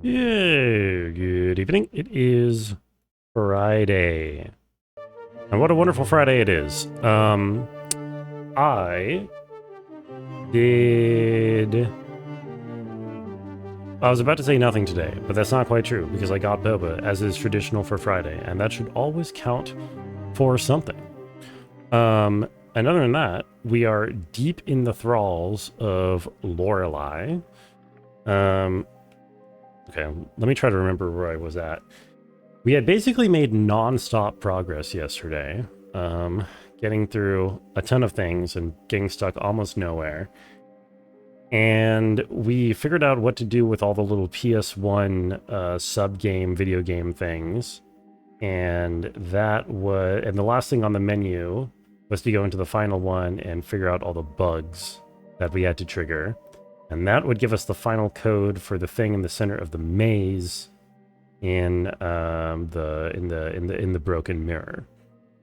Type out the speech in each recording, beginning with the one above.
Yeah, good evening. It is Friday. And what a wonderful Friday it is. I did... I was about to say nothing today, but that's not quite true because I got boba, as is traditional for Friday, and that should always count for something. And other than that, we are deep in the thralls of Lorelei. Okay, let me try to remember where I was at. We had basically made non-stop progress yesterday, getting through a ton of things and getting stuck almost nowhere. And we figured out what to do with all the little PS1 sub-game, video game things. And that was, and the last thing on the menu was to go into the final one and figure out all the bugs that we had to trigger. And that would give us the final code for the thing in the center of the maze in the broken mirror.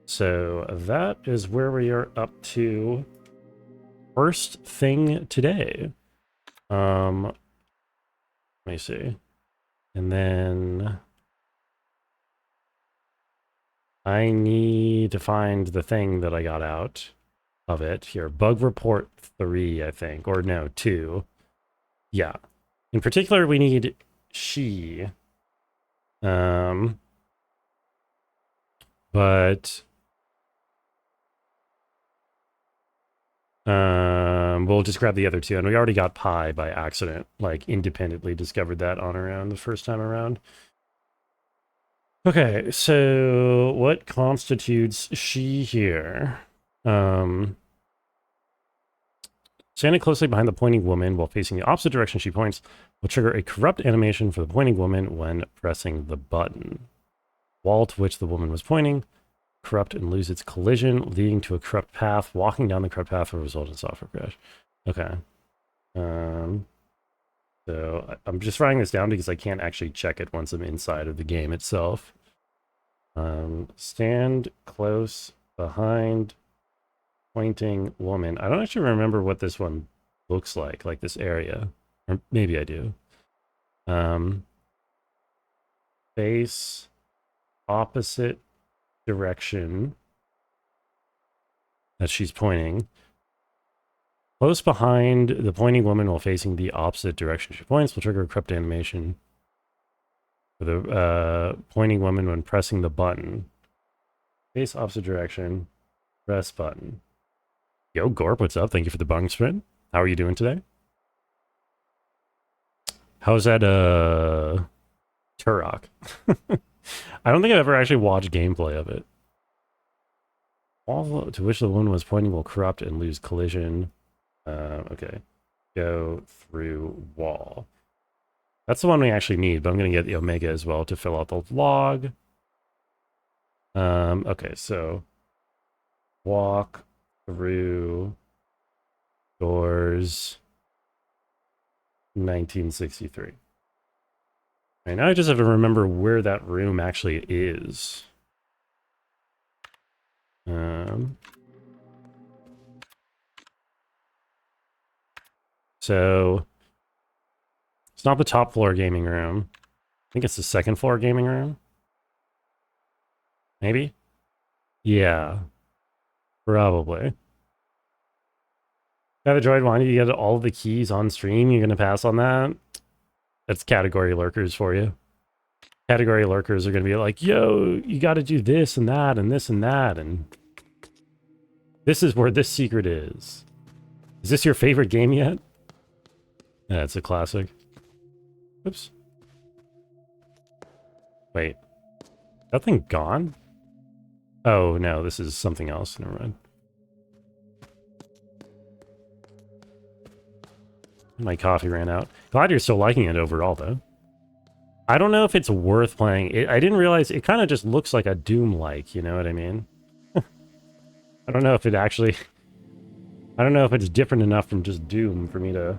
So that is where we are up to. First thing today. Let me see. And then I need to find the thing that I got out of it here. Bug report 3, I think, or no, 2. Yeah. In particular, we need she. But we'll just grab the other two, and we already got pi by accident, like independently discovered that on our own the first time around. Okay, so what constitutes she here? Standing closely behind the pointing woman while facing the opposite direction she points will trigger a corrupt animation for the pointing woman when pressing the button. Wall to which the woman was pointing corrupt and lose its collision, leading to a corrupt path. Walking down the corrupt path will result in software crash. Okay. So I'm just writing this down because I can't actually check it once I'm inside of the game itself. Stand close behind pointing woman. I don't actually remember what this one looks like this area. Or maybe I do. Face opposite direction that she's pointing. Close behind the pointing woman while facing the opposite direction she points will trigger a corrupt animation for the pointing woman when pressing the button. Face opposite direction, press button. Yo, Gorp, what's up? Thank you for the bung sprint. How are you doing today? How's that, Turok? I don't think I've ever actually watched gameplay of it. Wall to which the woman was pointing will corrupt and lose collision. Okay. Go through wall. That's the one we actually need, but I'm going to get the Omega as well to fill out the log. Okay, so walk through doors 1963. Right, now I just have to remember where that room actually is. So it's not the top floor gaming room. I think it's the second floor gaming room. Maybe? Yeah. Probably. Now the droid wanted you to get all the keys on stream. You're going to pass on that? That's category lurkers for you. Category lurkers are going to be like, yo, you got to do this and that and this and that. And this is where this secret is. Is this your favorite game yet? Yeah, it's a classic. Oops. Wait. That thing gone? Oh, no, this is something else. Never mind. My coffee ran out. Glad you're still liking it overall, though. I don't know if it's worth playing. I didn't realize it kind of just looks like a Doom-like, you know what I mean? I don't know if it actually... I don't know if it's different enough from just Doom for me to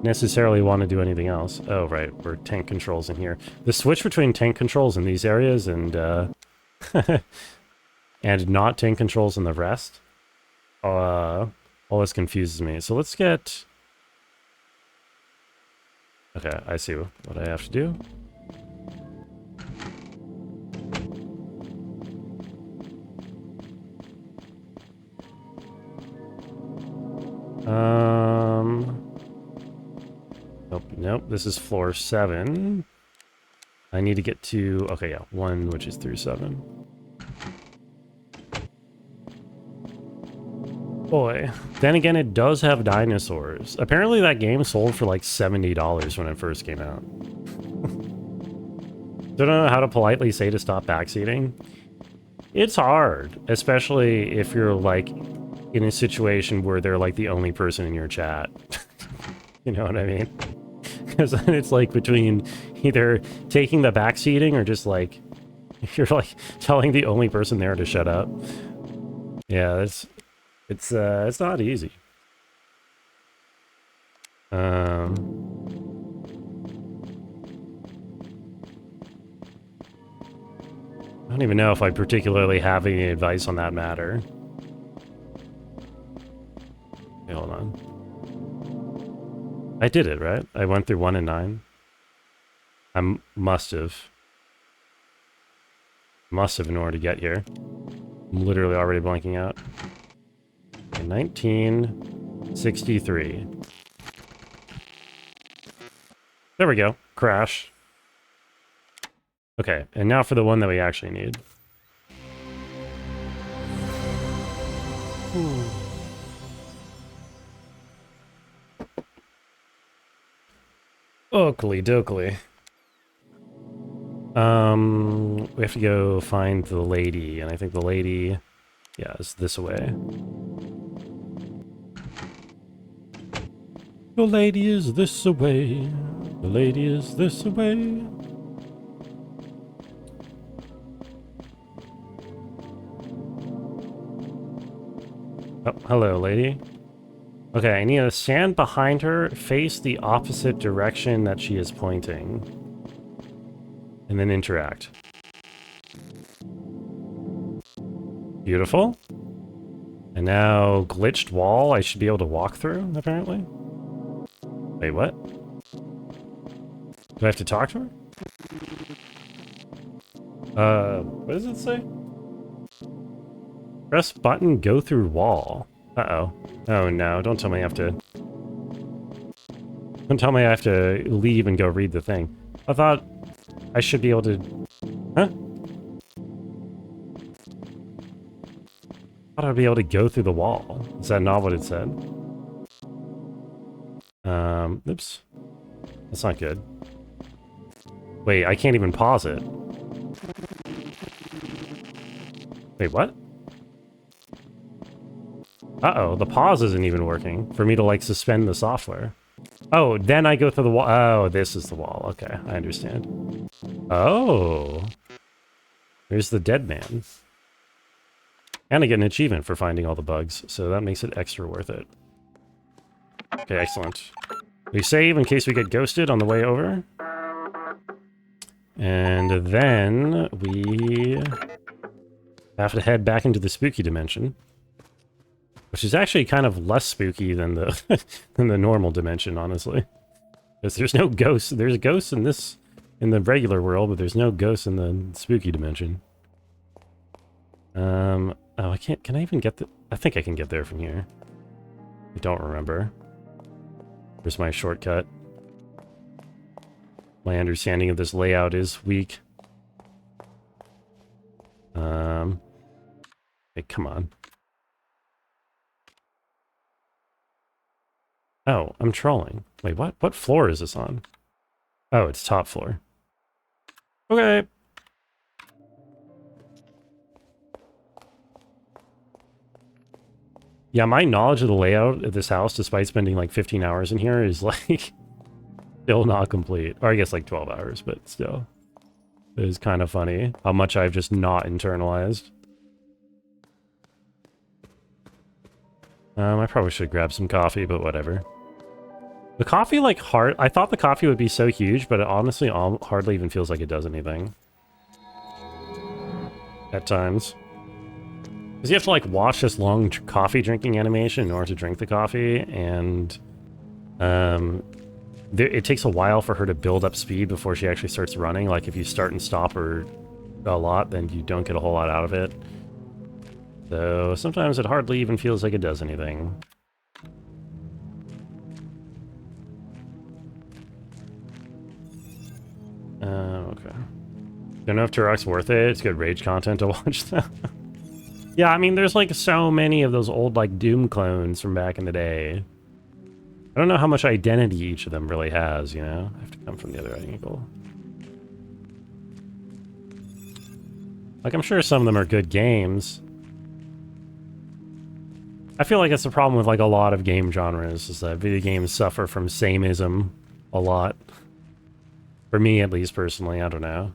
necessarily want to do anything else. Oh, right, we're tank controls in here. The switch between tank controls in these areas and and not tank controls in the rest always confuses me. So let's get... Okay, I see what I have to do. Nope, this is floor 7. I need to get to, okay, yeah, 1, which is through 7. Boy. Then again, it does have dinosaurs. Apparently that game sold for like $70 when it first came out. Don't know how to politely say to stop backseating. It's hard, especially if you're like in a situation where they're like the only person in your chat. You know what I mean? Because then it's like between either taking the backseating or just like you're like telling the only person there to shut up. Yeah, it's not easy. I don't even know if I particularly have any advice on that matter. Okay, hold on. I did it, right? I went through 1 and 9. I must have. Must have in order to get here. I'm literally already blanking out. Okay, 1963. There we go. Crash. Okay, and now for the one that we actually need. Oakley dokley. We have to go find the lady, and I think the lady, yeah, is this way. The lady is this away. The lady is this away. Oh, hello, lady. Okay, I need to stand behind her, face the opposite direction that she is pointing, and then interact. Beautiful. And now, glitched wall I should be able to walk through, apparently. Wait, what? Do I have to talk to her? What does it say? Press button, go through wall. Uh-oh. Oh no, don't tell me I have to... Don't tell me I have to leave and go read the thing. I thought I should be able to... Huh? I thought I'd be able to go through the wall. Is that not what it said? Oops. That's not good. Wait, I can't even pause it. Wait, what? Uh-oh, the pause isn't even working for me to, like, suspend the software. Oh, then I go through the wall. Oh, this is the wall. Okay, I understand. Oh. There's the dead man. And I get an achievement for finding all the bugs, so that makes it extra worth it. Okay, excellent. We save in case we get ghosted on the way over. And then we have to head back into the spooky dimension. Which is actually kind of less spooky than the than the normal dimension, honestly. Because there's no ghosts. There's ghosts in the regular world, but there's no ghosts in the spooky dimension. Oh, I can't. Can I even get the? I think I can get there from here. I don't remember. Where's my shortcut? My understanding of this layout is weak. Hey, come on. Oh, I'm trolling. Wait, what? What floor is this on? Oh, it's top floor. Okay. Yeah, my knowledge of the layout of this house, despite spending like 15 hours in here, is like still not complete. Or I guess like 12 hours, but still. It is kind of funny how much I've just not internalized. I probably should grab some coffee, but whatever. The coffee, like, I thought the coffee would be so huge, but it honestly hardly even feels like it does anything. At times. Because you have to, like, watch this long coffee drinking animation in order to drink the coffee, and... it takes a while for her to build up speed before she actually starts running. Like if you start and stop her a lot, then you don't get a whole lot out of it. So sometimes it hardly even feels like it does anything. Okay. Don't know if Turok's worth it. It's good rage content to watch though. Yeah, I mean, there's like so many of those old like Doom clones from back in the day. I don't know how much identity each of them really has, you know? I have to come from the other angle. Like, I'm sure some of them are good games. I feel like that's the problem with like a lot of game genres, is that video games suffer from samenism a lot. For me, at least, personally, I don't know.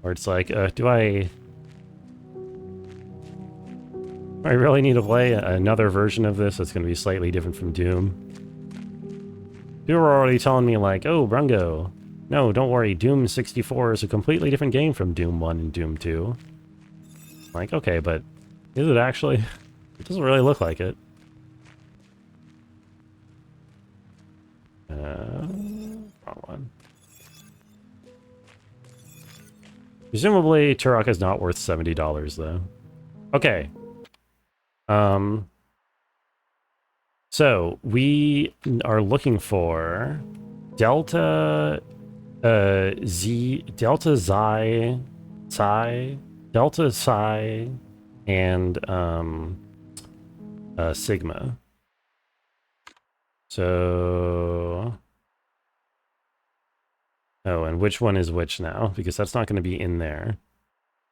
Or it's like, do I really need to play another version of this that's going to be slightly different from Doom? People were already telling me like, oh, Brungo, no, don't worry, Doom 64 is a completely different game from Doom 1 and Doom 2. Like, okay, but is it actually? It doesn't really look like it. Wrong one. Presumably, Turok is not worth $70, though. Okay. So, we are looking for Delta, Delta Psi, and, Sigma. So... Oh, and which one is which now? Because that's not going to be in there.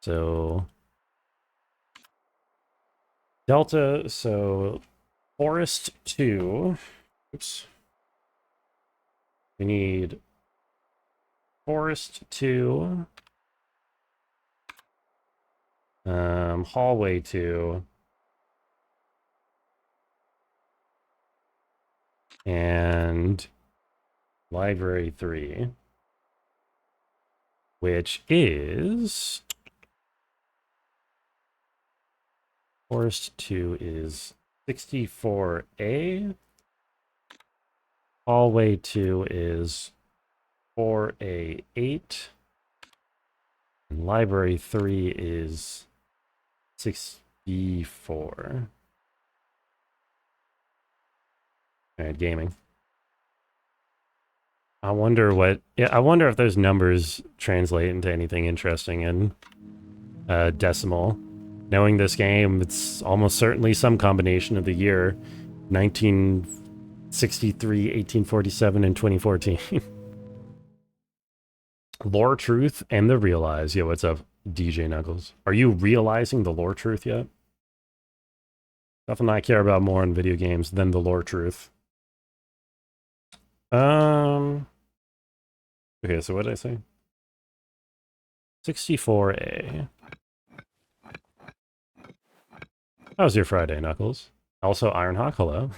So... Delta, so... Forest 2. Oops. We need... Forest 2. Hallway 2. And... Library 3. Which is... Forest 2 is 64A. Hallway 2 is 4A8. And Library 3 is 6B4. Alright, gaming. I wonder what... Yeah, I wonder if those numbers translate into anything interesting in decimal. Knowing this game, it's almost certainly some combination of the year 1963, 1847, and 2014. Lore Truth and the Realize. Yo, what's up, DJ Knuckles? Are you realizing the lore truth yet? Nothing I care about more in video games than the lore truth. Okay, so what did I say? 64A. How was your Friday, Knuckles? Also, Ironhawk, hello.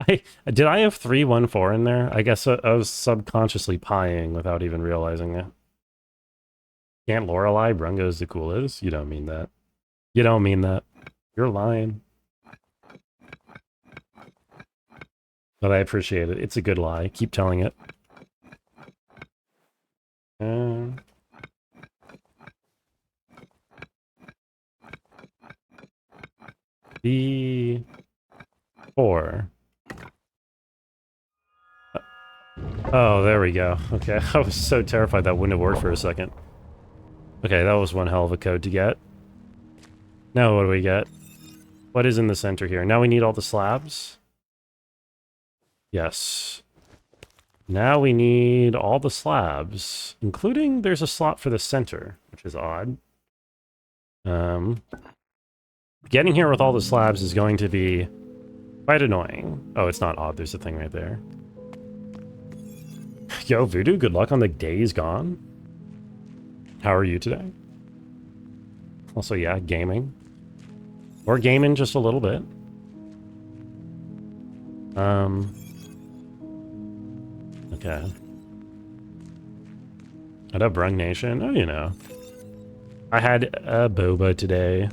Did I have 314 in there? I guess I was subconsciously pieing without even realizing it. Can't Lorelei Brungo's the coolest? You don't mean that. You don't mean that. You're lying. But I appreciate it. It's a good lie. Keep telling it. B4. Oh, there we go. Okay, I was so terrified that wouldn't have worked for a second. Okay, that was one hell of a code to get. Now what do we get? What is in the center here? Now we need all the slabs? Yes. Now we need all the slabs, including there's a slot for the center, which is odd. Getting here with all the slabs is going to be quite annoying. Oh, it's not odd. There's a thing right there. Yo, Voodoo, good luck on the Days Gone. How are you today? Also, yeah, gaming. Or gaming just a little bit. Okay. What up, Brung Nation? Oh, you know. I had a boba today.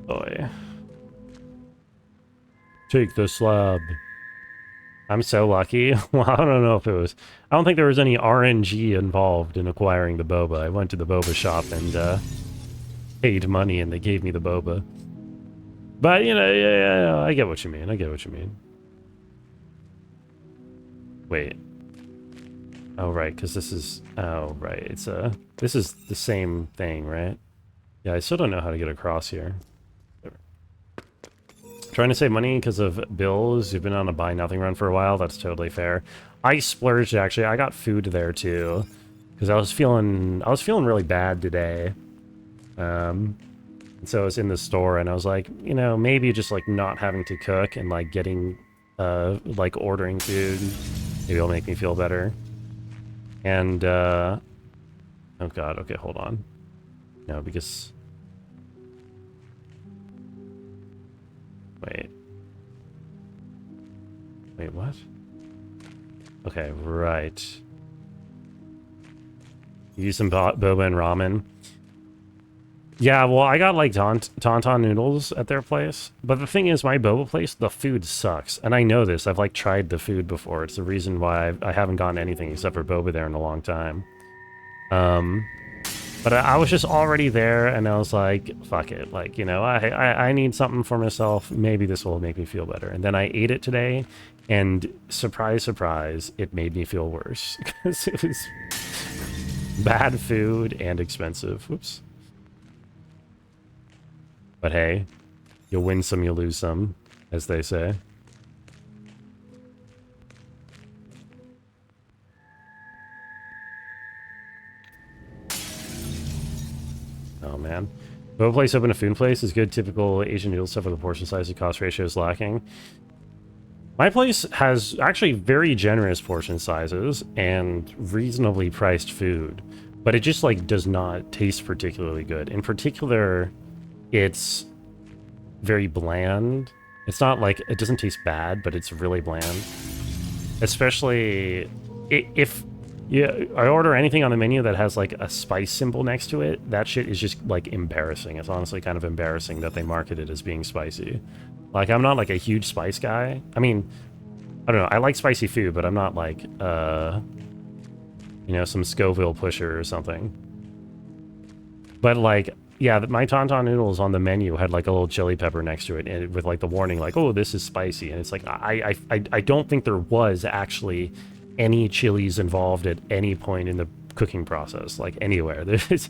Boy. Take the slab. I'm so lucky. Well, I don't know if it was... I don't think there was any RNG involved in acquiring the boba. I went to the boba shop and paid money and they gave me the boba. But, you know, yeah, I get what you mean. I get what you mean. Wait. Oh, right, because this is... Oh, right. It's this is the same thing, right? Yeah, I still don't know how to get across here. Trying to save money because of bills. You've been on a buy nothing run for a while. That's totally fair. I splurged, actually. I got food there, too. Because I was feeling really bad today. And so I was in the store, and I was like, you know, maybe just, like, not having to cook and, like, getting, like, ordering food. Maybe it'll make me feel better. And, oh, God. Okay, hold on. No, because... Wait, what? Okay, right. Use some boba and ramen. Yeah, well, I got, like, tauntaun noodles at their place. But the thing is, my boba place, the food sucks. And I know this. I've, like, tried the food before. It's the reason why I haven't gotten anything except for boba there in a long time. But I was just already there, and I was like, fuck it. Like, you know, I need something for myself. Maybe this will make me feel better. And then I ate it today, and surprise, surprise, it made me feel worse. Because it was bad food and expensive. Whoops. But hey, you win some, you lose some, as they say. Oh, man. Boba place open a food place is good. Typical Asian noodle stuff with the portion size and cost ratio is lacking. My place has actually very generous portion sizes and reasonably priced food. But it just, like, does not taste particularly good. In particular, it's very bland. It's not like... It doesn't taste bad, but it's really bland. Especially if... Yeah, I order anything on the menu that has, like, a spice symbol next to it. That shit is just, like, embarrassing. It's honestly kind of embarrassing that they market it as being spicy. Like, I'm not, like, a huge spice guy. I mean, I don't know. I like spicy food, but I'm not, like, you know, some Scoville pusher or something. But, like, yeah, my tauntaun noodles on the menu had, like, a little chili pepper next to it and with, like, the warning, like, oh, this is spicy. And it's like, I don't think there was actually... any chilies involved at any point in the cooking process, like anywhere. There's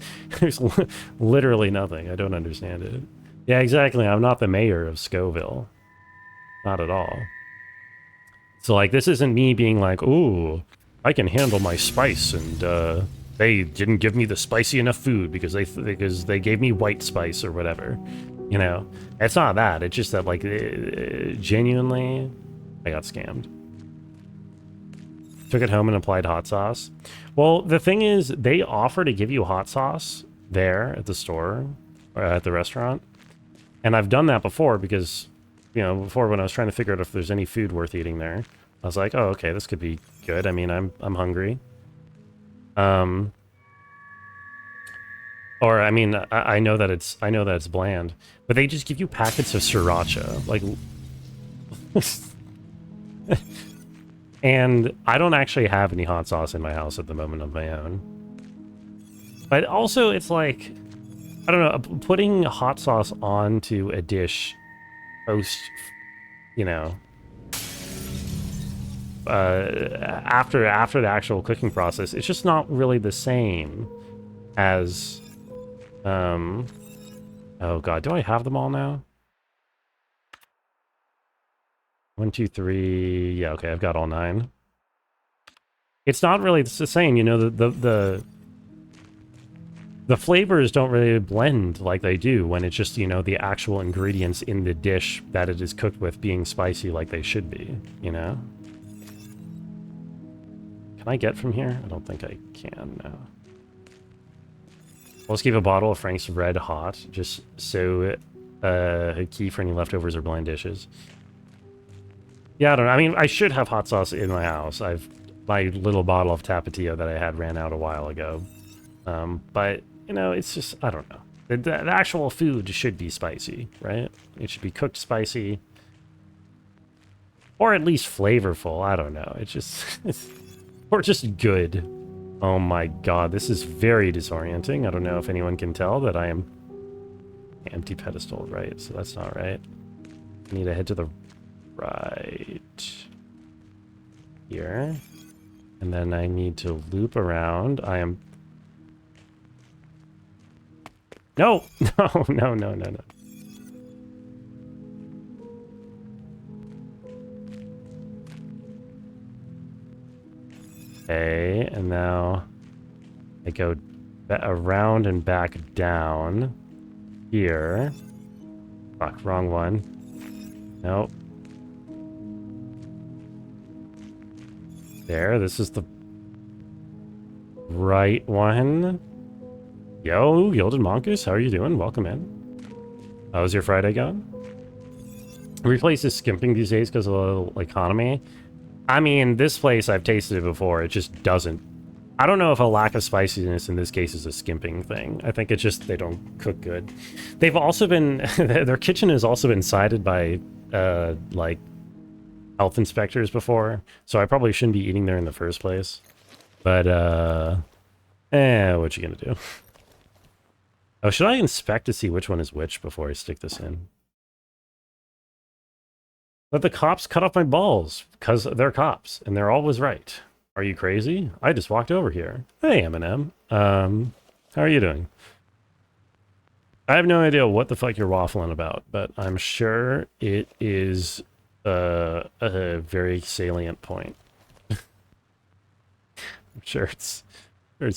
literally nothing. I don't understand it. Yeah, exactly. I'm not the mayor of Scoville. Not at all. So, like, this isn't me being like, ooh, I can handle my spice, and they didn't give me the spicy enough food because they gave me white spice or whatever. You know, it's not that. It's just that, like, genuinely, I got scammed. Took it home and applied hot sauce. Well, the thing is, they offer to give you hot sauce there at the store, or at the restaurant. And I've done that before because, you know, before when I was trying to figure out if there's any food worth eating there, I was like, oh, okay, this could be good. I mean, I'm hungry. Or I mean, I know that it's bland, but they just give you packets of sriracha, like. And I don't actually have any hot sauce in my house at the moment of my own. But also, it's like, I don't know, putting hot sauce onto a dish post, you know, after the actual cooking process, it's just not really the same as, oh God, do I have them all now? 1, 2, 3. Yeah, okay, I've got all 9. It's not really the same, you know. The flavors don't really blend like they do when it's just, you know, the actual ingredients in the dish that it is cooked with being spicy like they should be, you know. Can I get from here? I don't think I can, no. Let's keep a bottle of Frank's Red hot, just so key for any leftovers or bland dishes. Yeah, I don't know. I mean, I should have hot sauce in my house. My little bottle of Tapatio that I had ran out a while ago. But, you know, it's just, I don't know. The actual food should be spicy, right? It should be cooked spicy. Or at least flavorful. I don't know. It's just... or just good. Oh my god, this is very disorienting. I don't know if anyone can tell that I am... Empty pedestal, right? So that's not right. I need to head to the right. Here. And then I need to loop around. I am... No! No, no, no, no, no. Okay, and now I go around and back down here. Fuck, wrong one. Nope. There, this is the right one. Yo, Gilded Monkus, how are you doing? Welcome in. How's your Friday going? Every place is skimping these days because of the economy. I mean, this place, I've tasted it before. It just doesn't. I don't know if a lack of spiciness in this case is a skimping thing. I think it's just they don't cook good. They've also been... their kitchen has also been cited by, like, health inspectors before. So I probably shouldn't be eating there in the first place. But, what you gonna do? Oh, should I inspect to see which one is which before I stick this in? Let the cops cut off my balls, because they're cops, and they're always right. Are you crazy? I just walked over here. Hey, Eminem. How are you doing? I have no idea what the fuck you're waffling about, but I'm sure it is a very salient point. I'm sure it's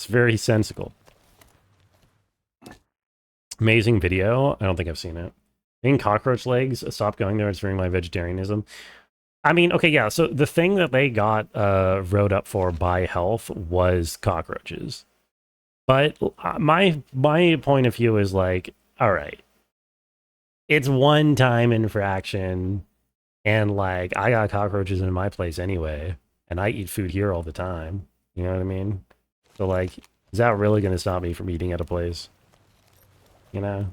very sensical. Amazing video. I don't think I've seen it. Eating cockroach legs. Stop going there. It's ruining my vegetarianism. I mean, okay, yeah. So the thing that they got wrote up for by health was cockroaches. But my point of view is like, all right, it's one time infraction, and like I got cockroaches in my place anyway, and I eat food here all the time. You know what I mean? So like, is that really going to stop me from eating at a place? You know?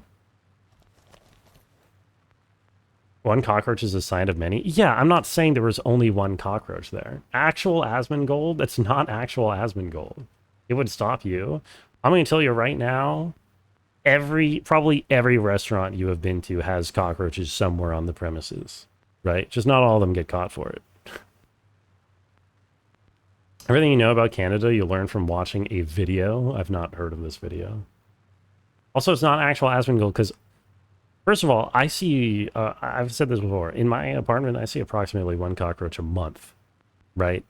One cockroach is a sign of many? Yeah, I'm not saying there was only one cockroach there. Actual Asmongold? That's not actual Asmongold. It would stop you. I'm going to tell you right now, probably every restaurant you have been to has cockroaches somewhere on the premises, right? Just not all of them get caught for it. Everything you know about Canada, you learn from watching a video. I've not heard of this video. Also, it's not actual Asmongold because, first of all, I see, I've said this before, in my apartment, I see approximately one cockroach a month, right?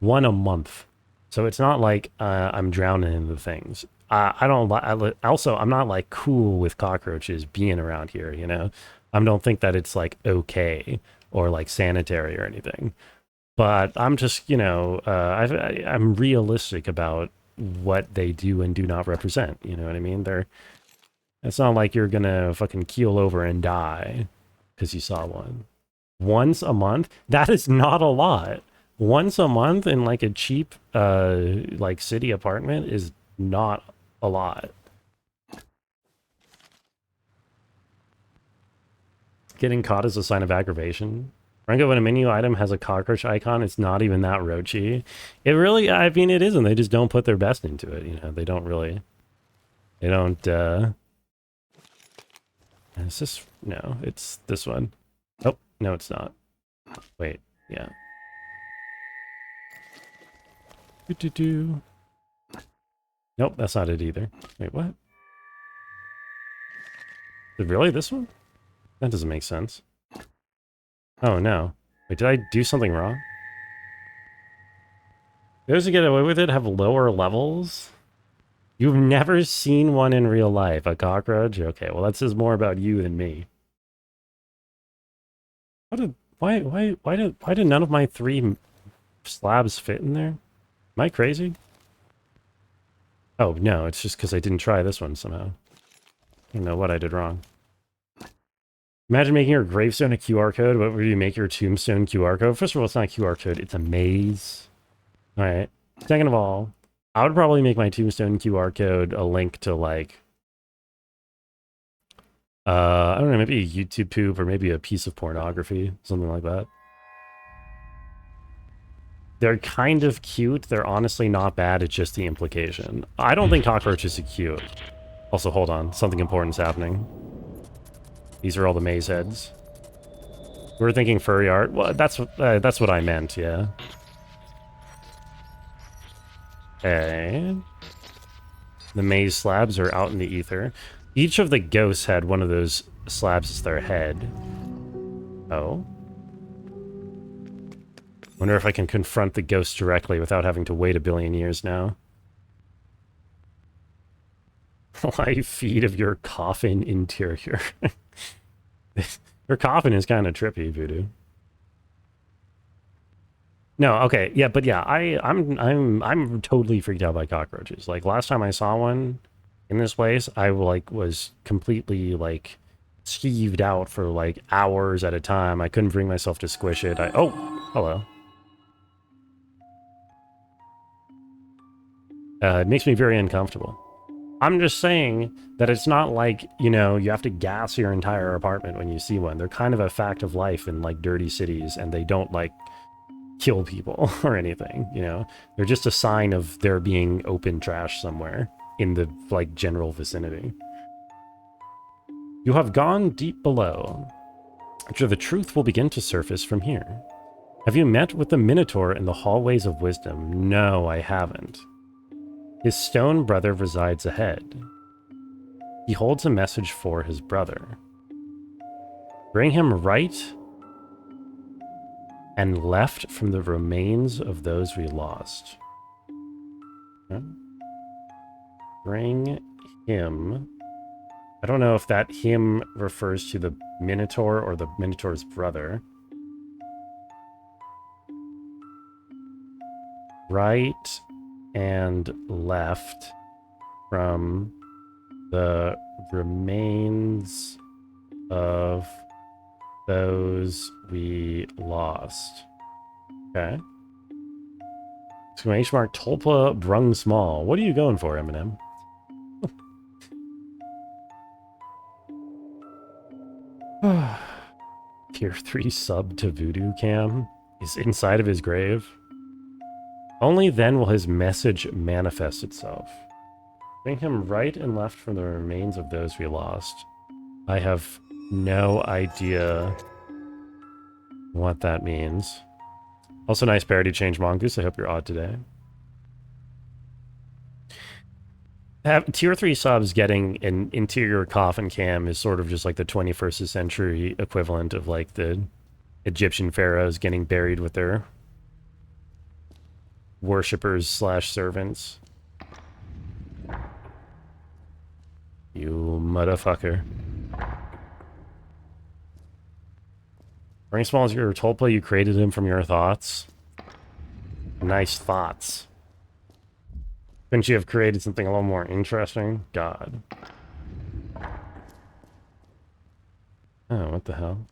One a month. So it's not like I'm drowning in the things. Also, I'm not like cool with cockroaches being around here, you know? I don't think that it's like okay or like sanitary or anything. But I'm just, you know, I'm realistic about what they do and do not represent. You know what I mean? It's not like you're gonna fucking keel over and die because you saw one. Once a month? That is not a lot. Once a month in like a cheap like city apartment is not a lot. Getting caught is a sign of aggravation. Rango, when a menu item has a cockroach icon, it's not even that roachy. It really, I mean, it isn't. They just don't put their best into it. You know, they don't really, they don't, is this, no, it's this one. Oh, no, it's not. Wait, yeah. Nope, that's not it either. Wait, what? Is it really this one? That doesn't make sense. Oh, no. Wait, did I do something wrong? Those who get away with it have lower levels? You've never seen one in real life, a cockroach? Okay, well that says more about you than me. Why did none of my 3 slabs fit in there? Am I crazy? Oh, no, it's just because I didn't try this one somehow. I don't know what I did wrong. Imagine making your gravestone a QR code. What would you make your tombstone QR code? First of all, it's not a QR code. It's a maze. All right. Second of all, I would probably make my tombstone QR code a link to like, I don't know, maybe a YouTube poop or maybe a piece of pornography, something like that. They're kind of cute. They're honestly not bad. It's just the implication. I don't think cockroaches are cute. Also, hold on. Something important's happening. These are all the maze heads. We were thinking furry art. Well, that's what I meant, yeah. Okay. The maze slabs are out in the ether. Each of the ghosts had one of those slabs as their head. Oh. Wonder if I can confront the ghost directly without having to wait a billion years now. Live feed of your coffin interior. Your coffin is kind of trippy, Voodoo. No, okay, yeah, but yeah, I'm totally freaked out by cockroaches. Like last time I saw one in this place, I like was completely like skeeved out for like hours at a time. I couldn't bring myself to squish it. Oh, hello. It makes me very uncomfortable. I'm just saying that it's not like, you know, you have to gas your entire apartment when you see one. They're kind of a fact of life in like dirty cities, and they don't like kill people or anything, you know? They're just a sign of there being open trash somewhere in the like general vicinity. You have gone deep below. So the truth will begin to surface from here. Have you met with the Minotaur in the hallways of wisdom? No, I haven't. His stone brother resides ahead. He holds a message for his brother. Bring him right and left from the remains of those we lost. Okay. Bring him. I don't know if that him refers to the Minotaur or the Minotaur's brother. Right and left from the remains of those we lost. Okay. Exclamation mark Tulpa Brung Small. What are you going for, Eminem? Tier 3 sub to Voodoo Cam is inside of his grave. Only then will his message manifest itself. Bring him right and left from the remains of those we lost. I have no idea what that means. Also, nice parody change, Mongoose. I hope you're odd today. Tier 3 subs getting an interior coffin cam is sort of just like the 21st century equivalent of like the Egyptian pharaohs getting buried with their worshippers slash servants. You motherfucker. Bring Small is your Tulpa, you created him from your thoughts. Nice thoughts. Couldn't you have created something a little more interesting? God. Oh, what the hell?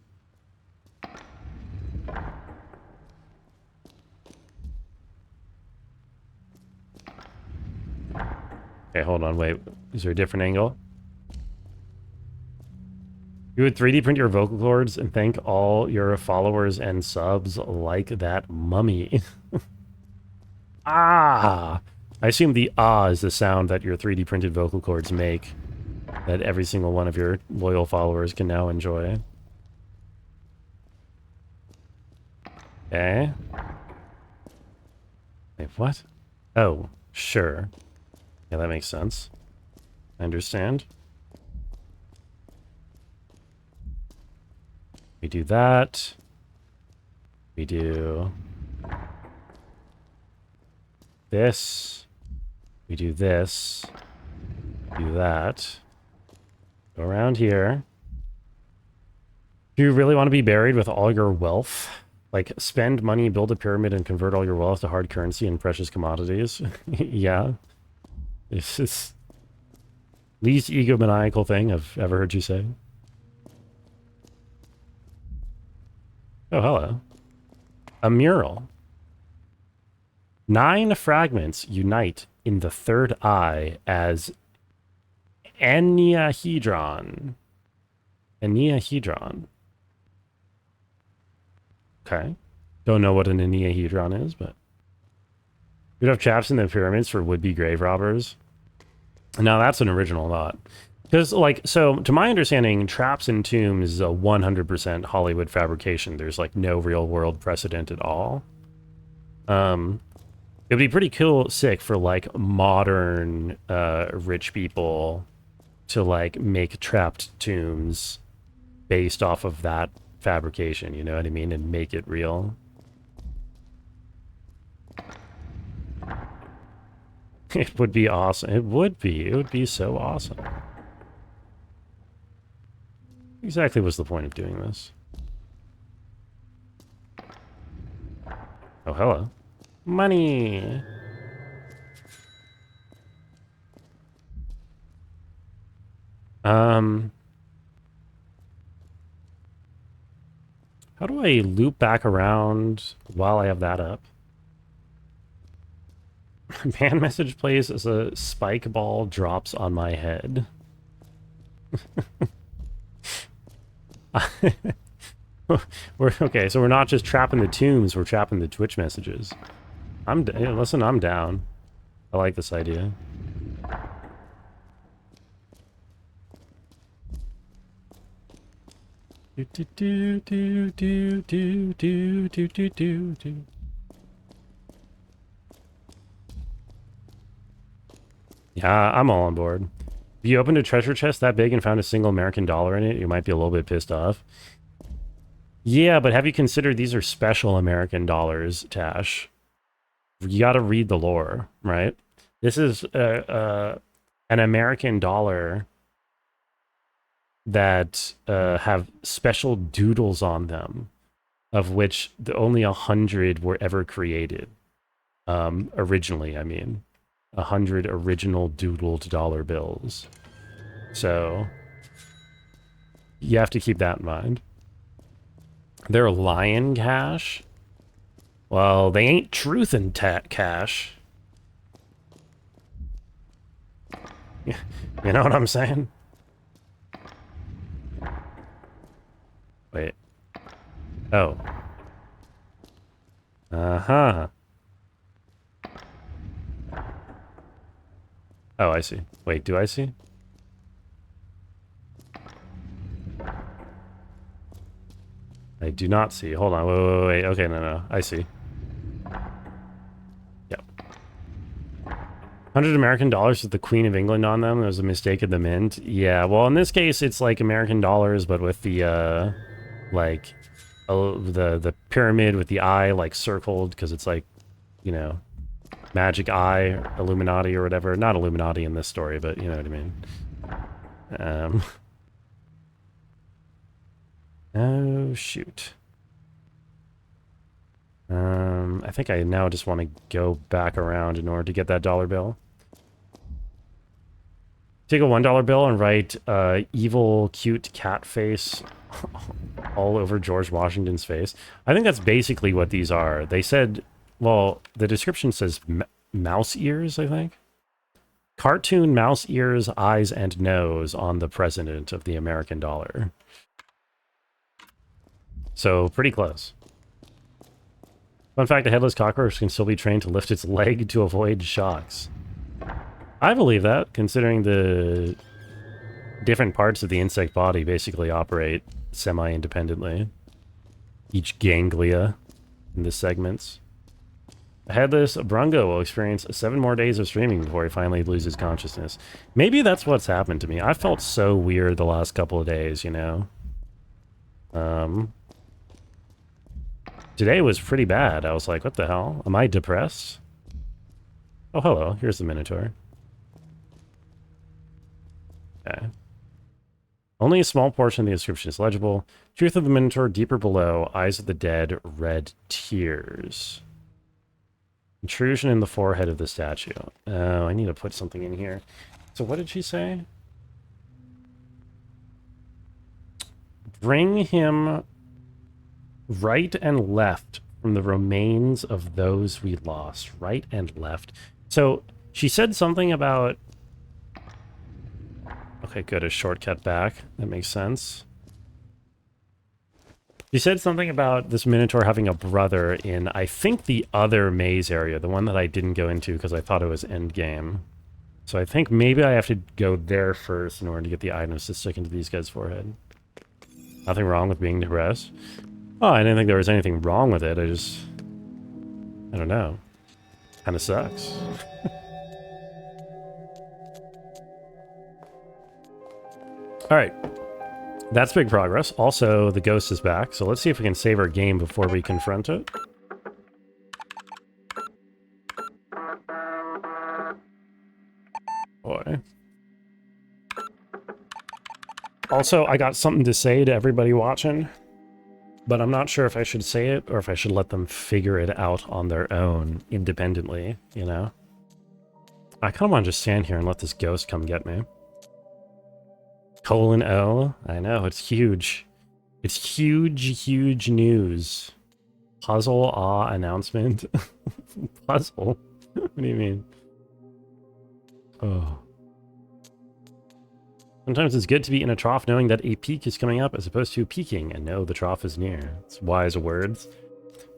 Okay, hold on, wait. Is there a different angle? You would 3D print your vocal cords and thank all your followers and subs like that mummy. Ah! I assume the ah is the sound that your 3D printed vocal cords make, that every single one of your loyal followers can now enjoy. Okay. Wait, what? Oh, sure. Yeah, that makes sense. I understand. We do that. We do this. We do this. Do that. Go around here. Do you really want to be buried with all your wealth? Like, spend money, build a pyramid, and convert all your wealth to hard currency and precious commodities? Yeah. This is least egomaniacal thing I've ever heard you say. Oh, hello. A mural. 9 fragments unite in the third eye as Enneahedron. Enneahedron. Okay. Don't know what an Enneahedron is, but We'd have traps in the pyramids for would-be grave robbers. Now that's an original thought. Because, like, so to my understanding, traps in tombs is a 100% Hollywood fabrication. There's like no real world precedent at all. It'd be pretty cool, sick for like modern rich people to like make trapped tombs based off of that fabrication. You know what I mean? And make it real. It would be awesome. It would be. It would be so awesome. Exactly what's the point of doing this? Oh, hello. Money! How do I loop back around while I have that up? Ban message plays as a spike ball drops on my head. Okay, so we're not just trapping the tombs, we're trapping the Twitch messages. Listen, I'm down. I like this idea. Yeah, I'm all on board. If you opened a treasure chest that big and found a single American dollar in it, you might be a little bit pissed off. Yeah, but have you considered these are special American dollars, Tash? You gotta read the lore, right? This is an American dollar that have special doodles on them, of which only 100 were ever created. Originally, I mean. 100 original doodled dollar bills. So, you have to keep that in mind. They're lion cash? Well, they ain't truth in cash. You know what I'm saying? Wait. Oh. Uh-huh. Oh, I see. Wait, do I see? I do not see. Hold on. Wait. Okay, no. I see. Yep. 100 American dollars with the Queen of England on them. There was a mistake at the mint. Yeah, well, in this case, it's like American dollars, but with the, like, the pyramid with the eye, like, circled, because it's like, you know, magic eye, Illuminati or whatever. Not Illuminati in this story, but you know what I mean. Oh, shoot. I think I now just want to go back around in order to get that dollar bill. Take a $1 bill and write evil, cute cat face all over George Washington's face. I think that's basically what these are. They said, well, the description says mouse ears, I think. Cartoon mouse ears, eyes, and nose on the president of the American dollar. So, pretty close. Fun fact, a headless cockroach can still be trained to lift its leg to avoid shocks. I believe that, considering the different parts of the insect body basically operate semi-independently. Each ganglia in the segments. A headless Brungo will experience 7 more days of streaming before he finally loses consciousness. Maybe that's what's happened to me. I felt so weird the last couple of days, you know? Today was pretty bad. I was like, what the hell? Am I depressed? Oh, hello. Here's the Minotaur. Okay. Only a small portion of the description is legible. Truth of the Minotaur, deeper below. Eyes of the dead, red tears. Intrusion in the forehead of the statue. Oh, I need to put something in here. So what did she say? Bring him right and left from the remains of those we lost. Right and left. So she said something about... Okay, good. A shortcut back. That makes sense. You said something about this Minotaur having a brother in, I think, the other maze area, the one that I didn't go into because I thought it was endgame. So I think maybe I have to go there first in order to get the items to stick into these guys' forehead. Nothing wrong with being depressed. Oh, I didn't think there was anything wrong with it. I don't know. Kind of sucks. All right. That's big progress. Also, the ghost is back, so let's see if we can save our game before we confront it. Boy. Also, I got something to say to everybody watching, but I'm not sure if I should say it or if I should let them figure it out on their own independently, you know? I kind of want to just stand here and let this ghost come get me. :O. I know, it's huge. It's huge, huge news. Puzzle announcement. Puzzle? What do you mean? Oh. Sometimes it's good to be in a trough knowing that a peak is coming up as opposed to peaking and know the trough is near. It's wise words.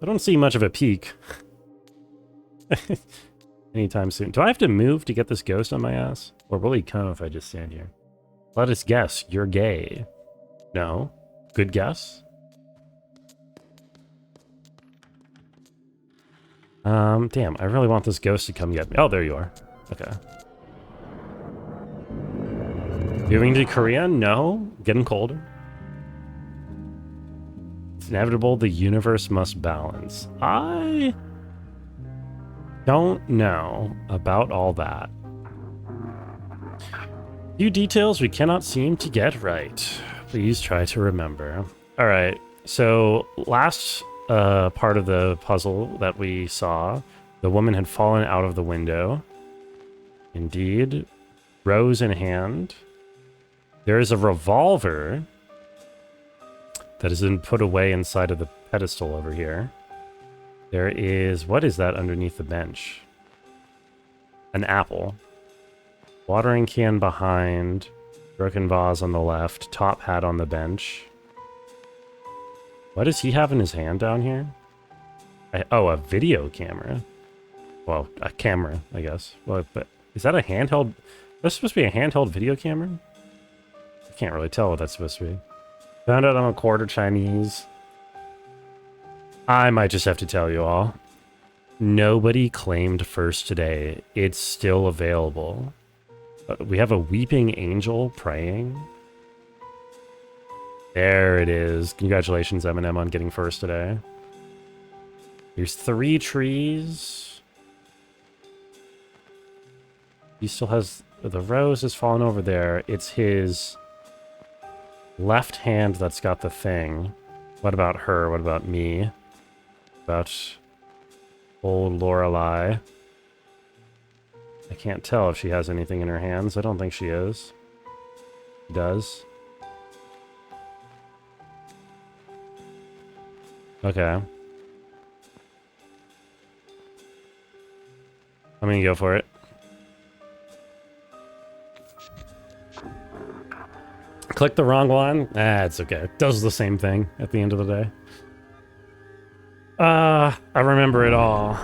I don't see much of a peak anytime soon. Do I have to move to get this ghost on my ass? Or will he come if I just stand here? Let us guess, you're gay. No. Good guess? Damn, I really want this ghost to come get me. Oh, there you are. Okay. Moving to Korea? No. Getting colder. It's inevitable, the universe must balance. I don't know about all that. Few details we cannot seem to get right. Please try to remember. All right, so last part of the puzzle that we saw, the woman had fallen out of the window. Indeed. Rose in hand. There is a revolver that has been put away inside of the pedestal over here. There is... what is that underneath the bench? An apple. Watering can behind, broken vase on the left, top hat on the bench. What does he have in his hand down here? Oh, a video camera. Well, a camera, I guess. Well, but is that a handheld? That's supposed to be a handheld video camera? I can't really tell what that's supposed to be. Found out I'm a quarter Chinese. I might just have to tell you all. Nobody claimed first today. It's still available. We have a weeping angel praying. There it is. Congratulations, Eminem, on getting first today. There's 3 trees. He still has... the rose has fallen over there. It's his left hand that's got the thing. What about her? What about me? About old Lorelei? I can't tell if she has anything in her hands. I don't think she is. She does. Okay. I'm gonna go for it. Click the wrong one? Ah, it's okay. It does the same thing at the end of the day. I remember it all.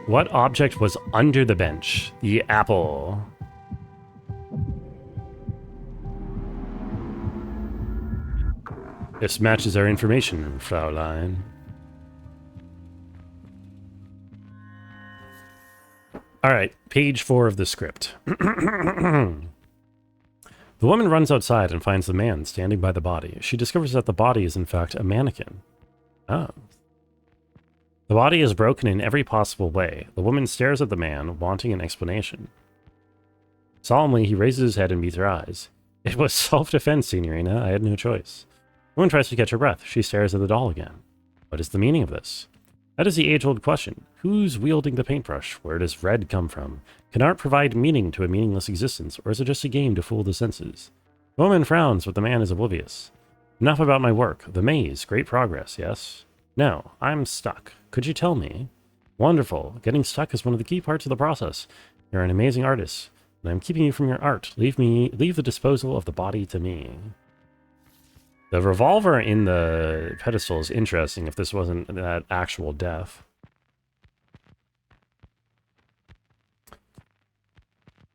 What object was under the bench? The apple. This matches our information, Fraulein. Alright, page 4 of the script. The woman runs outside and finds the man standing by the body. She discovers that the body is in fact a mannequin. Oh. The body is broken in every possible way. The woman stares at the man, wanting an explanation. Solemnly, he raises his head and meets her eyes. It was self-defense, Signorina. I had no choice. The woman tries to catch her breath. She stares at the doll again. What is the meaning of this? That is the age-old question. Who's wielding the paintbrush? Where does red come from? Can art provide meaning to a meaningless existence, or is it just a game to fool the senses? The woman frowns, but the man is oblivious. Enough about my work. The maze. Great progress, yes? No, I'm stuck. Could you tell me? Wonderful. Getting stuck is one of the key parts of the process. You're an amazing artist. And I'm keeping you from your art. Leave the disposal of the body to me. The revolver in the pedestal is interesting if this wasn't that actual death.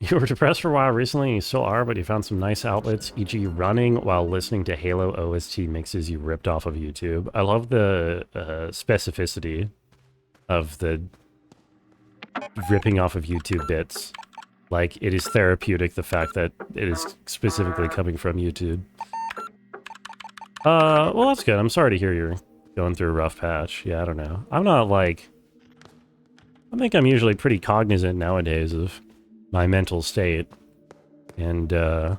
You were depressed for a while recently, and you still are, but you found some nice outlets, e.g. running while listening to Halo OST mixes you ripped off of YouTube. I love the specificity of the ripping off of YouTube bits. Like, it is therapeutic, the fact that it is specifically coming from YouTube. Well, that's good. I'm sorry to hear you're going through a rough patch. Yeah, I don't know. I'm not, like... I think I'm usually pretty cognizant nowadays of my mental state. And, you know,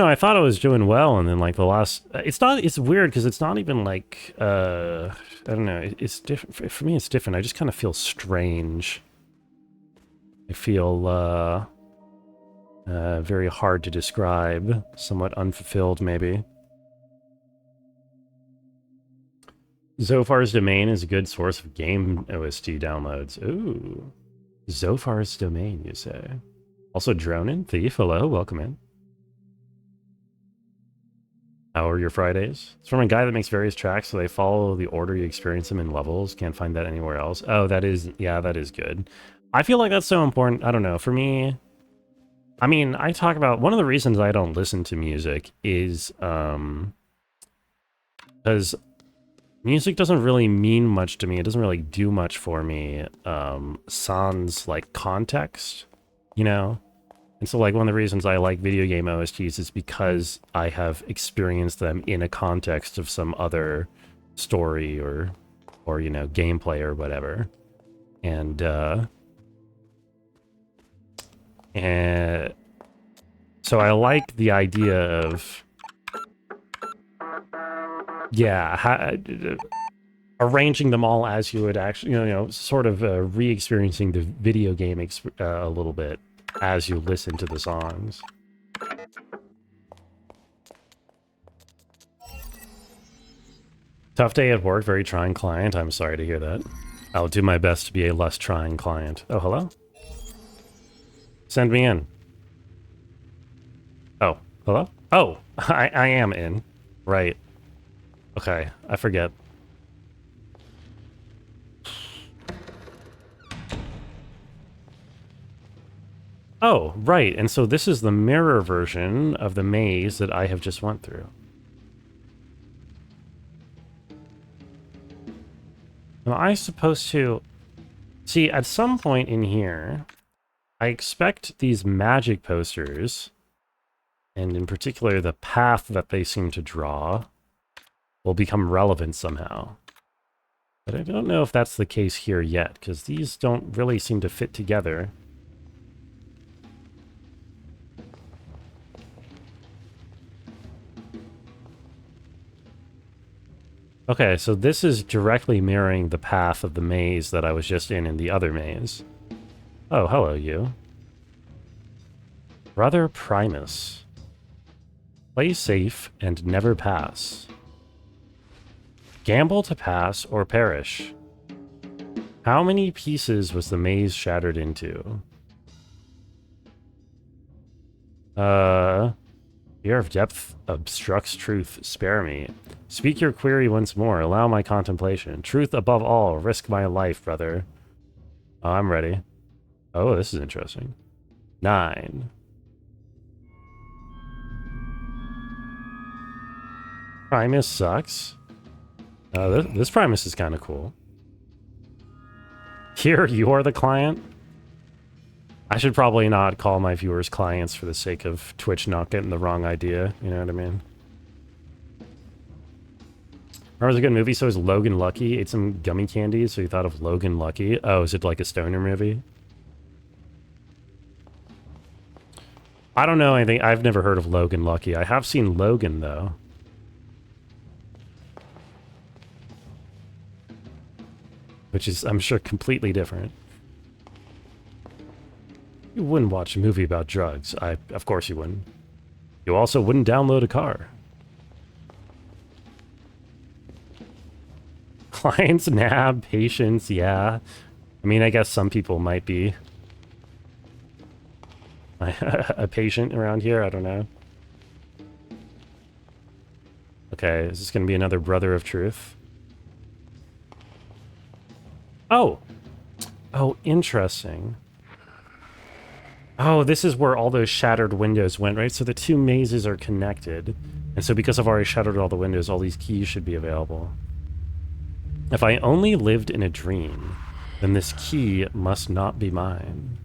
I thought I was doing well, and then, like, the last... It's weird, because it's not even, like, I don't know. It's different. For me, it's different. I just kind of feel strange. I feel, very hard to describe. Somewhat unfulfilled, maybe. Zophar's Domain is a good source of game OST downloads. Ooh. Zophar's Domain, you say? Also, Dronin, Thief, hello, welcome in. How are your Fridays? It's from a guy that makes various tracks, so they follow the order you experience them in levels. Can't find that anywhere else. Oh, that is, yeah, that is good. I feel like that's so important. I don't know, for me... I mean, I talk about... One of the reasons I don't listen to music is, because music doesn't really mean much to me. It doesn't really do much for me, sans, like, context, you know? And so, like, one of the reasons I like video game OSTs is because I have experienced them in a context of some other story or you know, gameplay or whatever. And so I like the idea of, yeah, arranging them all as you would actually, you know, sort of re-experiencing the video game a little bit as you listen to the songs. Tough day at work, very trying client. I'm sorry to hear that. I'll do my best to be a less trying client. Oh, hello? Send me in. Oh, hello? Oh, I am in. Right. Okay, I forget. Oh, right, and so this is the mirror version of the maze that I have just went through. Am I supposed to... See, at some point in here, I expect these magic posters, and in particular the path that they seem to draw, will become relevant somehow. But I don't know if that's the case here yet, because these don't really seem to fit together. Okay, so this is directly mirroring the path of the maze that I was just in the other maze. Oh, hello, you. Brother Primus. Play safe and never pass. Gamble to pass or perish. How many pieces was the maze shattered into? Fear of depth obstructs truth. Spare me. Speak your query once more. Allow my contemplation. Truth above all. Risk my life, brother. Oh, I'm ready. Oh, this is interesting. 9. Primus sucks. This Primus is kind of cool. Here, you are the client? I should probably not call my viewers clients for the sake of Twitch not getting the wrong idea. You know what I mean? Remember, it was a good movie, so is Logan Lucky. Ate some gummy candies, so you thought of Logan Lucky. Oh, is it like a stoner movie? I don't know anything. I've never heard of Logan Lucky. I have seen Logan, though. Which is, I'm sure, completely different. You wouldn't watch a movie about drugs. Of course you wouldn't. You also wouldn't download a car. Clients, nab, patience, yeah. I mean, I guess some people might be A patient around here? I don't know. Okay, is this going to be another Brother of Truth? Oh! Oh, interesting. Oh, this is where all those shattered windows went, right? So the two mazes are connected. And so because I've already shattered all the windows, all these keys should be available. If I only lived in a dream, then this key must not be mine.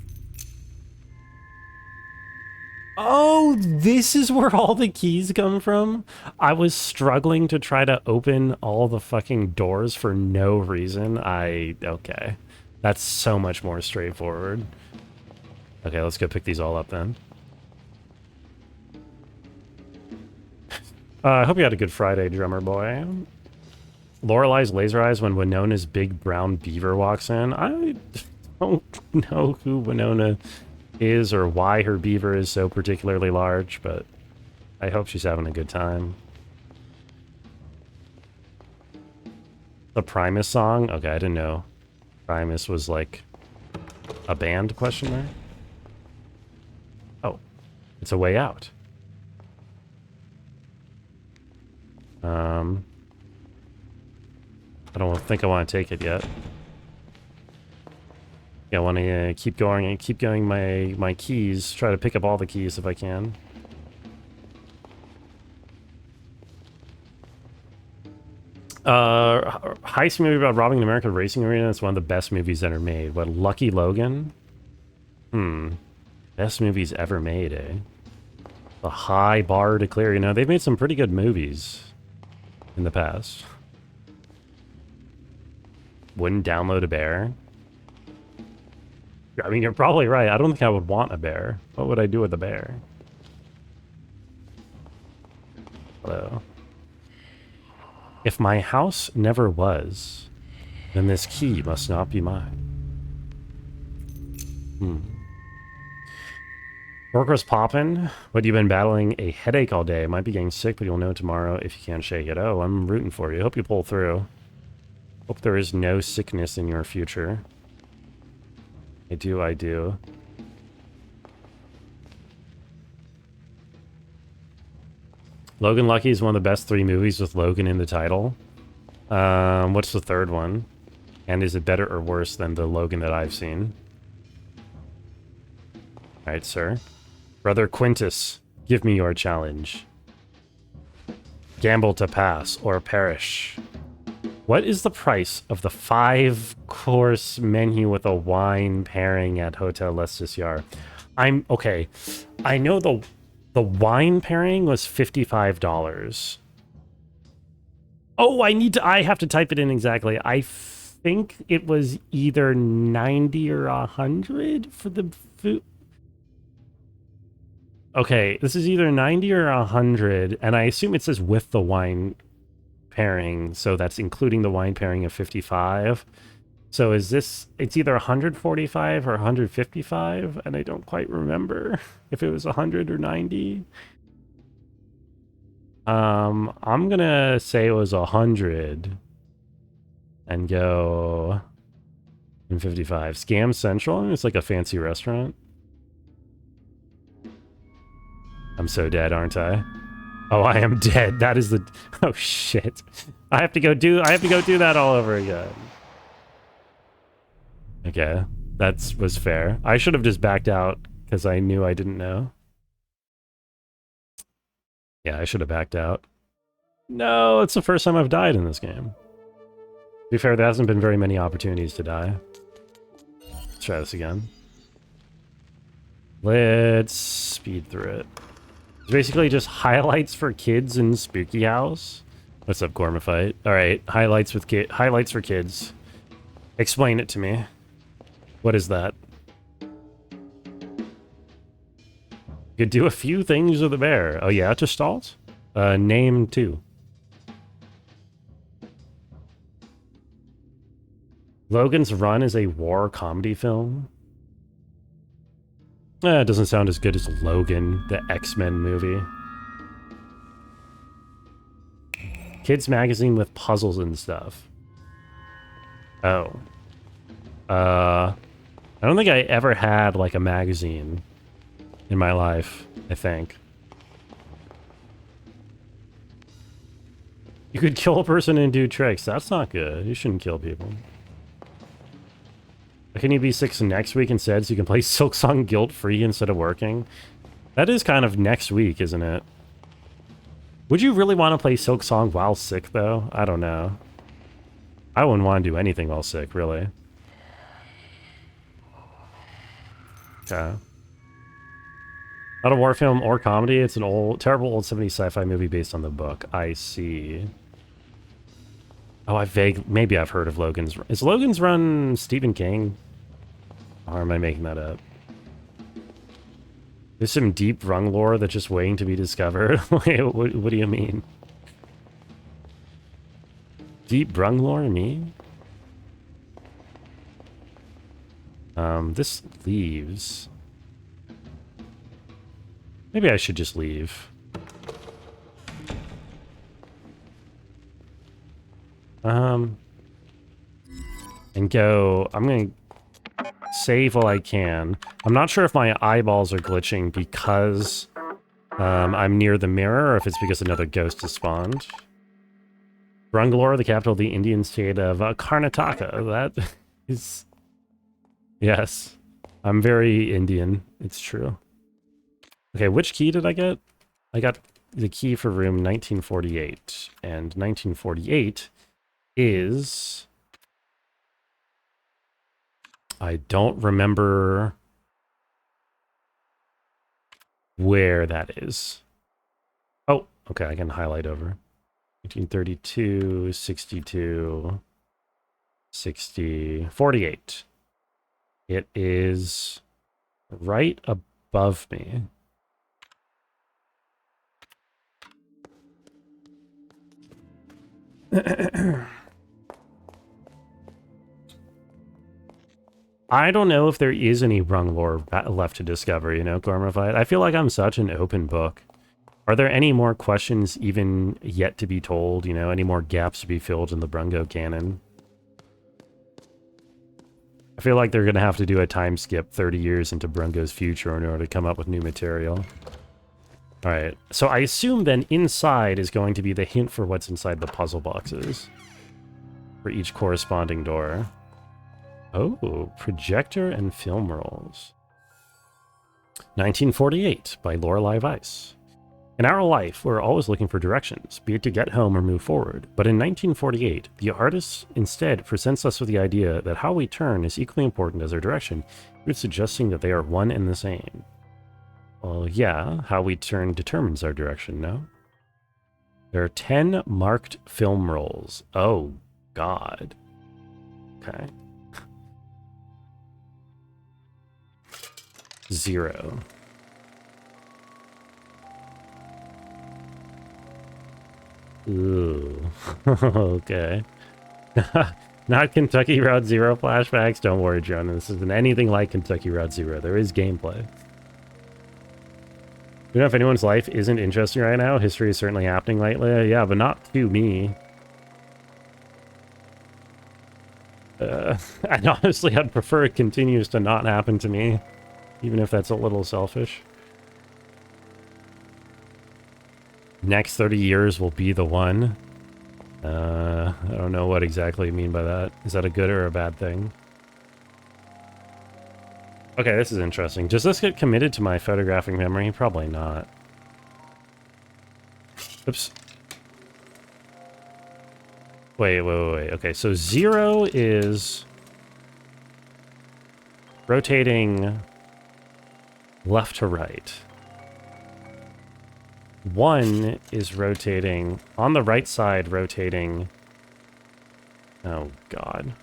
Oh, this is where all the keys come from? I was struggling to try to open all the fucking doors for no reason. Okay. That's so much more straightforward. Okay, let's go pick these all up then. I hope you had a good Friday, drummer boy. Lorelei's laser eyes when Winona's big brown beaver walks in. I don't know who Winona is or why her beaver is so particularly large, but I hope she's having a good time. The Primus song? Okay, I didn't know Primus was like a band, question mark? Oh, it's a way out. I don't think I want to take it yet. Yeah, I want to keep going and keep going my keys. Try to pick up all the keys if I can. Heist movie about robbing an American racing arena. It's one of the best movies ever made. What, Lucky Logan? Best movies ever made, eh? A high bar to clear. You know, they've made some pretty good movies in the past. Wouldn't download a bear. I mean, you're probably right. I don't think I would want a bear. What would I do with a bear? Hello. If my house never was, then this key must not be mine. Work was popping. What, you been battling a headache all day? Might be getting sick, but you'll know tomorrow if you can't shake it. Oh, I'm rooting for you. Hope you pull through. Hope there is no sickness in your future. I do. Logan Lucky is one of the best 3 movies with Logan in the title. What's the third one? And is it better or worse than the Logan that I've seen? Alright, sir. Brother Quintus, give me your challenge. Gamble to pass or perish. What is the price of the 5-course menu with a wine pairing at Hotel Leicestershire? Okay. I know the wine pairing was $55. Oh, I have to type it in exactly. I think it was either 90 or 100 for the food. Okay, this is either 90 or 100, and I assume it says with the wine pairing, so that's including the wine pairing of 55. So is this, it's either 145 or 155, and I don't quite remember if it was 100 or 90. I'm gonna say it was 100 and go in 55. Scam Central, it's like a fancy restaurant. I'm so dead, aren't I? Oh, I am dead. That is the... Oh, shit. I have to go do that all over again. Okay. That was fair. I should have just backed out because I knew I didn't know. Yeah, I should have backed out. No, it's the first time I've died in this game. To be fair, there hasn't been very many opportunities to die. Let's try this again. Let's speed through it. It's basically just highlights for kids in Spooky House. What's up, Gormafite? Alright, highlights for kids. Explain it to me. What is that? You could do a few things with a bear. Oh yeah, to Stalt? Name 2. Logan's Run is a war comedy film. It doesn't sound as good as Logan, the X-Men movie. Kids magazine with puzzles and stuff. Oh. I don't think I ever had, like, a magazine in my life, I think. You could kill a person and do tricks. That's not good. You shouldn't kill people. Can you be 6 next week instead so you can play Silksong guilt-free instead of working? That is kind of next week, isn't it? Would you really want to play Silksong while sick, though? I don't know. I wouldn't want to do anything while sick, really. Okay. Not a war film or comedy. It's an old, terrible old 70s sci-fi movie based on the book. I see. Oh, maybe I've heard of Logan's. Is Logan's Run Stephen King? Or am I making that up? There's some deep rung lore that's just waiting to be discovered. Wait, what do you mean? Deep rung lore, me? This leaves. Maybe I should just leave. And go. I'm gonna save while I can. I'm not sure if my eyeballs are glitching because I'm near the mirror, or if it's because another ghost has spawned. Bangalore, the capital of the Indian state of Karnataka. That is... Yes. I'm very Indian. It's true. Okay, which key did I get? I got the key for room 1948. And 1948 is... I don't remember where that is. Oh, okay, I can highlight over. 1932, 62, 60, 48. It is right above me. I don't know if there is any rung lore left to discover, you know, Gormified. I feel like I'm such an open book. Are there any more questions even yet to be told? You know, any more gaps to be filled in the Brungo canon? I feel like they're going to have to do a time skip 30 years into Brungo's future in order to come up with new material. Alright, so I assume then inside is going to be the hint for what's inside the puzzle boxes for each corresponding door. Oh, projector and film rolls. 1948 by Lorelei Weiss. In our life, we're always looking for directions, be it to get home or move forward. But in 1948, the artist instead presents us with the idea that how we turn is equally important as our direction, even suggesting that they are one and the same. Well, yeah, how we turn determines our direction, no? There are 10 marked film rolls. Oh, God. Okay. 0. Ooh. Okay. Not Kentucky Route Zero flashbacks. Don't worry, John. This isn't anything like Kentucky Route Zero. There is gameplay. You know, if anyone's life isn't interesting right now, history is certainly happening lately. Yeah, but not to me. And honestly, I'd prefer it continues to not happen to me, even if that's a little selfish. Next 30 years will be the one. I don't know what exactly you mean by that. Is that a good or a bad thing? Okay, this is interesting. Does this get committed to my photographic memory? Probably not. Oops. Wait. Okay, so 0 is rotating left to right. 1 is rotating on the right side, rotating. Oh, God.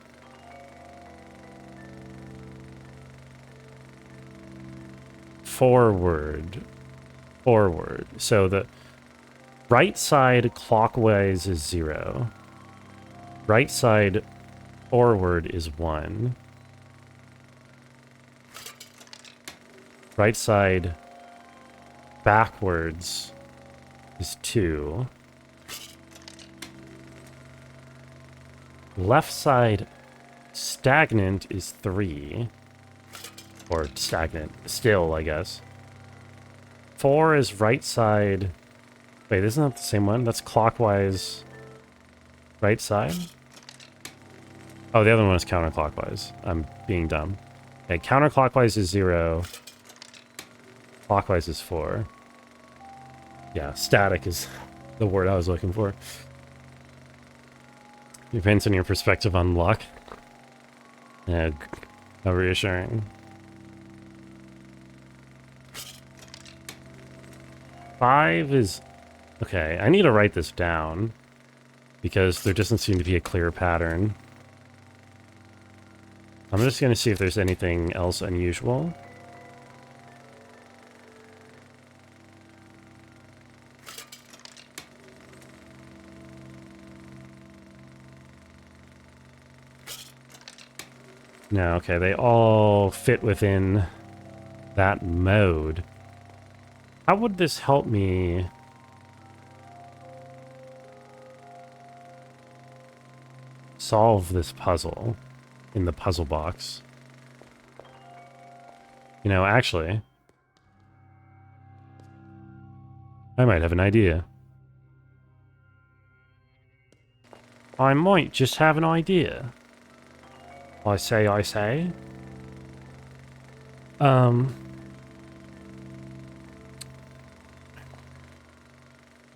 Forward. So the right side clockwise is 0. Right side forward is 1. Right side backwards is 2. Left side stagnant is 3. Or stagnant. Still, I guess. 4 is right side. Wait, isn't that the same one? That's clockwise right side? Oh, the other one is counterclockwise. I'm being dumb. Okay, counterclockwise is 0. Clockwise is 4. Yeah, static is the word I was looking for. Depends on your perspective on luck. Yeah, how reassuring. 5 is... Okay, I need to write this down because there doesn't seem to be a clear pattern. I'm just going to see if there's anything else unusual. No, okay, they all fit within that mode. How would this help me? Solve this puzzle in the puzzle box. You know, actually, I might have an idea. I might just have an idea. I say.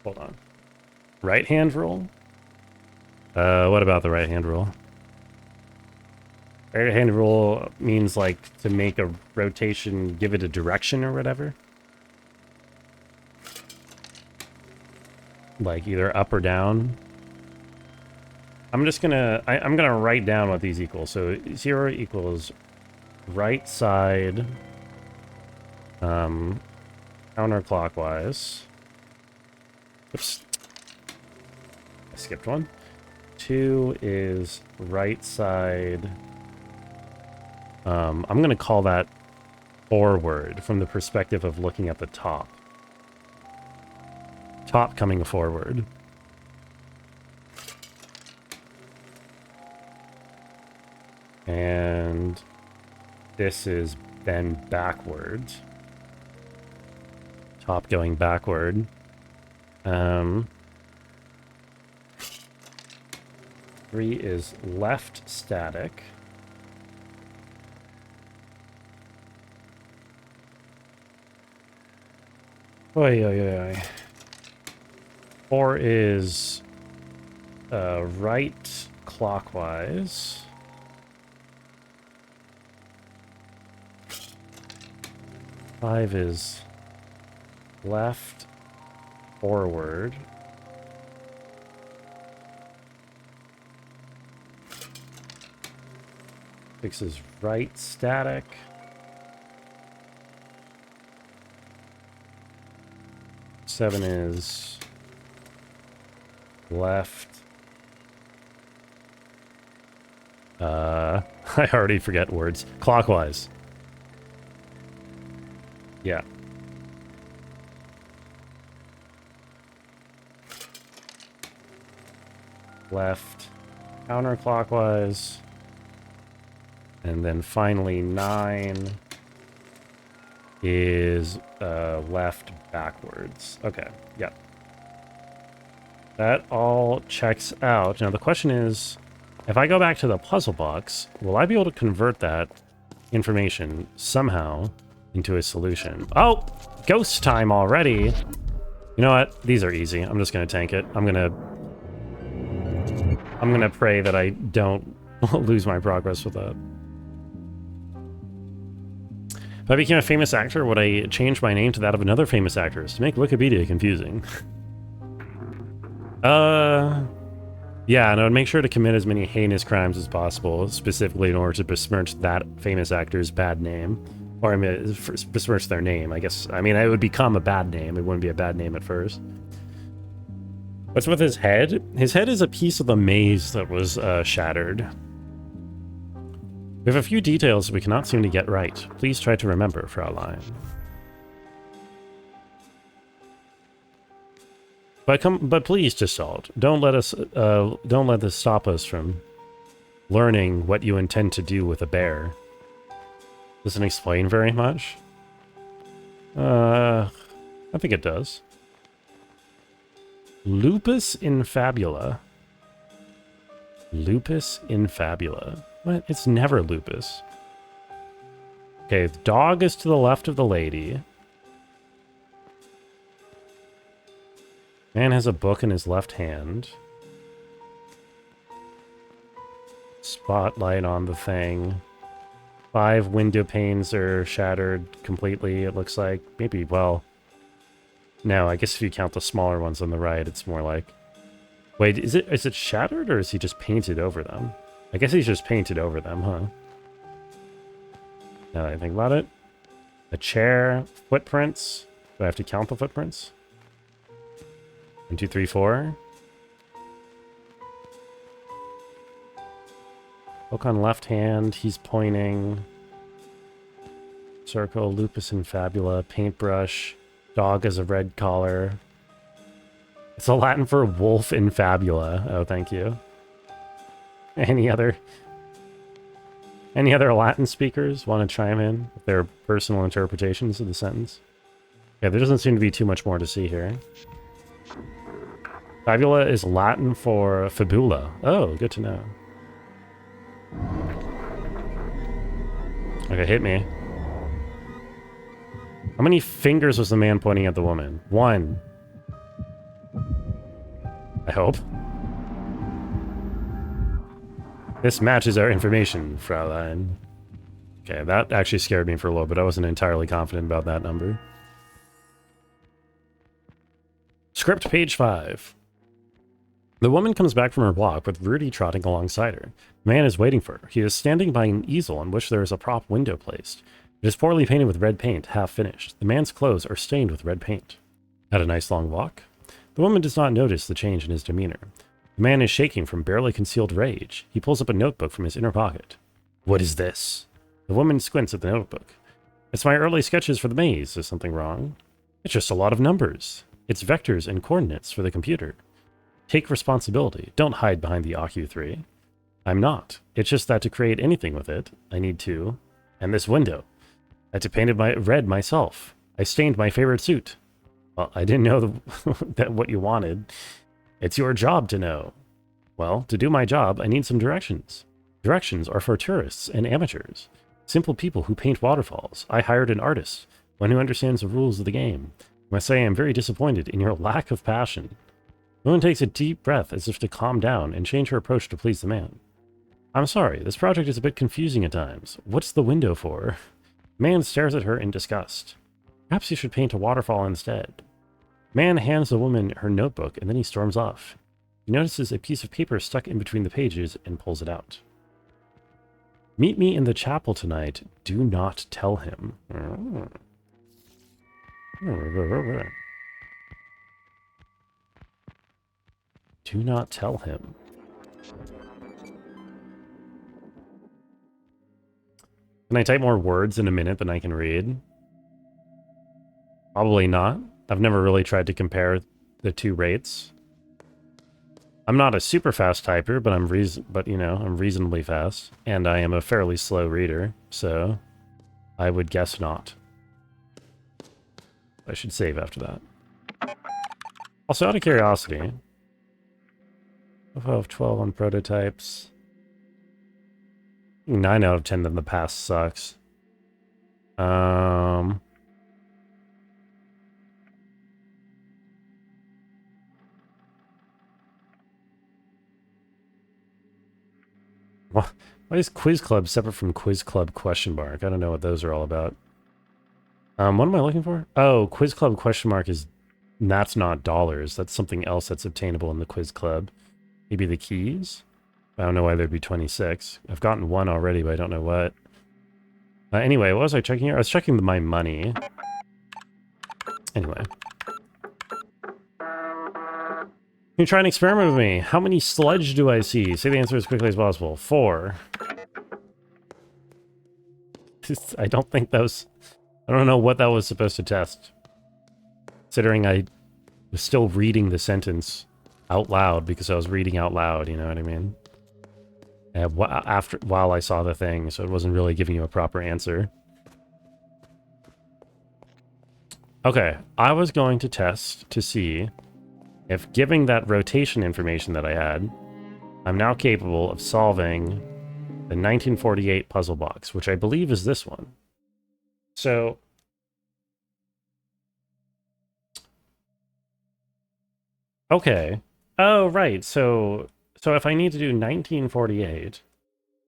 Hold on. Right hand rule? What about the right hand rule? Right hand rule means like to make a rotation, give it a direction or whatever. Like either up or down. I'm just gonna, I'm gonna write down what these equal. So 0 equals right side, counterclockwise. Oops. I skipped one. 2 is right side. I'm going to call that forward from the perspective of looking at the top. Top coming forward. And this is then backward. Top going backward. 3 is left static. Oi, oi, oi. 4 is right clockwise. 5 is left forward. 6 is right static. 7 is left. I already forget words. Clockwise. Yeah. Left counterclockwise. And then finally 9 is left backwards. Okay, yeah. That all checks out. Now the question is, if I go back to the puzzle box, will I be able to convert that information somehow into a solution? Oh, ghost time already. You know what? These are easy. I'm just gonna tank it. I'm gonna pray that I don't lose my progress with that. If I became a famous actor, would I change my name to that of another famous actress to make Wikipedia confusing? Yeah, and I would make sure to commit as many heinous crimes as possible, specifically in order to besmirch that famous actor's bad name. Or, I mean, besmirch their name, I guess. I mean, it would become a bad name. It wouldn't be a bad name at first. What's with his head? His head is a piece of the maze that was shattered. We have a few details we cannot seem to get right. Please try to remember, Fraulein. But please, Dassault, don't let this stop us from learning what you intend to do with a bear. Doesn't explain very much. I think it does. Lupus infabula. Lupus infabula. What? It's never lupus. Okay, the dog is to the left of the lady. Man has a book in his left hand. Spotlight on the thing. 5 window panes are shattered completely, it looks like. Maybe, well... No, I guess if you count the smaller ones on the right, it's more like... Wait, is it shattered, or is he just painted over them? I guess he's just painted over them, huh? Now that I think about it. A chair, footprints. Do I have to count the footprints? 1, 2, 3, 4. Book on left hand, he's pointing. Circle, lupus infabula, paintbrush. Dog has a red collar. It's a Latin for wolf in fabula. Oh, thank you. Any other Latin speakers want to chime in with their personal interpretations of the sentence? Yeah, there doesn't seem to be too much more to see here. Fabula is Latin for fabula. Oh, good to know. Okay, hit me. How many fingers was the man pointing at the woman? 1. I hope. This matches our information, Fraulein. Okay, that actually scared me for a little bit. I wasn't entirely confident about that number. Script page 5. The woman comes back from her walk with Rudy trotting alongside her. The man is waiting for her. He is standing by an easel on which there is a prop window placed. It is poorly painted with red paint, half finished. The man's clothes are stained with red paint. Had a nice long walk? The woman does not notice the change in his demeanor. The man is shaking from barely concealed rage. He pulls up a notebook from his inner pocket. What is this? The woman squints at the notebook. It's my early sketches for the maze. Is something wrong? It's just a lot of numbers. It's vectors and coordinates for the computer. Take responsibility. Don't hide behind the OCU3. I'm not. It's just that to create anything with it, I need to... And this window. I had to paint it red myself. I stained my favorite suit. Well, I didn't know that what you wanted. It's your job to know. Well, to do my job, I need some directions. Directions are for tourists and amateurs. Simple people who paint waterfalls. I hired an artist, one who understands the rules of the game. I must say I am very disappointed in your lack of passion. The woman takes a deep breath as if to calm down and change her approach to please the man. I'm sorry, this project is a bit confusing at times. What's the window for? The man stares at her in disgust. Perhaps you should paint a waterfall instead. The man hands the woman her notebook and then he storms off. He notices a piece of paper stuck in between the pages and pulls it out. Meet me in the chapel tonight. Do not tell him. Do not tell him. Can I type more words in a minute than I can read? Probably not. I've never really tried to compare the two rates. I'm not a super fast typer, but I'm reasonably fast, and I am a fairly slow reader, so I would guess not. I should save after that. Also, out of curiosity, 12 on prototypes. 9 out of 10 then the past sucks. Why is Quiz Club separate from Quiz Club question mark? I don't know what those are all about. What am I looking for? Oh, Quiz Club question mark is... That's not dollars. That's something else that's obtainable in the Quiz Club. Maybe the keys? I don't know why there'd be 26. I've gotten one already, but I don't know what. Anyway, what was I checking here? I was checking my money. Anyway. You try an experiment with me. How many sludge do I see? Say the answer as quickly as possible. 4. I don't think that was... I don't know what that was supposed to test. Considering I was still reading the sentence out loud because I was reading out loud, you know what I mean? While I saw the thing, so it wasn't really giving you a proper answer. Okay, I was going to test to see if giving that rotation information that I had, I'm now capable of solving the 1948 puzzle box, which I believe is this one. So, okay. Oh, right. So if I need to do 1948,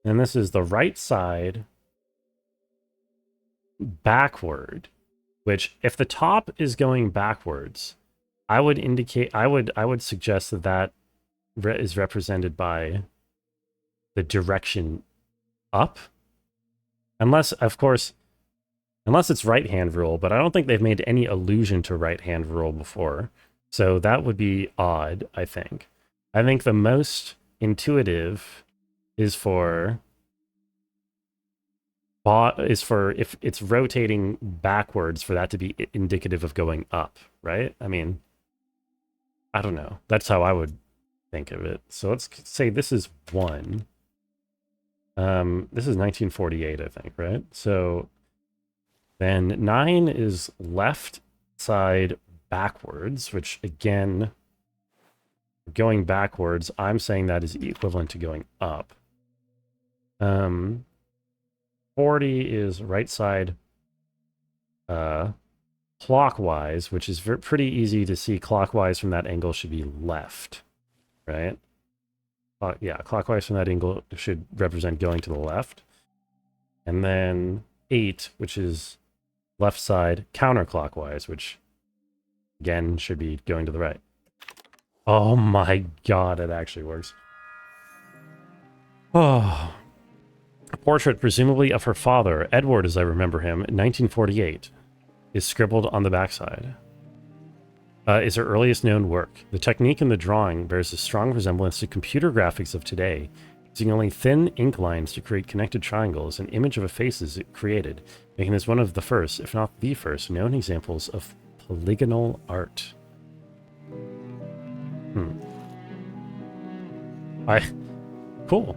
then this is the right side backward, which if the top is going backwards, I would suggest that is represented by the direction up, unless of course unless it's right hand rule, but I don't think they've made any allusion to right hand rule before, so that would be odd. I think the most intuitive is for if it's rotating backwards for that to be indicative of going up, right? I mean, I don't know. That's how I would think of it. So let's say this is 1. This is 1948, I think, right? So then 9 is left side backwards, which again, going backwards, I'm saying that is equivalent to going up. 40 is right side clockwise, which is pretty easy to see. Clockwise from that angle should be left, right? Yeah, clockwise from that angle should represent going to the left. And then 8, which is left side counterclockwise, which again should be going to the right. Oh my god, it actually works. Oh. A portrait, presumably of her father, Edward as I remember him, in 1948, is scribbled on the backside. Is her earliest known work. The technique in the drawing bears a strong resemblance to computer graphics of today, using only thin ink lines to create connected triangles. An image of a face is created, making this one of the first, if not the first, known examples of polygonal art. Cool.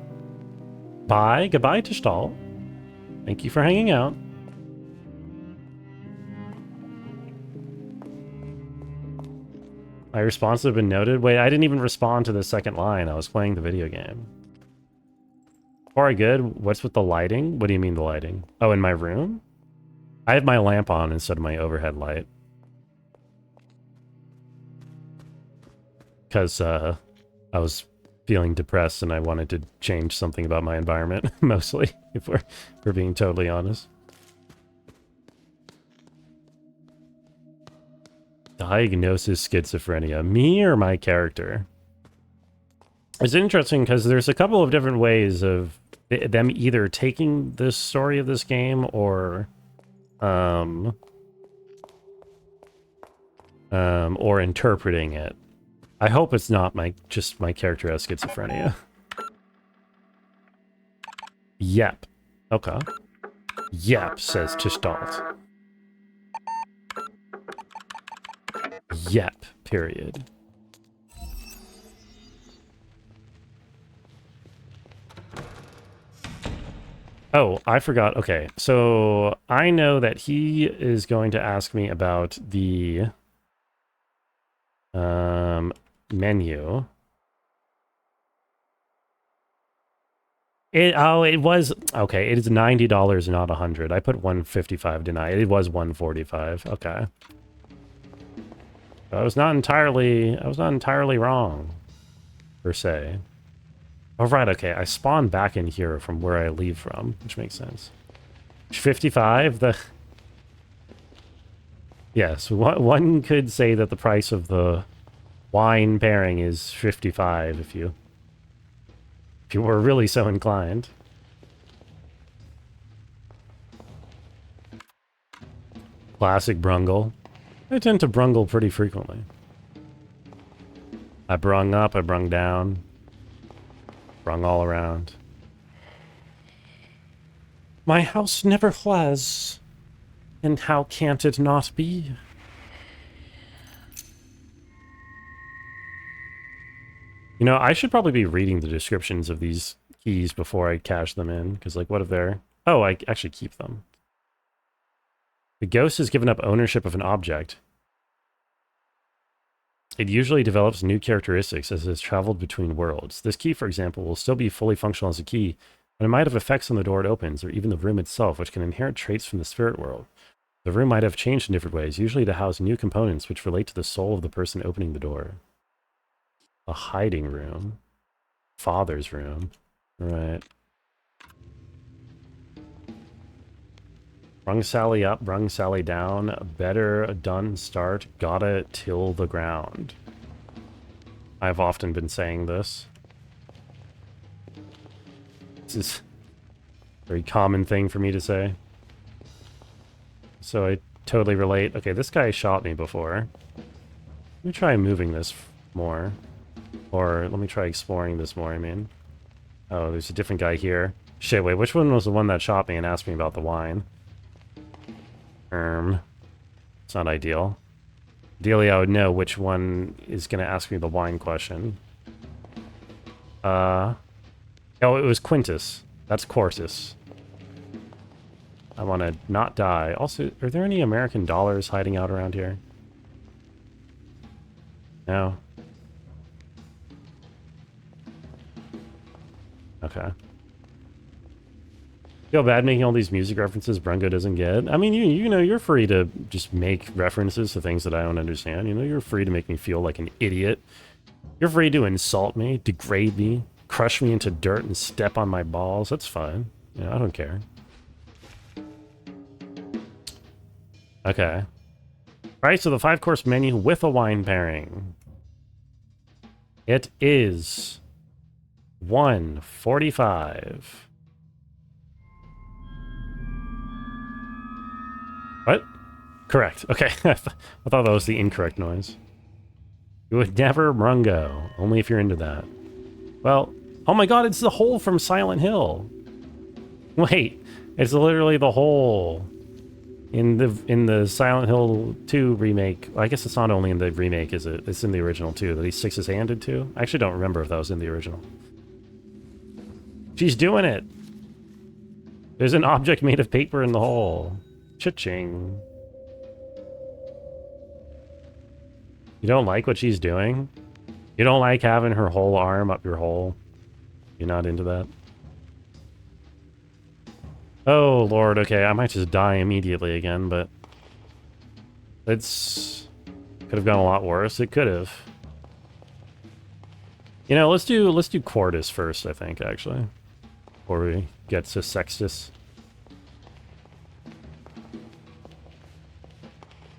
Bye. Goodbye, Tishtal. Thank you for hanging out. My response have been noted. Wait, I didn't even respond to the second line. I was playing the video game. Alright, good. What's with the lighting? What do you mean the lighting? Oh, in my room? I have my lamp on instead of my overhead light. Because I was feeling depressed and I wanted to change something about my environment, mostly, if we're being totally honest. Diagnosis schizophrenia. Me or my character? It's interesting because there's a couple of different ways of them either taking the story of this game or interpreting it. I hope it's not just my character has schizophrenia. Yep. Okay. Yep, says Tishtalt. Yep, period. Oh, I forgot. Okay, so I know that he is going to ask me about the menu. It was okay. It is $90, not $100. I put $155. Deny it. It was $145. Okay. I was not entirely wrong, per se. Oh right. Okay. I spawned back in here from where I leave from, which makes sense. 55. Yes. One could say that the price of the wine pairing is 55 if you were really so inclined. Classic brungle. I tend to brungle pretty frequently. I brung up, I brung down. Brung all around. My house never was. And how can't it not be? You know, I should probably be reading the descriptions of these keys before I cash them in, because, like, what if they're... Oh, I actually keep them. The ghost has given up ownership of an object. It usually develops new characteristics as it has traveled between worlds. This key, for example, will still be fully functional as a key, but it might have effects on the door it opens, or even the room itself, which can inherit traits from the spirit world. The room might have changed in different ways, usually to house new components which relate to the soul of the person opening the door. A hiding room. Father's room. Right. Brung Sally up, brung Sally down. Better done start, gotta till the ground. I've often been saying this. This is a very common thing for me to say. So I totally relate. Okay, this guy shot me before. Let me try moving this more. Or let me try exploring this more, I mean. Oh, there's a different guy here. Shit, wait, which one was the one that shot me and asked me about the wine? It's not ideal. Ideally, I would know which one is going to ask me the wine question. Oh, it was Quintus. That's Quartus. I want to not die. Also, are there any American dollars hiding out around here? No. Okay. Feel bad making all these music references Brungo doesn't get. I mean, you know, you're free to just make references to things that I don't understand. You know, you're free to make me feel like an idiot. You're free to insult me, degrade me, crush me into dirt and step on my balls. That's fine. You know, I don't care. Okay. Alright, so the 5-course menu with a wine pairing. It is $1.45. What? Correct. Okay. I thought that was the incorrect noise. You would never Brungo, only if you're into that. Well, oh my god, it's the hole from Silent Hill. Wait, it's literally the hole in the Silent Hill 2 remake. Well, I guess it's not only in the remake, is it? It's in the original too, that he sticks his hand into. I actually don't remember if that was in the original. She's doing it. There's an object made of paper in the hole. Cha-ching. You don't like what she's doing? You don't like having her whole arm up your hole? You're not into that? Oh, Lord, okay, I might just die immediately again, but... It's... Could have gone a lot worse. It could have. You know, let's do Quartus first, I think, actually. Before we get to Sextus.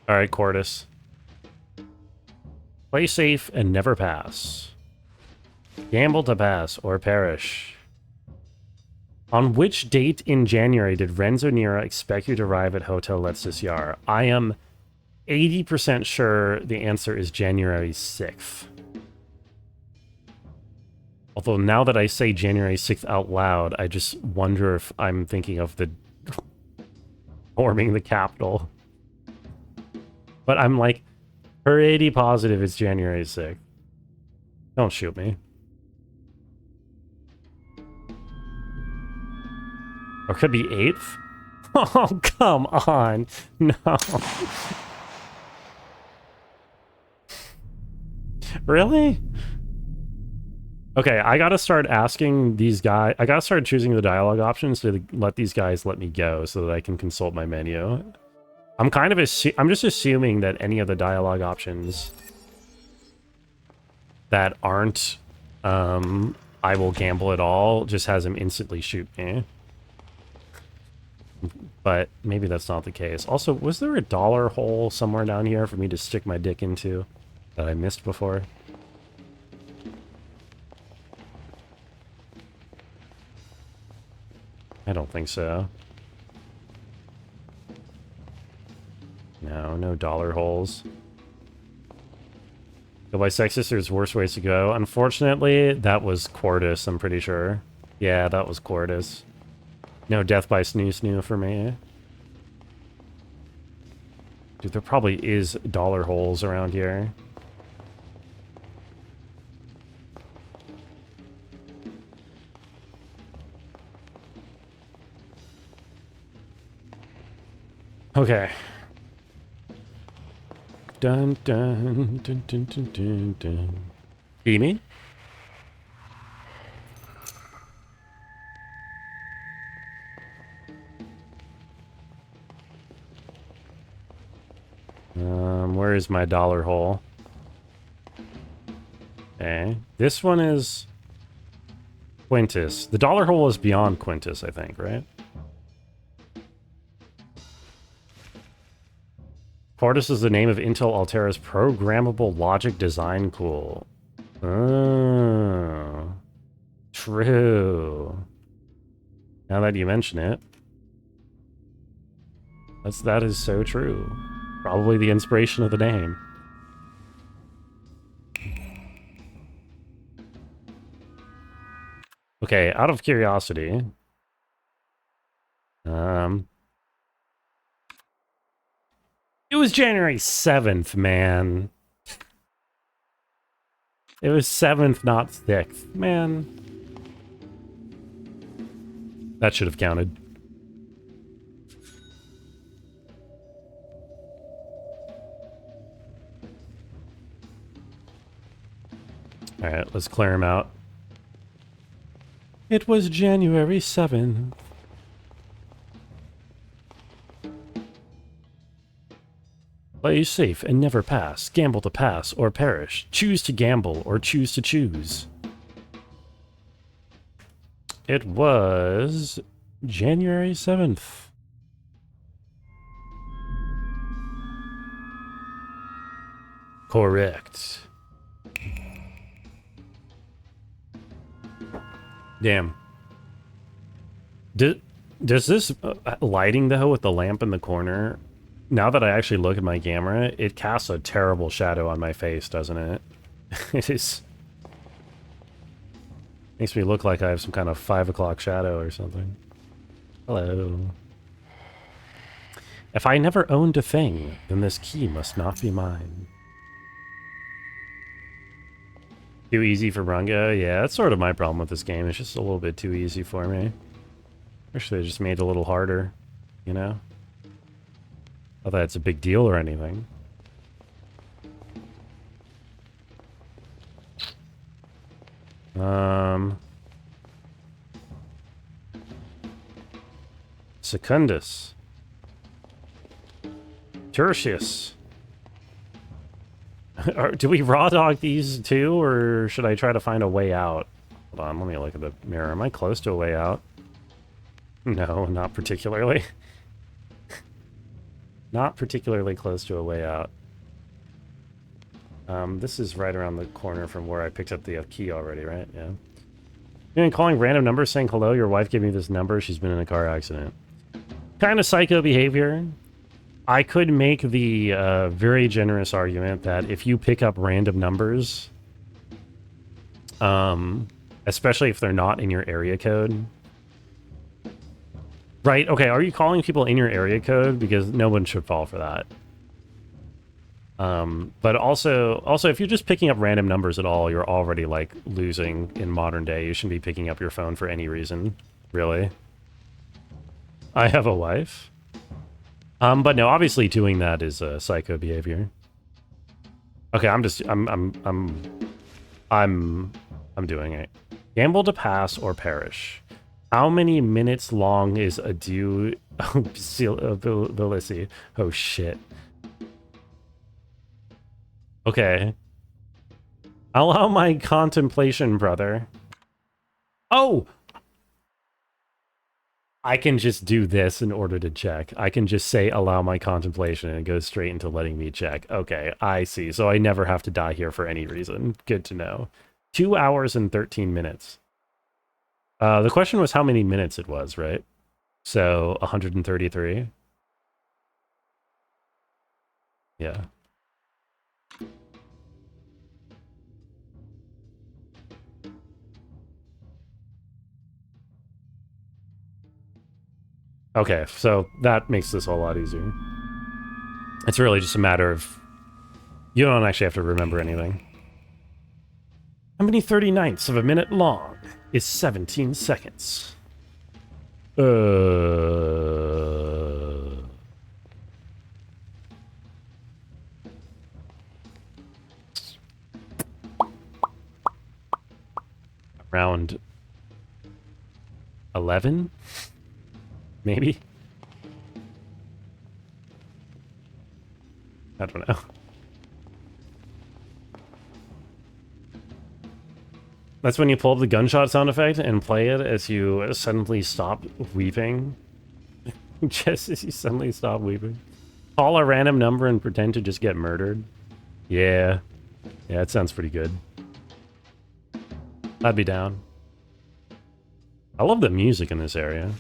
Alright, Quartus. Play safe and never pass. Gamble to pass or perish. On which date in January did Renzo Nira expect you to arrive at Hotel Lexus Yar? I am 80% sure the answer is January 6th. Although now that I say January 6th out loud, I just wonder if I'm thinking of the forming the capital. But I'm like, pretty positive it's January 6th. Don't shoot me. Or could be 8th? Oh, come on. No. Really? Okay, I gotta start asking these guys. I gotta start choosing the dialogue options to let these guys let me go so that I can consult my menu. I'm kind of I'm just assuming that any of the dialogue options that aren't I will gamble at all just has him instantly shoot me. But maybe that's not the case. Also, was there a dollar hole somewhere down here for me to stick my dick into that I missed before? I don't think so. No, no dollar holes. Go by Sextus, there's worse ways to go. Unfortunately, that was Quartus, I'm pretty sure. Yeah, that was Quartus. No death by snoo for me. Dude, there probably is dollar holes around here. Okay. Dun dun dun dun dun dun dun. You mean? Where is my dollar hole? Okay. This one is Quintus. The dollar hole is beyond Quintus, I think, right? Quartus is the name of Intel Altera's programmable logic design tool. Oh. True. Now that you mention it. That is so true. Probably the inspiration of the name. Okay, out of curiosity. It was January 7th, man. It was 7th, not 6th. Man. That should have counted. Alright, let's clear him out. It was January 7th. Play safe and never pass. Gamble to pass or perish. Choose to gamble or choose to choose. It was January 7th. Correct. Damn. Does this lighting, though, with the lamp in the corner, now that I actually look at my camera, it casts a terrible shadow on my face, doesn't it? It is... Makes me look like I have some kind of 5 o'clock shadow or something. Hello. If I never owned a thing, then this key must not be mine. Too easy for Brunga? Yeah, that's sort of my problem with this game. It's just a little bit too easy for me. Wish they just made it a little harder, you know? Not that it's a big deal or anything. Secundus. Tertius. Do we raw dog these too, or should I try to find a way out? Hold on, let me look at the mirror. Am I close to a way out? No, not particularly. Not particularly close to a way out. This is right around the corner from where I picked up the key already, right? Yeah. And calling random numbers saying, hello, your wife gave me this number. She's been in a car accident. Kind of psycho behavior. I could make the very generous argument that if you pick up random numbers, especially if they're not in your area code, right? Okay, are you calling people in your area code? Because no one should fall for that. But also, if you're just picking up random numbers at all, you're already, like, losing in modern day. You shouldn't be picking up your phone for any reason, really. I have a wife. But no, obviously doing that is psycho behavior. Okay, I'm doing it. Gamble to pass or perish. How many minutes long is a due... Belissi. Oh, shit. Okay. Allow my contemplation, brother. Oh! I can just do this in order to check. I can just say, allow my contemplation, and it goes straight into letting me check. Okay, I see. So I never have to die here for any reason. Good to know. 2 hours and 13 minutes. The question was how many minutes it was, right? So, 133. Yeah. Okay, so that makes this a whole lot easier. It's really just a matter of... You don't actually have to remember anything. How many 39ths of a minute long is 17 seconds? Round 11? Maybe? I don't know. That's when you pull up the gunshot sound effect and play it as you suddenly stop weeping. Just as you suddenly stop weeping. Call a random number and pretend to just get murdered. Yeah. Yeah, it sounds pretty good. I'd be down. I love the music in this area.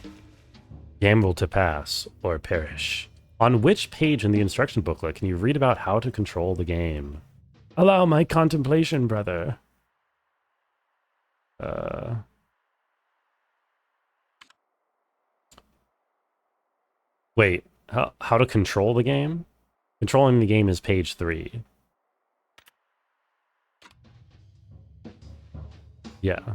Gamble to pass or perish. On which page in the instruction booklet can you read about how to control the game? Allow my contemplation, brother. Wait, how to control the game? Controlling the game is page 3. Yeah.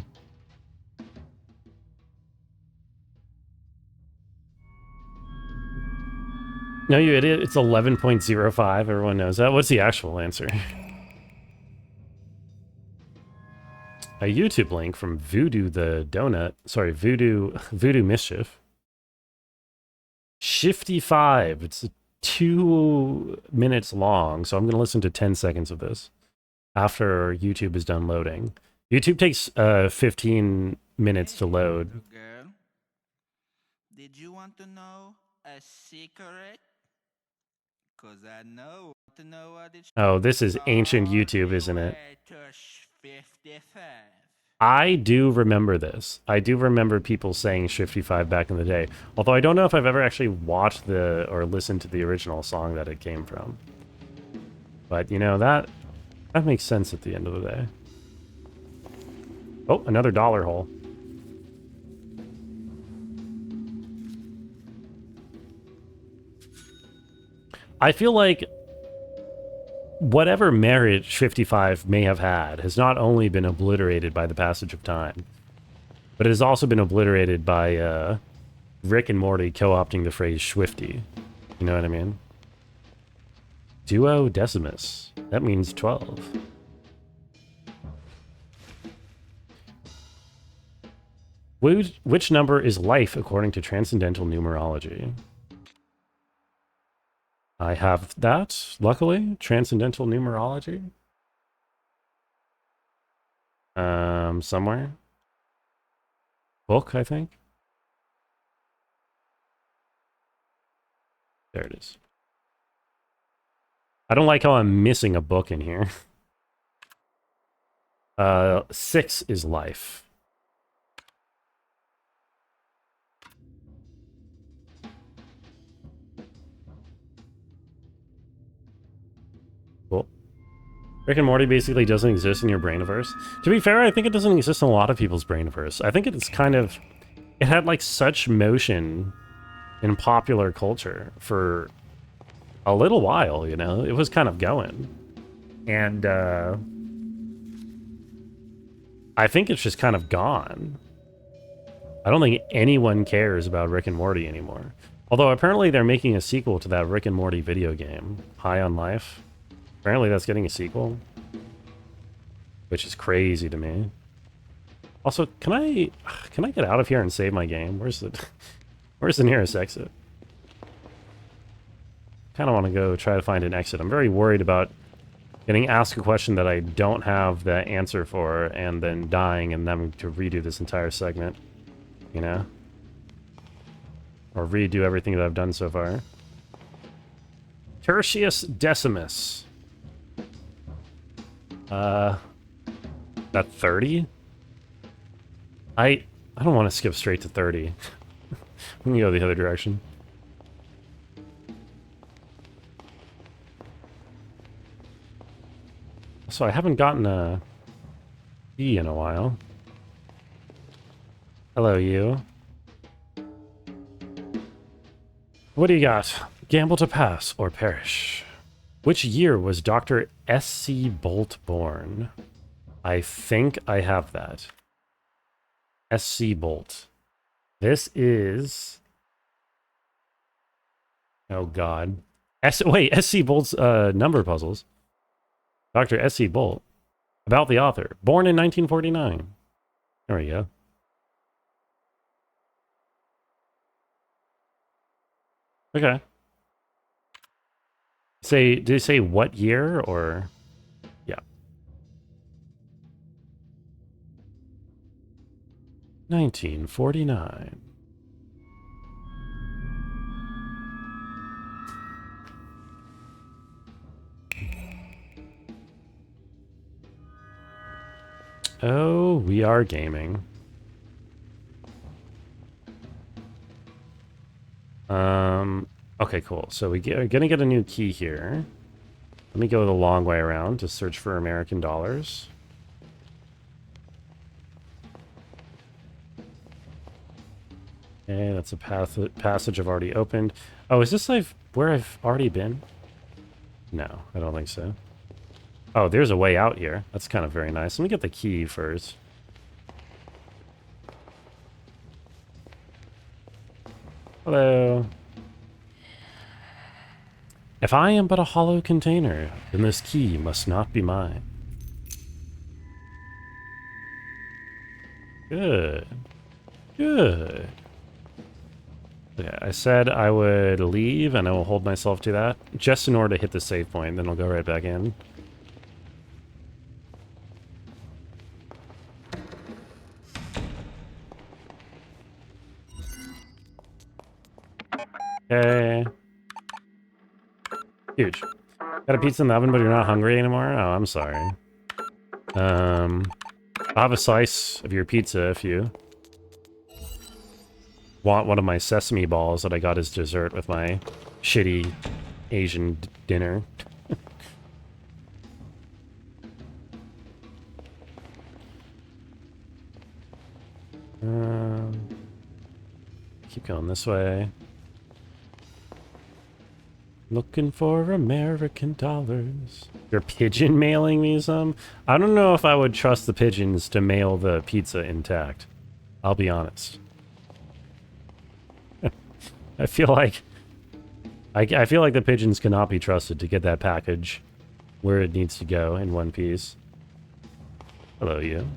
No, you idiot. It's 11.05. Everyone knows that. What's the actual answer? A YouTube link from Voodoo the Donut. Sorry, Voodoo Mischief. Shifty 5. It's 2 minutes long, so I'm going to listen to 10 seconds of this after YouTube is done loading. YouTube takes 15 minutes to load. Girl, did you want to know a secret? Cause I know to know what it's Oh, this is ancient YouTube, isn't it? I do remember this. I do remember people saying Shifty 5 back in the day. Although I don't know if I've ever actually watched or listened to the original song that it came from. But, you know, that makes sense at the end of the day. Oh, another dollar hole. I feel like whatever merit 55 may have had has not only been obliterated by the passage of time, but it has also been obliterated by Rick and Morty co-opting the phrase Swifty. You know what I mean? Duo Decimus. That means 12. Which number is life according to transcendental numerology? I have that, luckily. Transcendental numerology. Somewhere. Book, I think. There it is. I don't like how I'm missing a book in here. 6 is life. Cool. Rick and Morty basically doesn't exist in your brainiverse. To be fair, I think it doesn't exist in a lot of people's brainiverse. I think it's kind of... It had, like, such motion in popular culture for a little while, you know? It was kind of going. And, I think it's just kind of gone. I don't think anyone cares about Rick and Morty anymore. Although, apparently they're making a sequel to that Rick and Morty video game, High on Life. Apparently that's getting a sequel. Which is crazy to me. Also, can I get out of here and save my game? Where's the nearest exit? Kind of want to go try to find an exit. I'm very worried about getting asked a question that I don't have the answer for and then dying and having to redo this entire segment. You know? Or redo everything that I've done so far. Tertius Decimus. That 30? I don't want to skip straight to 30. I'm gonna go the other direction. So I haven't gotten a E in a while. Hello, you. What do you got? Gamble to pass or perish. Which year was Dr. S.C. Bolt born? I think I have that. S.C. Bolt. This is... Oh, God. Wait, S.C. Bolt's number puzzles. Dr. S.C. Bolt. About the author. Born in 1949. There we go. Okay. Did it say what year or? Yeah. 1949. Oh, we are gaming. Okay, cool. So we're gonna get a new key here. Let me go the long way around to search for American dollars. Okay, that's a passage I've already opened. Oh, is this where I've already been? No, I don't think so. Oh, there's a way out here. That's kind of very nice. Let me get the key first. Hello. If I am but a hollow container, then this key must not be mine. Good. Good. Okay, I said I would leave, and I will hold myself to that, just in order to hit the save point, then I'll go right back in. Okay. Huge. Got a pizza in the oven, but you're not hungry anymore? Oh, I'm sorry. I'll have a slice of your pizza if you want one of my sesame balls that I got as dessert with my shitty Asian dinner. Keep going this way. Looking for American dollars. You're pigeon mailing me some? I don't know if I would trust the pigeons to mail the pizza intact. I'll be honest. I feel like I feel like the pigeons cannot be trusted to get that package where it needs to go in one piece. Hello, you.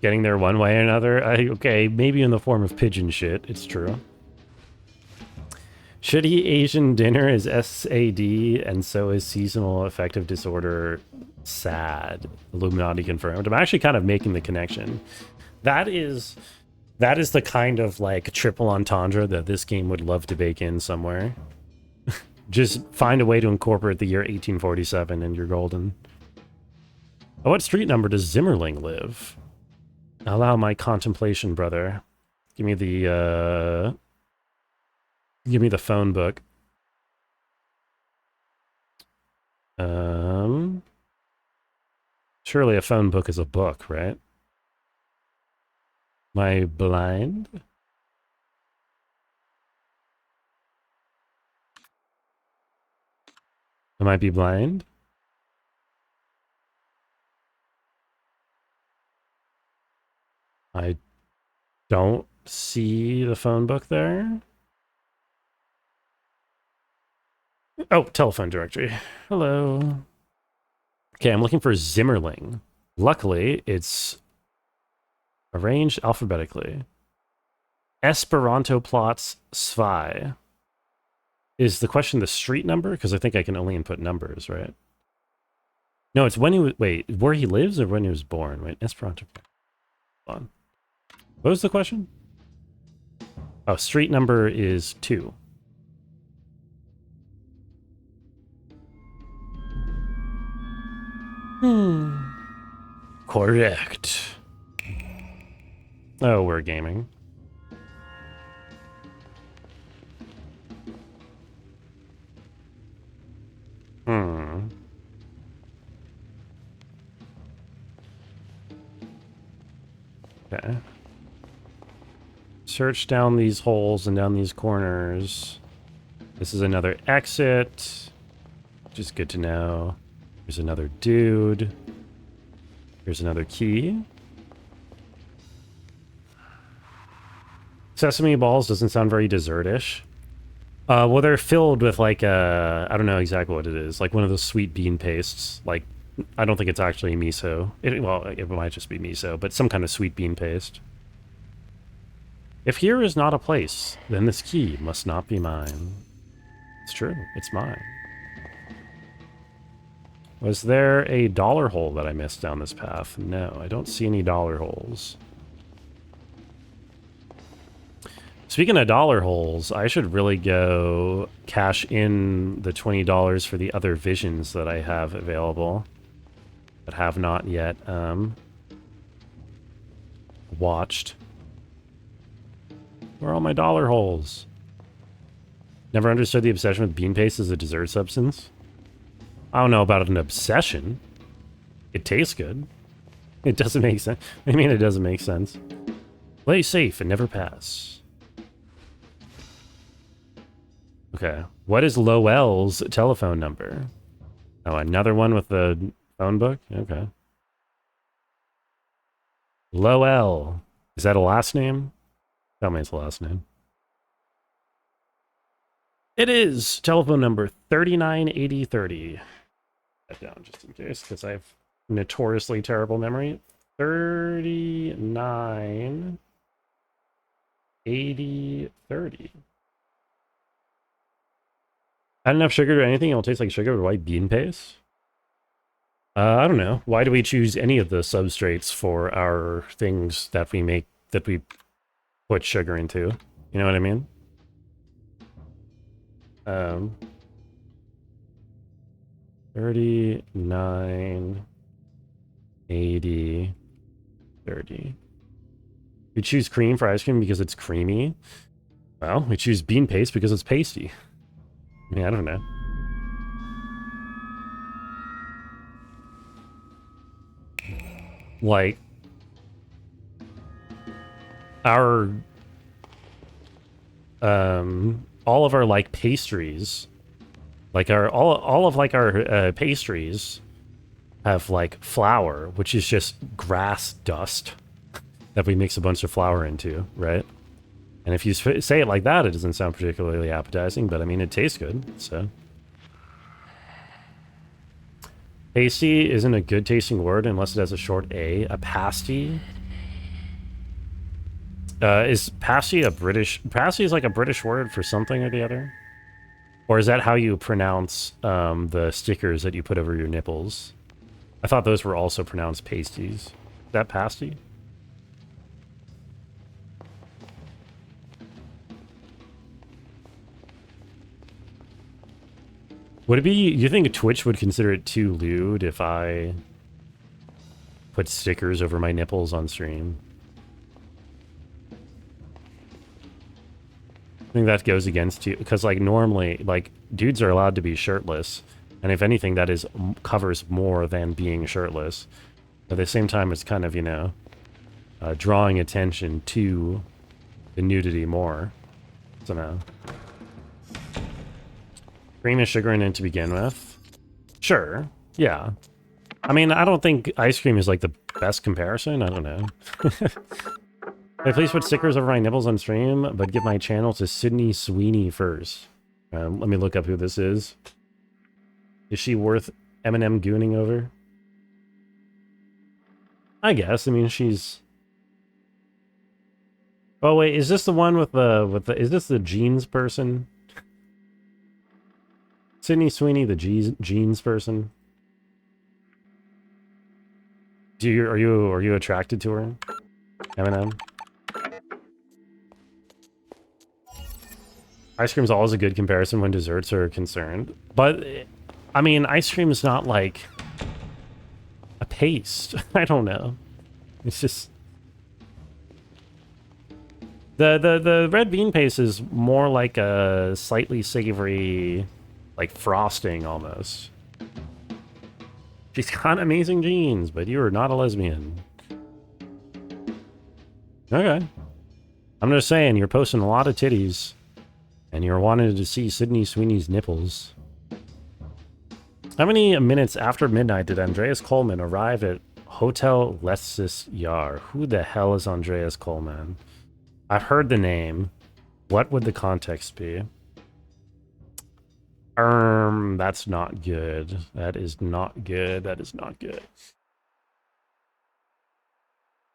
Getting there one way or another? Okay, maybe in the form of pigeon shit. It's true. Shitty Asian dinner is SAD, and so is seasonal affective disorder SAD. Illuminati confirmed. I'm actually kind of making the connection. That is the kind of like triple entendre that this game would love to bake in somewhere. Just find a way to incorporate the year 1847 and you're golden. Oh, what street number does Zimmerling live? Allow my contemplation, brother. Give me the phone book. Surely a phone book is a book, right? Am I blind? I might be blind. I don't see the phone book there. Oh, telephone directory. Hello. Okay, I'm looking for Zimmerling. Luckily, it's arranged alphabetically. Esperanto plots Zwei. Is the question the street number? Because I think I can only input numbers, right? No, it's when he was... Wait, where he lives or when he was born? Wait, Esperanto... Hold on. What was the question? Oh, street number is 2. Correct. Oh, we're gaming. Okay. Search down these holes and down these corners. This is another exit, which is good to know. There's another dude. Here's another key. Sesame balls doesn't sound very dessert-ish. Well, they're filled with like I don't know exactly what it is, like one of those sweet bean pastes, like I don't think it's actually miso. Well, it might just be miso, but some kind of sweet bean paste. If here is not a place, then this key must not be mine. It's true, it's mine. Was there a dollar hole that I missed down this path? No, I don't see any dollar holes. Speaking of dollar holes, I should really go cash in the $20 for the other visions that I have available, but have not yet watched. Where are all my dollar holes? Never understood the obsession with bean paste as a dessert substance. I don't know about an obsession. It tastes good. It doesn't make sense. I mean, it doesn't make sense. Play safe and never pass. Okay. What is Lowell's telephone number? Oh, another one with the phone book? Okay. Lowell. Is that a last name? Tell me it's a last name. It is. Telephone number 398030. That down just in case, because I have notoriously terrible memory. 398030. Add enough sugar to anything, it'll taste like sugar with white bean paste? I don't know. Why do we choose any of the substrates for our things that we make, that we put sugar into? You know what I mean? 39, 80, 30. We choose cream for ice cream because it's creamy. Well, we choose bean paste because it's pasty. I mean, I don't know. Like, our all of our like pastries, like our all of like our pastries have like flour, which is just grass dust that we mix a bunch of flour into, right? And if you say it like that, it doesn't sound particularly appetizing, but I mean, it tastes good, so. Pasty isn't a good tasting word unless it has a short A. A pasty? Is pasty a British... Pasty is like a British word for something or the other? Or is that how you pronounce the stickers that you put over your nipples? I thought those were also pronounced pasties. Is that pasty? Would it be... You think Twitch would consider it too lewd if I put stickers over my nipples on stream? I think that goes against you, because like normally, like, dudes are allowed to be shirtless, and if anything, that is covers more than being shirtless. But at the same time, it's kind of, you know, drawing attention to the nudity more. So no. Cream and sugar in it to begin with. Sure. Yeah. I mean, I don't think ice cream is like the best comparison. I don't know. Hey, please put stickers over my nipples on stream, but give my channel to Sydney Sweeney first. Let me look up who this is. Is she worth Eminem gooning over? I guess. I mean, she's... Oh wait, is this the one with the is this the jeans person? Sydney Sweeney, the jeans person? Are you attracted to her? Eminem? Ice cream's always a good comparison when desserts are concerned. But, I mean, ice cream is not like a paste. I don't know. It's just... The red bean paste is more like a slightly savory, like frosting almost. She's got amazing genes, but you are not a lesbian. Okay. I'm just saying, you're posting a lot of titties. And you're wanting to see Sydney Sweeney's nipples. How many minutes after midnight did Andreas Coleman arrive at Hotel Lesis Yar? Who the hell is Andreas Coleman? I've heard the name. What would the context be? That's not good. That is not good. That is not good.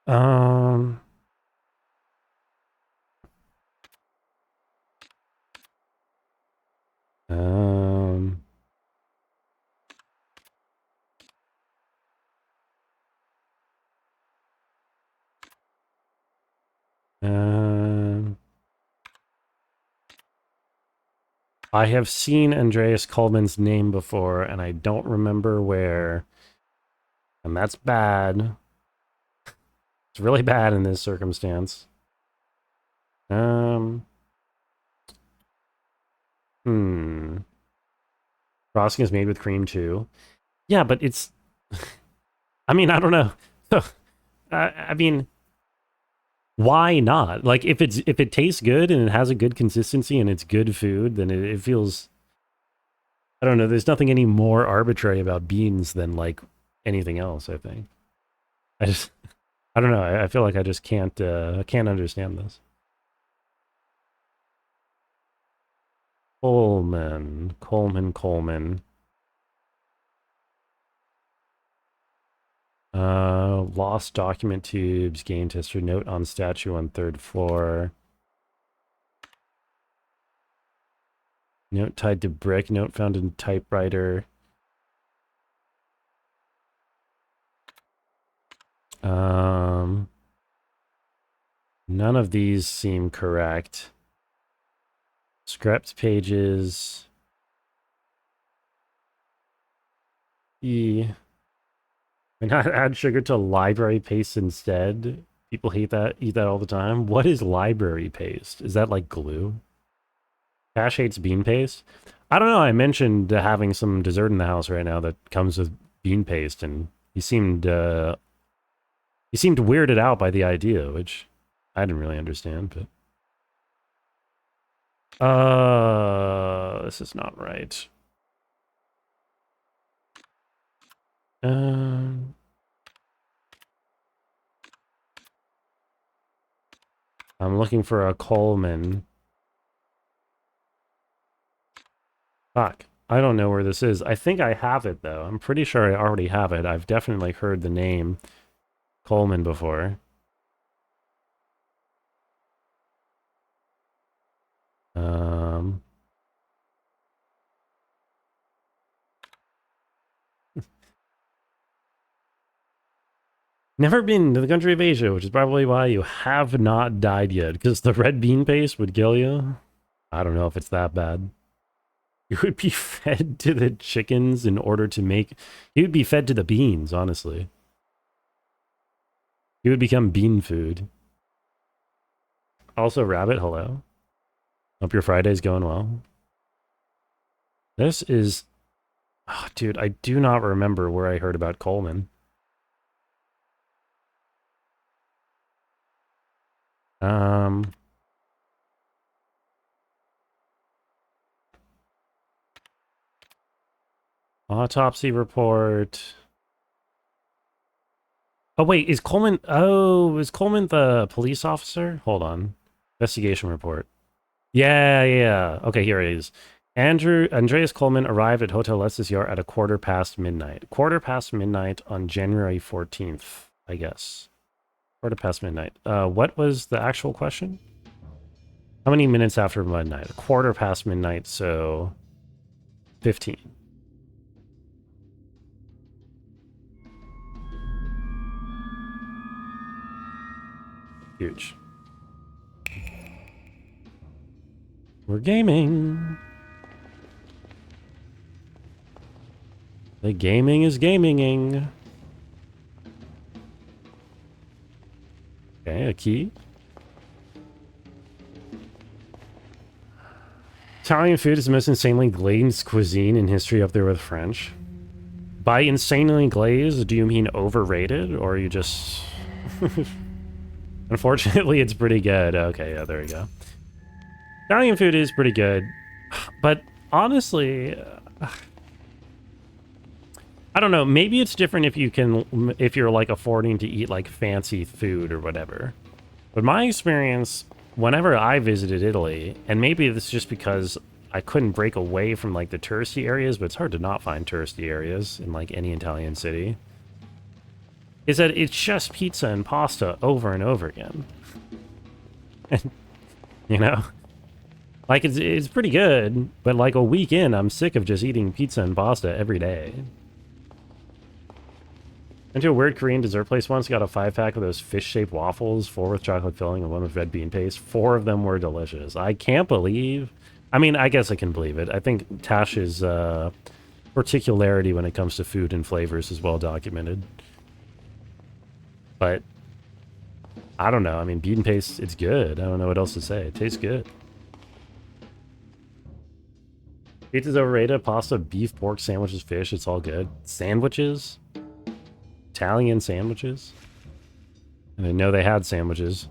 Um, um, um, I have seen Andreas Coleman's name before, and I don't remember where. And that's bad. It's really bad in this circumstance. Um, hmm. Frosting is made with cream too. Yeah, but it's. I mean, I don't know. So, I mean, why not? Like, if it tastes good and it has a good consistency and it's good food, then it feels. I don't know. There's nothing any more arbitrary about beans than like anything else. I think. I just. I don't know. I feel like I just can't. I can't understand this. Coleman. Lost document tubes, game tester, note on statue on third floor. Note tied to brick, note found in typewriter. None of these seem correct. Scrapped pages. And add sugar to library paste instead. People hate that, eat that all the time. What is library paste? Is that like glue? Cash hates bean paste. I don't know. I mentioned having some dessert in the house right now that comes with bean paste, and he seemed weirded out by the idea, which I didn't really understand. But this is not right. I'm looking for a Coleman. Fuck. I don't know where this is. I think I have it, though. I'm pretty sure I already have it. I've definitely heard the name Coleman before. Never been to the country of Asia, which is probably why you have not died yet, because the red bean paste would kill you. I don't know if it's that bad. You would be fed to the chickens in order to make... You would be fed to the beans, honestly. You would become bean food. Also, Rabbit, hello. Hope your Friday's going well. This is... Oh, dude, I do not remember where I heard about Coleman. Autopsy report. Oh, wait, is Coleman... Oh, is Coleman the police officer? Hold on. Investigation report. Yeah. Okay, here it is. Andreas Coleman arrived at Hotel Leicester at a midnight. midnight on January 14th, I guess. Midnight. What was the actual question? How many minutes after midnight? Midnight, so 15. Huge. We're gaming. The gaming is gaminging. Okay, a key. Italian food is the most insanely glazed cuisine in history, up there with French. By insanely glazed, do you mean overrated, or are you just... Unfortunately, it's pretty good. Okay, yeah, there we go. Italian food is pretty good, but honestly, I don't know. Maybe it's different if you're like affording to eat like fancy food or whatever. But my experience, whenever I visited Italy, and maybe it's just because I couldn't break away from like the touristy areas, but it's hard to not find touristy areas in like any Italian city. Is that it's just pizza and pasta over and over again. And, you know? Like, it's pretty good, but like a week in, I'm sick of just eating pizza and pasta every day. Went to a weird Korean dessert place once, got a 5-pack of those fish-shaped waffles, 4 with chocolate filling and 1 with red bean paste. 4 of them were delicious. I can't believe... I mean, I guess I can believe it. I think Tash's particularity when it comes to food and flavors is well documented. But, I don't know. I mean, bean paste, it's good. I don't know what else to say. It tastes good. Pizza's overrated. Pasta, beef, pork, sandwiches, fish. It's all good. Sandwiches? Italian sandwiches? And I know they had sandwiches.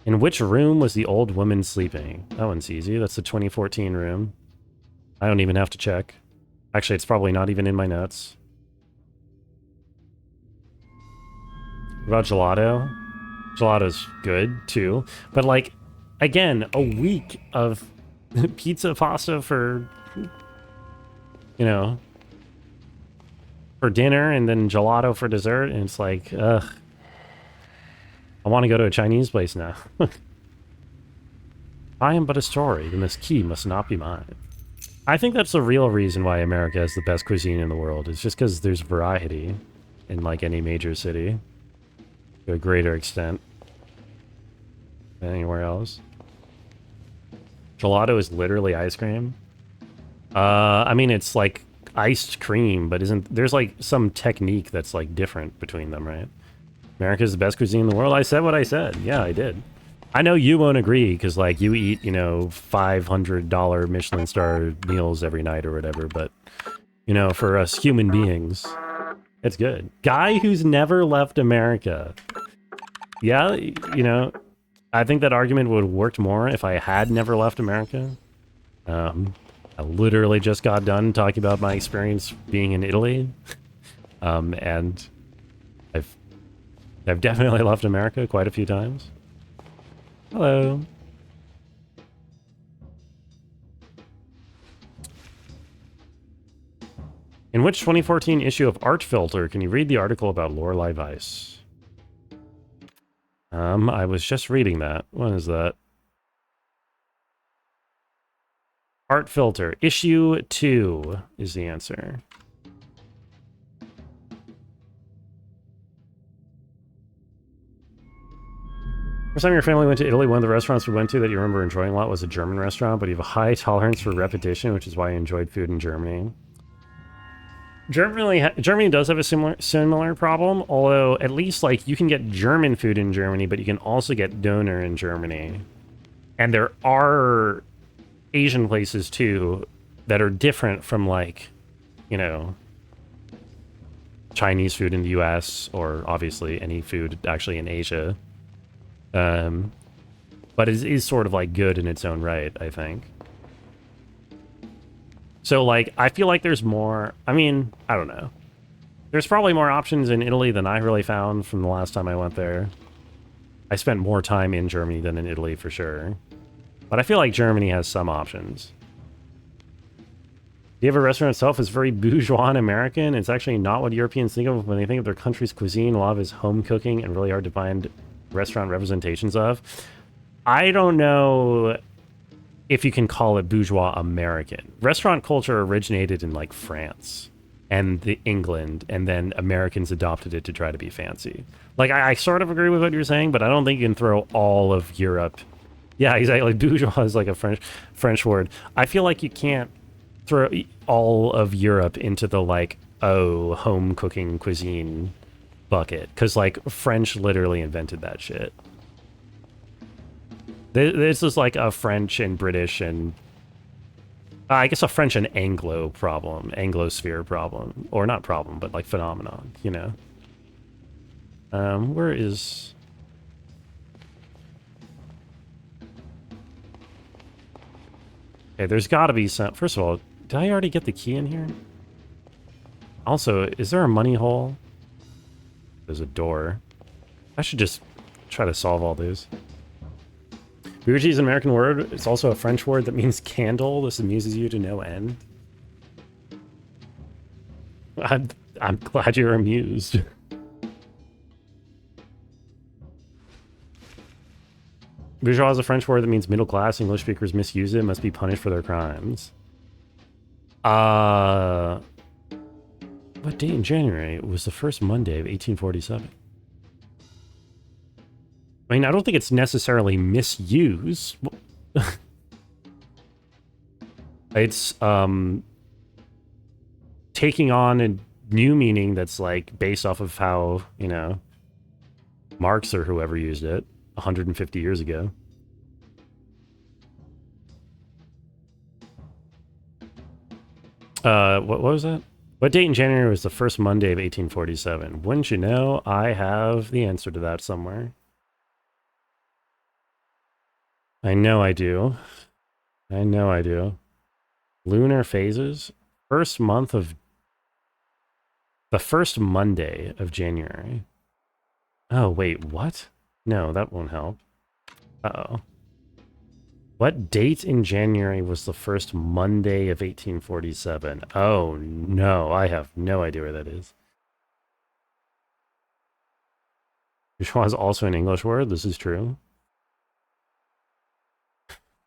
In which room was the old woman sleeping? That one's easy. That's the 2014 room. I don't even have to check. Actually, it's probably not even in my notes. What about gelato? Gelato's good, too. But, like, again, a week of pizza, pasta for... you know, for dinner and then gelato for dessert, and it's like, ugh. I want to go to a Chinese place now. I am but a story, and this key must not be mine. I think that's the real reason why America has the best cuisine in the world. It's just because there's variety in, like, any major city. To a greater extent than anywhere else. Gelato is literally ice cream. I mean, it's like iced cream, but there's like some technique that's like different between them, right? America's the best cuisine in the world. I said what I said. Yeah, I did. I know you won't agree because like you eat, you know, $500 Michelin star meals every night or whatever, but you know, for us human beings, it's good. Guy who's never left America. Yeah, you know, I think that argument would have worked more if I had never left America. I literally just got done talking about my experience being in Italy. And I've definitely left America quite a few times. Hello. In which 2014 issue of Art Filter can you read the article about Lorelei Weiss? I was just reading that. When is that? Art Filter, issue 2 is the answer. First time your family went to Italy, one of the restaurants we went to that you remember enjoying a lot was a German restaurant, but you have a high tolerance for repetition, which is why you enjoyed food in Germany. Germany does have a similar problem, although at least like you can get German food in Germany, but you can also get Döner in Germany. And there are Asian places too that are different from like, you know, Chinese food in the US or obviously any food actually in Asia. But it is sort of like good in its own right, I think. So like, I feel like there's more, I mean, I don't know. There's probably more options in Italy than I really found from the last time I went there. I spent more time in Germany than in Italy for sure. But I feel like Germany has some options. The Eva restaurant itself is very bourgeois and American. It's actually not what Europeans think of when they think of their country's cuisine. A lot of it is home cooking and really hard to find restaurant representations of. I don't know if you can call it bourgeois American. Restaurant culture originated in like France and England, and then Americans adopted it to try to be fancy. Like, I sort of agree with what you're saying, but I don't think you can throw all of Europe. Yeah, exactly. Bourgeois is like a French word. I feel like you can't throw all of Europe into the like, oh, home cooking cuisine bucket, because like French literally invented that shit. This is like a French and British and I guess a French and Anglo problem, Anglosphere problem, or not problem, but like phenomenon, you know. Where is? Okay, there's got to be some. First of all, did I already get the key in here? Also, is there a money hole? There's a door. I should just try to solve all these. Bougie is an American word. It's also a French word that means candle. This amuses you to no end. I'm, I'm glad you're amused. Bourgeois is a French word that means middle class. English speakers misuse it, must be punished for their crimes. What date in January? It was the first Monday of 1847. I mean, I don't think it's necessarily misuse. It's taking on a new meaning that's like based off of how, you know, Marx or whoever used it 150 years ago. What was that? What date in January was the first Monday of 1847? Wouldn't you know, I have the answer to that somewhere. I know I do. I know I do. Lunar phases. First month of... The first Monday of January. Oh, wait, what? No, that won't help. Uh-oh. What date in January was the first Monday of 1847? Oh, no, I have no idea where that is. Bourgeois is also an English word. This is true.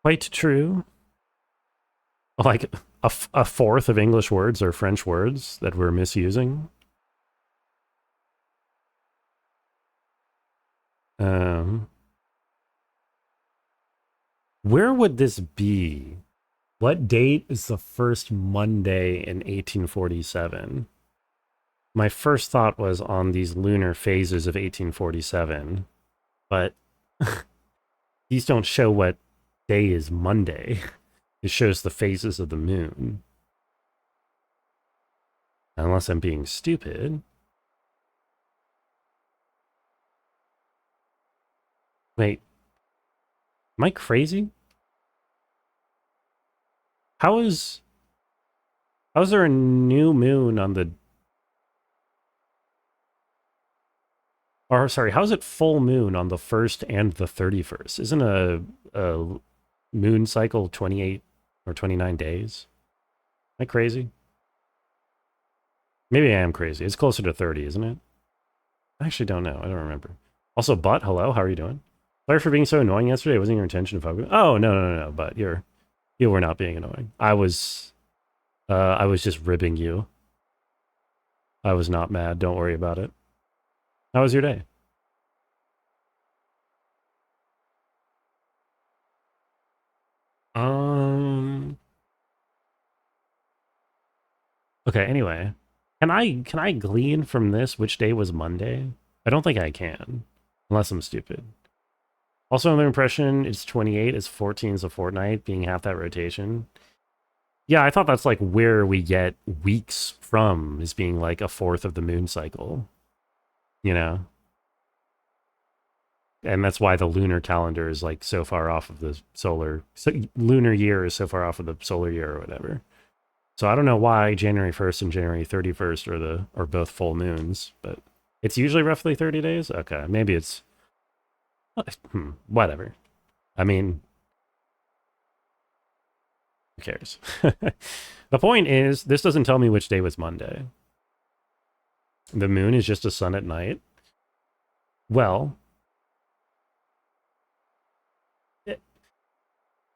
Quite true. Like, a fourth of English words are French words that we're misusing. Where would this be? What date is the first Monday in 1847? My first thought was on these lunar phases of 1847, but these don't show what day is Monday. It shows the phases of the moon. Unless I'm being stupid. Wait, am I crazy? How's there a new moon on the... Or, sorry, how's it full moon on the 1st and the 31st? Isn't a moon cycle 28 or 29 days? Am I crazy? Maybe I am crazy. It's closer to 30, isn't it? I actually don't know. I don't remember. Also, Butt, hello. How are you doing? Sorry for being so annoying yesterday. It wasn't your intention to fuck with... Oh, no. But you were not being annoying. I was just ribbing you. I was not mad. Don't worry about it. How was your day? Um. Okay. Anyway, can I glean from this which day was Monday? I don't think I can, unless I'm stupid. Also, another impression, it's 28, it's 14 is a fortnight, being half that rotation. Yeah, I thought that's like where we get weeks from, is being like a fourth of the moon cycle, you know? And that's why the lunar calendar is like so far off of the lunar year is so far off of the solar year or whatever. So I don't know why January 1st and January 31st are both full moons, but it's usually roughly 30 days. Okay, maybe it's whatever. I mean, who cares? The point is, this doesn't tell me which day was Monday. The moon is just a sun at night. Well,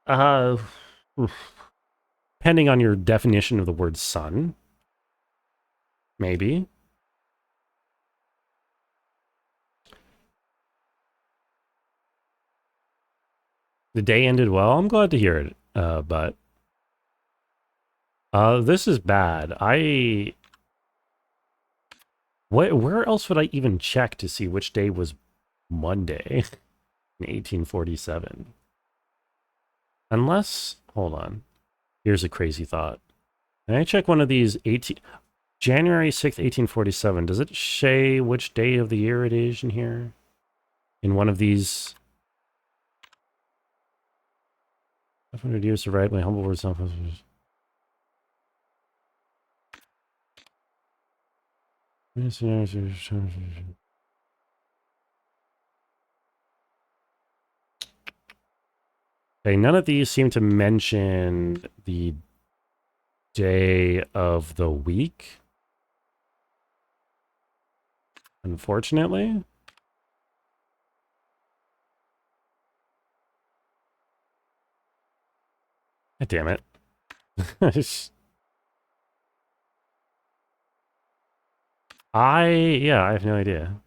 uh, depending on your definition of the word sun, maybe. The day ended well. I'm glad to hear it. But this is bad. Where else would I even check to see which day was Monday in 1847? Unless, hold on. Here's a crazy thought. Can I check one of these January 6th, 1847. Does it say which day of the year it is in here? In one of these 500 years to write my humble words. Okay, none of these seem to mention the day of the week. Unfortunately. God damn it. I have no idea.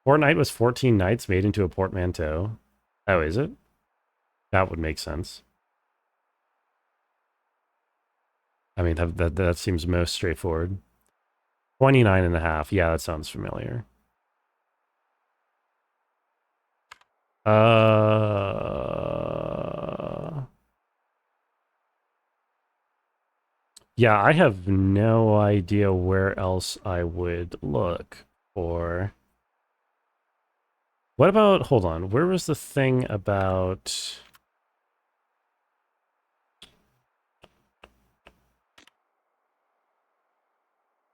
Fortnite was 14 nights made into a portmanteau. Oh, is it? That would make sense. I mean, that seems most straightforward. 29 and a half. Yeah, that sounds familiar. Yeah, I have no idea where else I would look for. What about, hold on, where was the thing about...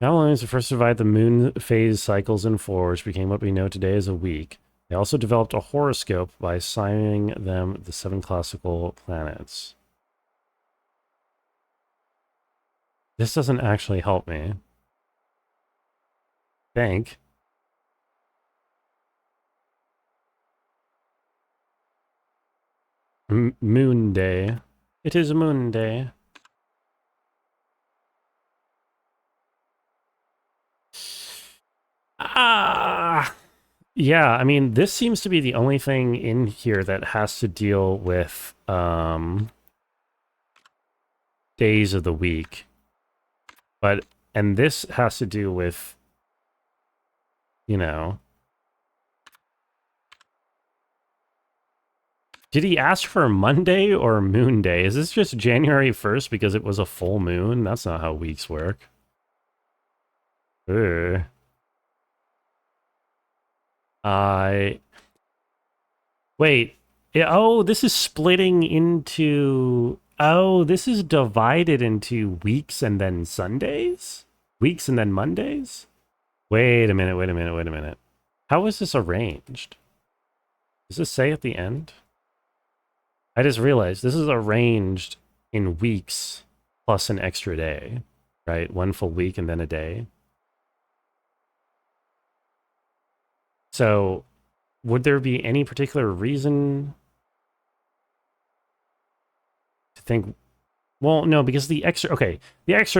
Babylonians first divided the moon phase cycles in four, which became what we know today as a week. They also developed a horoscope by assigning them the 7 classical planets. This doesn't actually help me. Think. Moon day. It is moon day. Ah! Yeah, I mean, this seems to be the only thing in here that has to deal with days of the week. But, and this has to do with, you know... Did he ask for Monday or Moon Day? Is this just January 1st because it was a full moon? That's not how weeks work. Ugh. I... Wait. Oh, this is splitting into... Oh, this is divided into weeks and then Sundays? Weeks and then Mondays? Wait a minute, wait a minute, wait a minute. How is this arranged? Does this say at the end? I just realized this is arranged in weeks plus an extra day, right? One full week and then a day. So would there be any particular reason to think, well, no, because the extra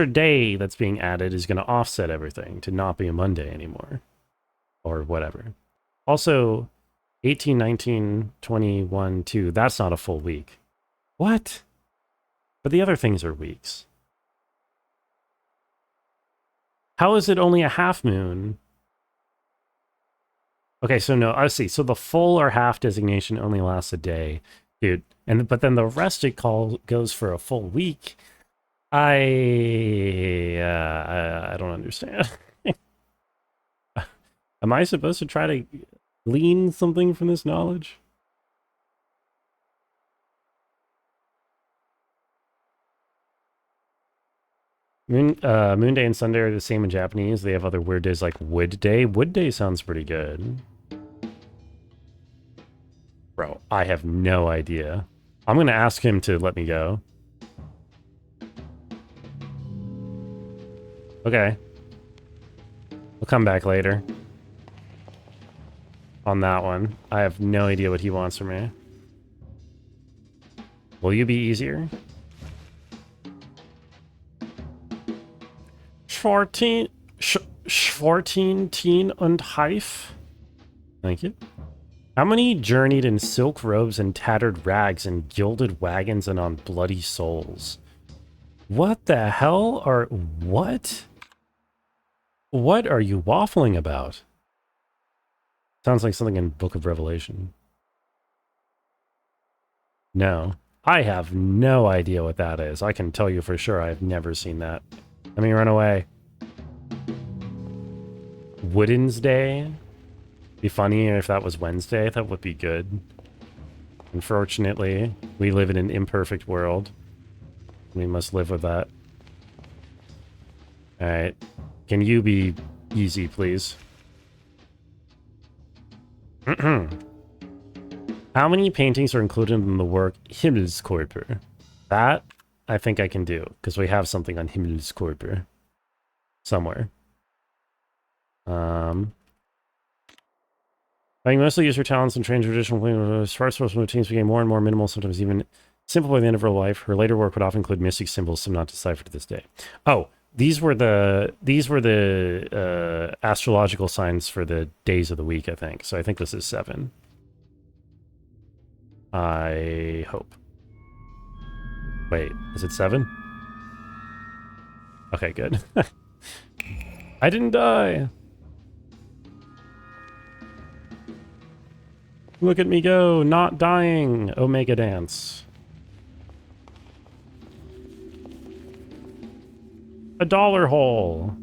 day that's being added is going to offset everything to not be a Monday anymore or whatever. Also, 18, 19, 21, 2, that's not a full week. What? But the other things are weeks. How is it only a half moon? Okay, so no, I see. So the full or half designation only lasts a day, dude. But then the rest it goes for a full week. I don't understand. Am I supposed to try to glean something from this knowledge? Moon Day and Sunday are the same in Japanese. They have other weird days like Wood Day. Wood Day sounds pretty good. Bro, I have no idea. I'm gonna ask him to let me go. Okay. We'll come back later. On that one. I have no idea what he wants from me. Will you be easier? 14 teen und Heif. Thank you. How many journeyed in silk robes and tattered rags and gilded wagons and on bloody souls? What the hell are... What? What are you waffling about? Sounds like something in Book of Revelation. No. I have no idea what that is. I can tell you for sure I've never seen that. Let me run away. Wooden's Day? Be funny if that was Wednesday. That would be good. Unfortunately, we live in an imperfect world. We must live with that. Alright. Can you be easy, please? I How many paintings are included in the work Himmelskörper? That I think I can do, because we have something on Himmelskörper somewhere. I mostly use her talents and train traditional sparse routines became more and more minimal, sometimes even simple by the end of her life. Her later work would often include mystic symbols, some not deciphered to this day. Oh, these were the astrological signs for the days of the week, I think. So I think this is 7. I hope. Wait, is it 7? Okay, good. I didn't die. Look at me go, not dying. Omega dance. A dollar hole.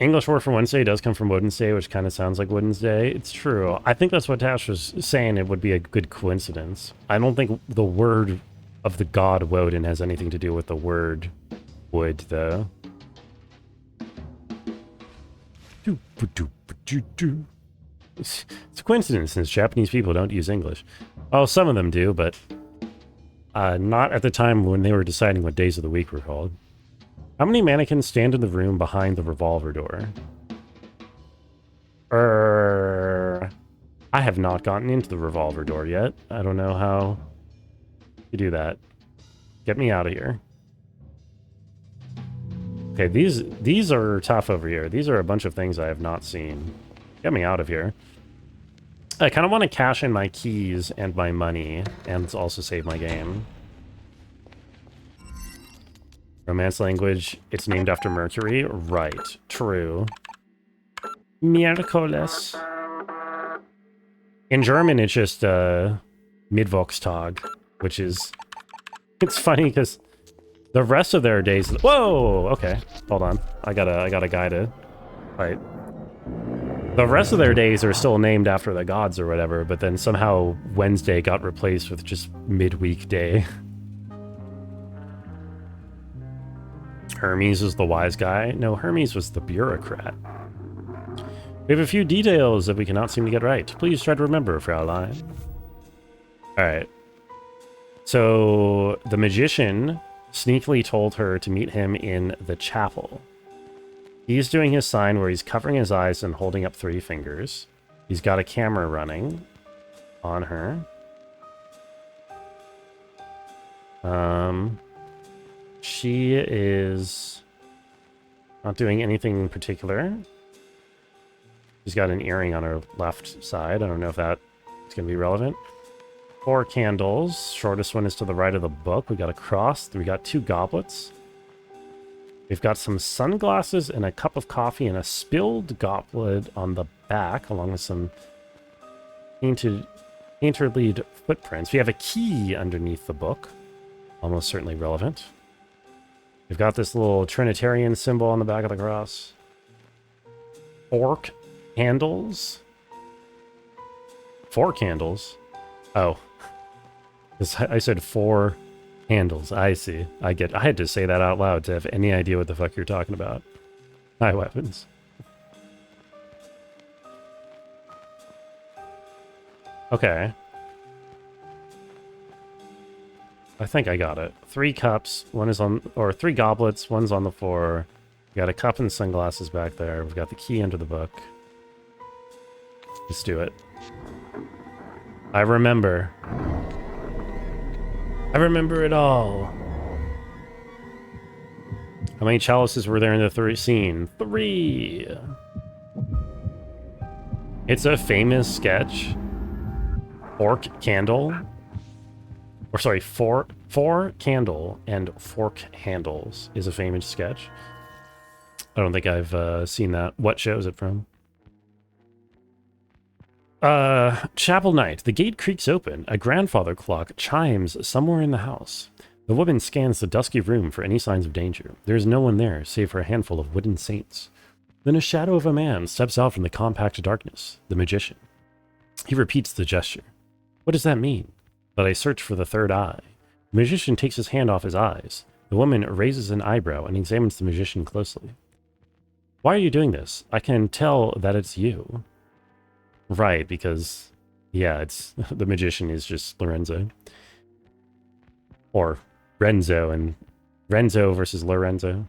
English word for Wednesday does come from Wednesday, which kind of sounds like Wednesday. It's true. I think that's what Tash was saying. It would be a good coincidence. I don't think the word of the god Woden has anything to do with the word wood, though. It's a coincidence since Japanese people don't use English. Oh, some of them do, but not at the time when they were deciding what days of the week were called. How many mannequins stand in the room behind the revolver door? I have not gotten into the revolver door yet. I don't know how to do that. Get me out of here. Okay, these are tough over here. These are a bunch of things I have not seen. Get me out of here. I kind of want to cash in my keys and my money and also save my game. Romance language, it's named after Mercury? Right, true. Miraculous. In German, it's just Mittwochstag, which is... It's funny because the rest of their days... Whoa! Okay, hold on. I got a guy to fight. The rest of their days are still named after the gods or whatever, but then somehow Wednesday got replaced with just midweek day. Hermes is the wise guy. No, Hermes was the bureaucrat. We have a few details that we cannot seem to get right. Please try to remember, Fraulein. Alright. So, the magician sneakily told her to meet him in the chapel. He's doing his sign where he's covering his eyes and holding up 3 fingers. He's got a camera running on her. She is not doing anything in particular. She's got an earring on her left side. I don't know if that is going to be relevant. 4 candles. Shortest one is to the right of the book. We got a cross. We got 2 goblets. We've got some sunglasses and a cup of coffee and a spilled goblet on the back, along with some interleaved footprints. We have a key underneath the book. Almost certainly relevant. We've got this little Trinitarian symbol on the back of the cross. 4 candles. 4 candles? Oh. I said 4 handles. I see. I had to say that out loud to have any idea what the fuck you're talking about. High weapons. Okay. I think I got it. 3 cups, one is on, or 3 goblets, one's on the floor. We got a cup and sunglasses back there. We've got the key under the book. Let's do it. I remember. I remember it all. How many chalices were there in the scene? 3! It's a famous sketch. Fork candle. Or sorry, four candle and fork handles is a famous sketch. I don't think I've seen that. What show is it from? Chapel night. The gate creaks open. A grandfather clock chimes somewhere in the house. The woman scans the dusky room for any signs of danger. There is no one there, save for a handful of wooden saints. Then a shadow of a man steps out from the compact darkness. The magician. He repeats the gesture. What does that mean? That I search for the third eye. The magician takes his hand off his eyes. The woman raises an eyebrow and examines the magician closely. Why are you doing this? I can tell that it's you. Right, because, yeah, it's the magician is just Lorenzo. Or Renzo, and Renzo versus Lorenzo.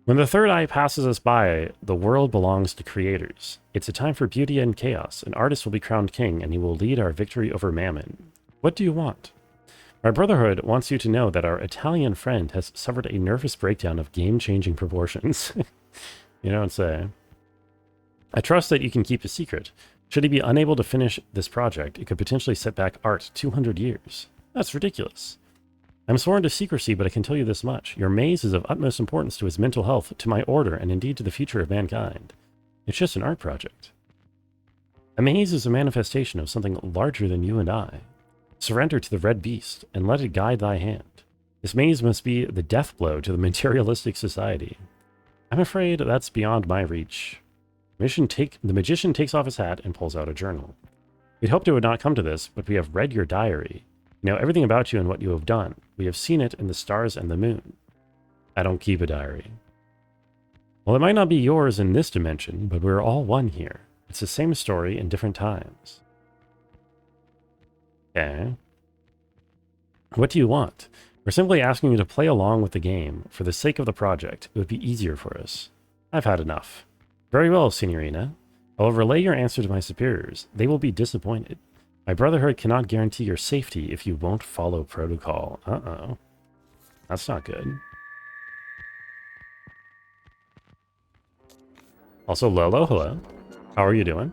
When the third eye passes us by, the world belongs to creators. It's a time for beauty and chaos. An artist will be crowned king, and he will lead our victory over Mammon. What do you want? My Brotherhood wants you to know that our Italian friend has suffered a nervous breakdown of game-changing proportions. You don't say. I trust that you can keep a secret. Should he be unable to finish this project, it could potentially set back art 200 years. That's ridiculous. I'm sworn to secrecy, but I can tell you this much. Your maze is of utmost importance to his mental health, to my order, and indeed to the future of mankind. It's just an art project. A maze is a manifestation of something larger than you and I. Surrender to the red beast, and let it guide thy hand. This maze must be the death blow to the materialistic society. I'm afraid that's beyond my reach. The magician takes off his hat and pulls out a journal. We'd hoped it would not come to this, but we have read your diary. We know everything about you and what you have done. We have seen it in the stars and the moon. I don't keep a diary. Well, it might not be yours in this dimension, but we're all one here. It's the same story in different times. Okay. What do you want? We're simply asking you to play along with the game. For the sake of the project, it would be easier for us. I've had enough. Very well, Signorina. I will relay your answer to my superiors. They will be disappointed. My Brotherhood cannot guarantee your safety if you won't follow protocol. Uh-oh. That's not good. Also, Lolo, hello. How are you doing?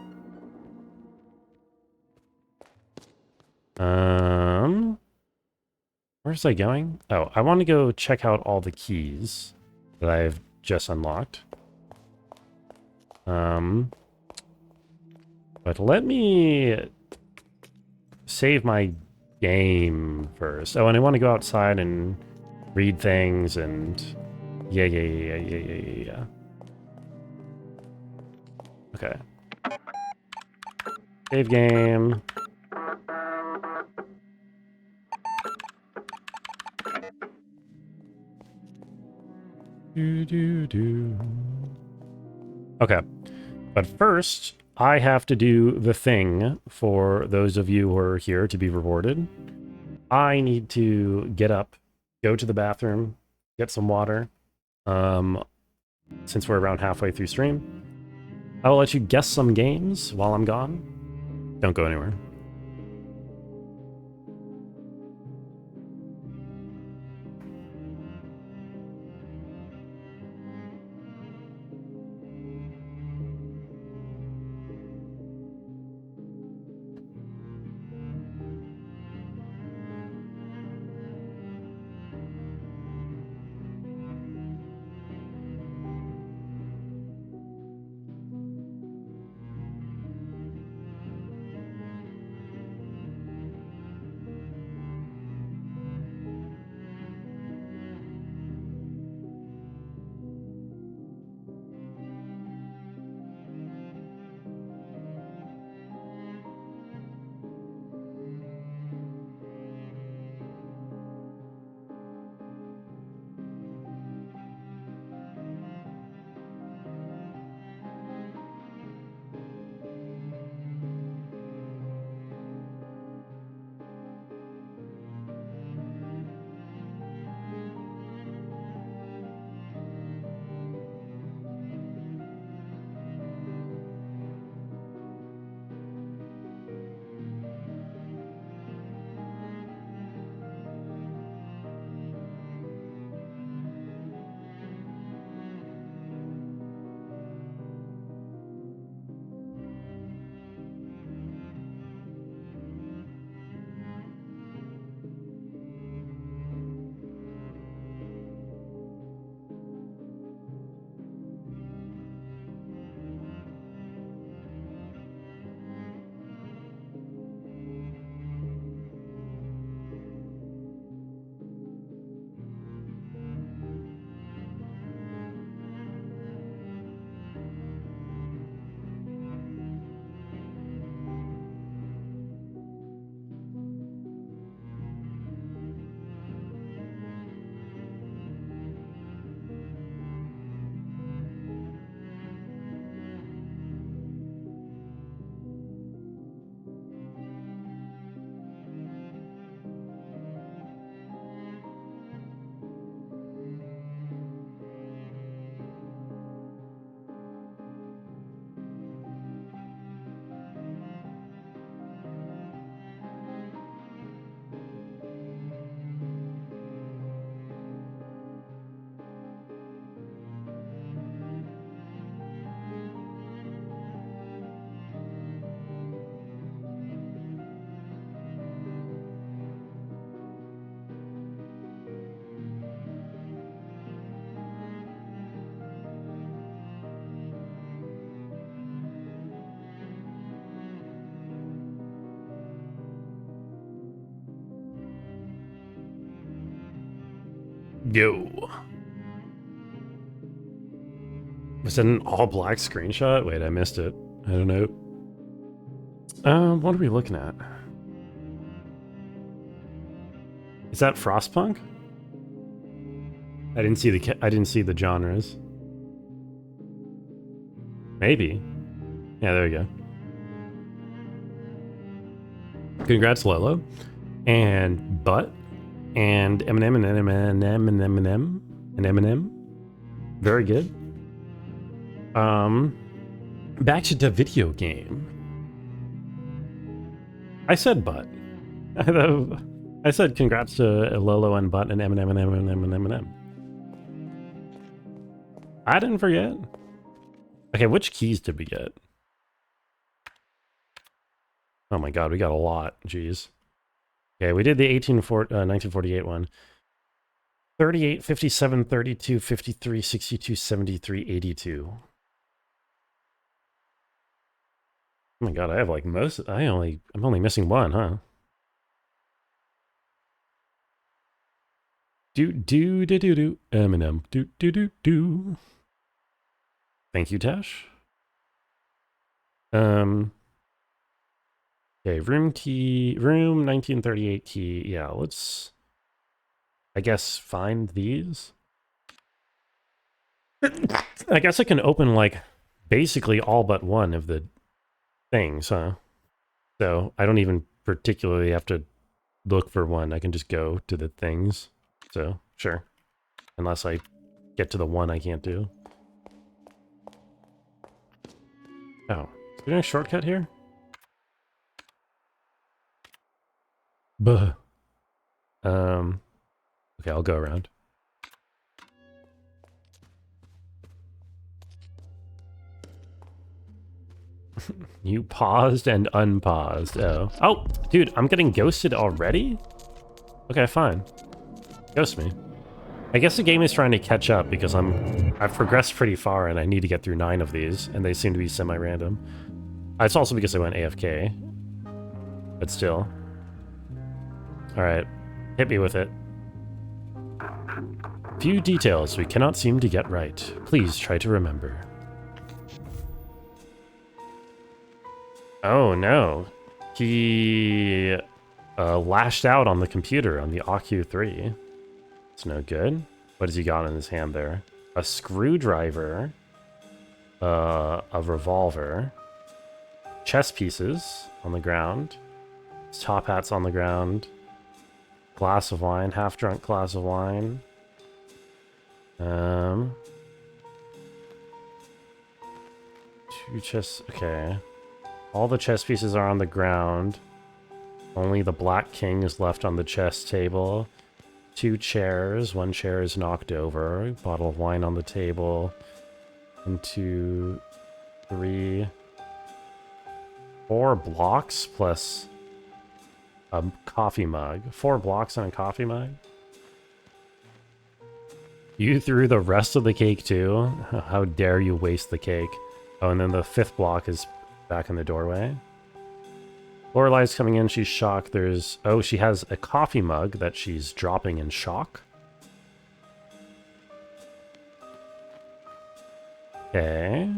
Where's I going? Oh, I want to go check out all the keys that I've just unlocked. But let me save my game first. Oh, and I want to go outside and read things and yeah. Okay. Save game. Okay. But first, I have to do the thing for those of you who are here to be rewarded. I need to get up, go to the bathroom, get some water. Since we're around halfway through stream, I will let you guess some games while I'm gone. Don't go anywhere. Yo. Was that an all black screenshot? Wait, I missed it. I don't know. What are we looking at? Is that Frostpunk? I didn't see the genres. Maybe. Yeah, there we go. Congrats, Lolo. And Butt. And Eminem and Eminem and Eminem and Eminem. Very good. Back to the video game. I said Butt. I said congrats to Lolo and Butt and Eminem and Eminem and Eminem. I didn't forget. Okay, which keys did we get? Oh my god, we got a lot. Jeez. Okay, we did the 1948 one. 38, 57, 32, 53, 62, 73, 82. Oh my god, I have like most. I'm only missing one, huh? Do Eminem. Do. Thank you, Tash. Okay, room 1938 key. Yeah, let's, I guess, find these. I guess I can open, like, basically all but one of the things, huh? So I don't even particularly have to look for one. I can just go to the things. So, sure. Unless I get to the one I can't do. Oh, is there a shortcut here? Buh. Okay, I'll go around. You paused and unpaused. Oh. Oh, dude, I'm getting ghosted already? Okay, fine. Ghost me. I guess the game is trying to catch up because I've progressed pretty far and I need to get through 9 of these, and they seem to be semi-random. It's also because I went AFK. But still. Alright. Hit me with it. Few details we cannot seem to get right. Please try to remember. Oh no. He lashed out on the computer on the AQ3. It's no good. What has he got in his hand there? A screwdriver. A revolver. Chess pieces on the ground. His top hat's on the ground. Glass of wine. Half-drunk glass of wine. Two chess... Okay. All the chess pieces are on the ground. Only the Black King is left on the chess table. 2 chairs. 1 chair is knocked over. Bottle of wine on the table. 1, 2, 3... 4 blocks plus a coffee mug. 4 blocks and a coffee mug? You threw the rest of the cake too? How dare you waste the cake? Oh, and then the 5th block is back in the doorway. Lorelei's coming in, she's shocked. There's... Oh, she has a coffee mug that she's dropping in shock. Okay.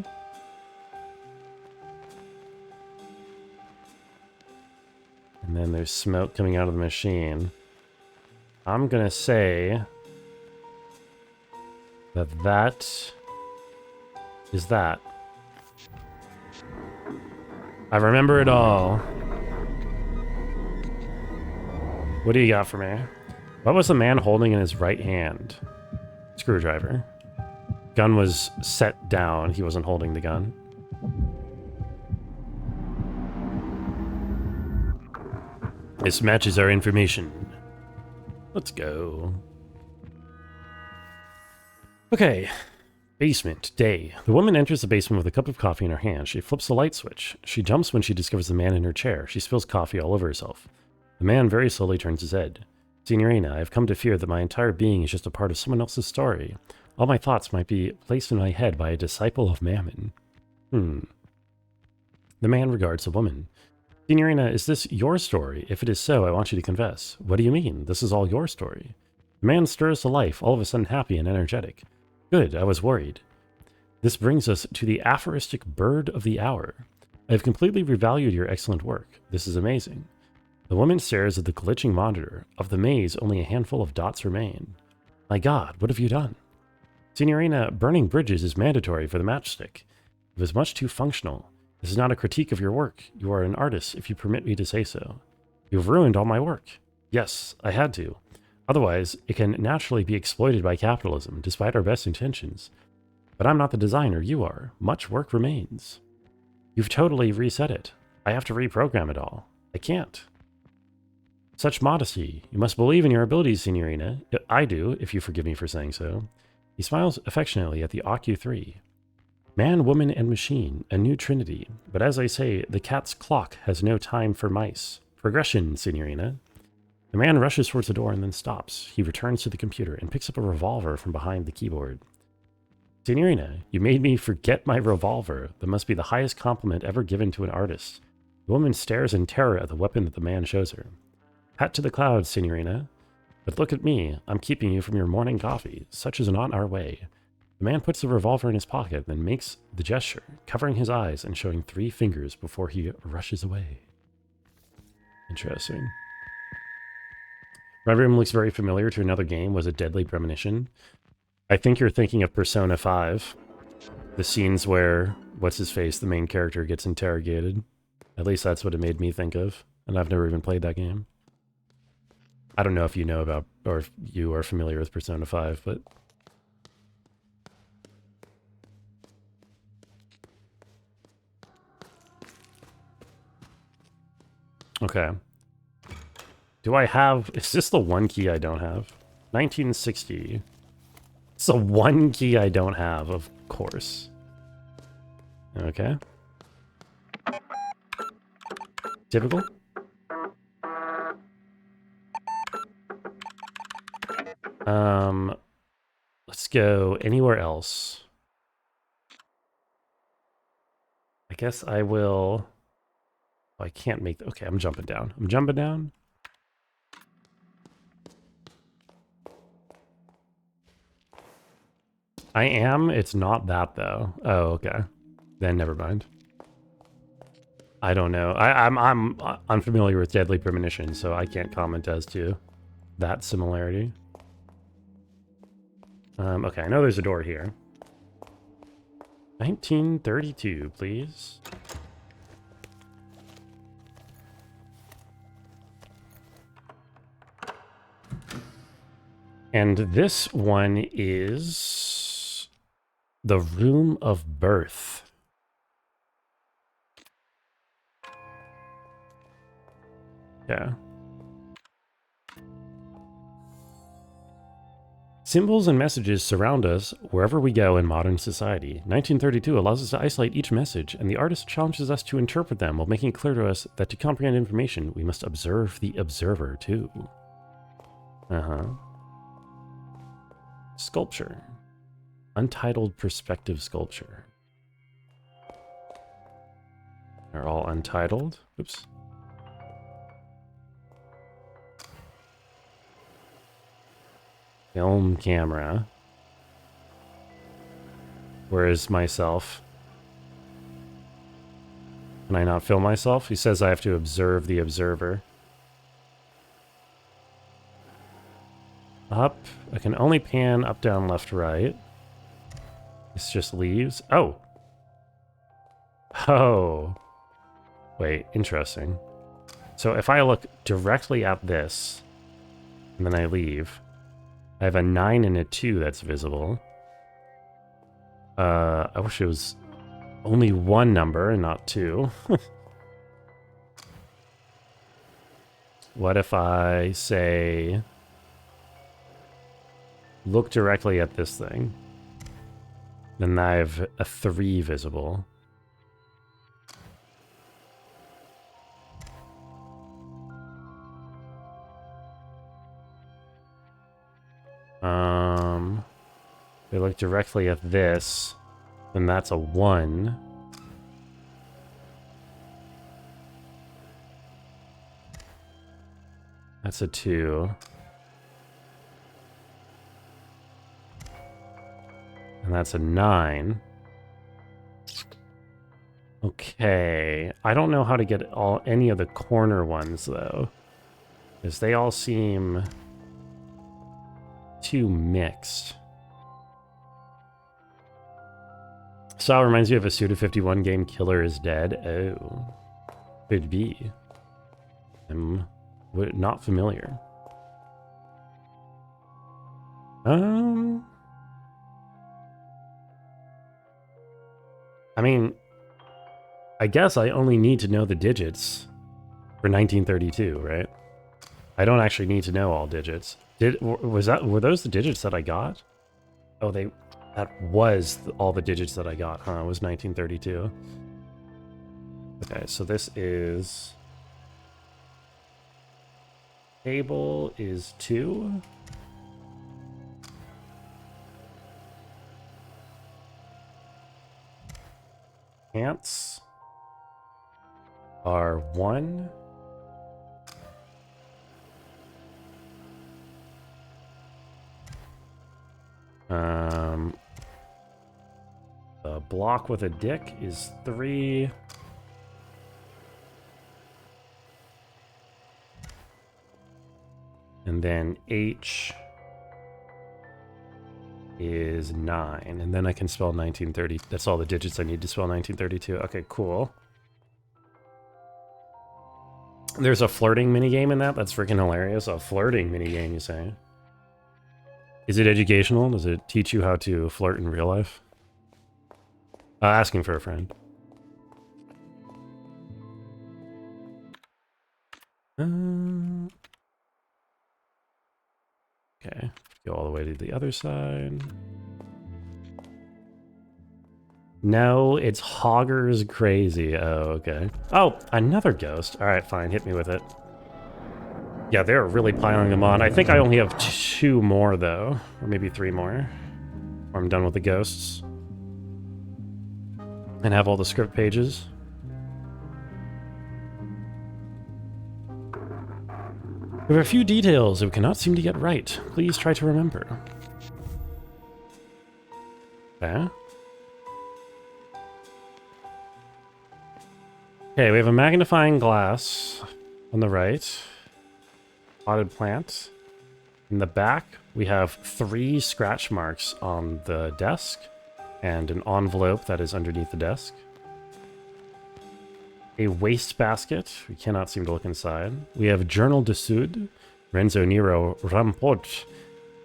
And then there's smoke coming out of the machine. I'm gonna say that is that. I remember it all. What do you got for me? What was the man holding in his right hand? Screwdriver. Gun was set down. He wasn't holding the gun. This matches our information. Let's go. Okay. Basement. Day. The woman enters the basement with a cup of coffee in her hand. She flips the light switch. She jumps when she discovers the man in her chair. She spills coffee all over herself. The man very slowly turns his head. Signorina, I have come to fear that my entire being is just a part of someone else's story. All my thoughts might be placed in my head by a disciple of Mammon. The man regards the woman. Signorina, is this your story? If it is so, I want you to confess. What do you mean? This is all your story. The man stirs to life, all of a sudden happy and energetic. Good, I was worried. This brings us to the aphoristic bird of the hour. I have completely revalued your excellent work. This is amazing. The woman stares at the glitching monitor. Of the maze, only a handful of dots remain. My god, what have you done? Signorina, burning bridges is mandatory for the matchstick. It was much too functional. This is not a critique of your work. You are an artist, if you permit me to say so. You have ruined all my work. Yes, I had to. Otherwise, it can naturally be exploited by capitalism, despite our best intentions. But I'm not the designer, you are. Much work remains. You've totally reset it. I have to reprogram it all. I can't. Such modesty. You must believe in your abilities, Signorina. I do, if you forgive me for saying so. He smiles affectionately at the OCU3. Man, woman, and machine, a new trinity. But as I say, the cat's clock has no time for mice. Progression, Signorina. The man rushes towards the door and then stops. He returns to the computer and picks up a revolver from behind the keyboard. Signorina, you made me forget my revolver. That must be the highest compliment ever given to an artist. The woman stares in terror at the weapon that the man shows her. Hat to the clouds, Signorina. But look at me. I'm keeping you from your morning coffee. Such is not our way. The man puts the revolver in his pocket, then makes the gesture, covering his eyes and showing 3 fingers before he rushes away. Interesting. Red Room looks very familiar to another game. Was it Deadly Premonition? I think you're thinking of Persona 5. The scenes where, what's-his-face, the main character gets interrogated. At least that's what it made me think of. And I've never even played that game. I don't know if you know about, or if you are familiar with Persona 5, but... Okay. Do I have... Is this the one key I don't have? 1960. It's the one key I don't have, of course. Okay. Typical? Let's go anywhere else. I guess I will... Oh, I can't make... Okay, I'm jumping down. I'm jumping down. I am. It's not that, though. Oh, okay. Then never mind. I don't know. I'm unfamiliar with Deadly Premonition, so I can't comment as to that similarity. Okay, I know there's a door here. 1932, please. And this one is the Room of Birth. Yeah. Symbols and messages surround us wherever we go in modern society. 1932 allows us to isolate each message, and the artist challenges us to interpret them while making it clear to us that to comprehend information, we must observe the observer, too. Sculpture. Untitled perspective sculpture. They're all untitled. Oops. Film camera. Where is myself? Can I not film myself? He says I have to observe the observer. Up. I can only pan up, down, left, right. This just leaves. Oh. Oh. Wait, interesting. So if I look directly at this, and then I leave, I have a 9 and a 2 that's visible. I wish it was only one number and not 2. What if I say, look directly at this thing? Then I have a 3 visible. If I look directly at this, then that's a 1. That's a 2. And that's a 9. Okay. I don't know how to get any of the corner ones, though. Because they all seem too mixed. Style reminds you of a Suda51 game, Killer is Dead. Oh. Could be. I'm not familiar. I mean, I guess I only need to know the digits for 1932, right? I don't actually need to know all digits. Were those the digits that I got? Oh, that was all the digits that I got, huh? It was 1932. Okay, so this is... Table is 2. Ants are 1. The block with a dick is 3. And then H is 9. And then I can spell 1930. That's all the digits I need to spell 1932. Okay, cool. There's a flirting minigame in that? That's freaking hilarious. A flirting minigame, you say? Is it educational? Does it teach you how to flirt in real life? Asking for a friend. Okay, go all the way to the other side. No, it's Hoggers Crazy. Oh, okay. Oh, another ghost. All right, fine. Hit me with it. Yeah, they're really piling them on. I think I only have 2 more, though. Or maybe 3 more. Or I'm done with the ghosts. And have all the script pages. There are a few details that we cannot seem to get right. Please try to remember. Okay. Okay, we have a magnifying glass on the right. Potted plant. In the back, we have 3 scratch marks on the desk and an envelope that is underneath the desk. A waste-basket. We cannot seem to look inside. We have Journal de Sud. Renzo Nero remporte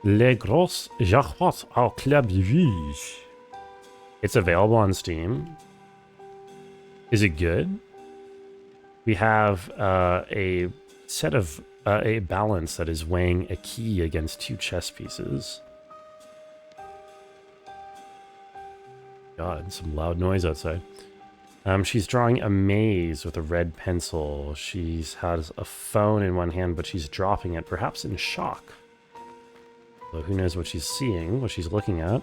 le gros jackpot au Club Rouge. It's available on Steam. Is it good? We have a set of a balance that is weighing a key against 2 chess pieces. God, some loud noise outside. She's drawing a maze with a red pencil. She has a phone in one hand, but she's dropping it, perhaps in shock. So who knows what she's seeing, what she's looking at.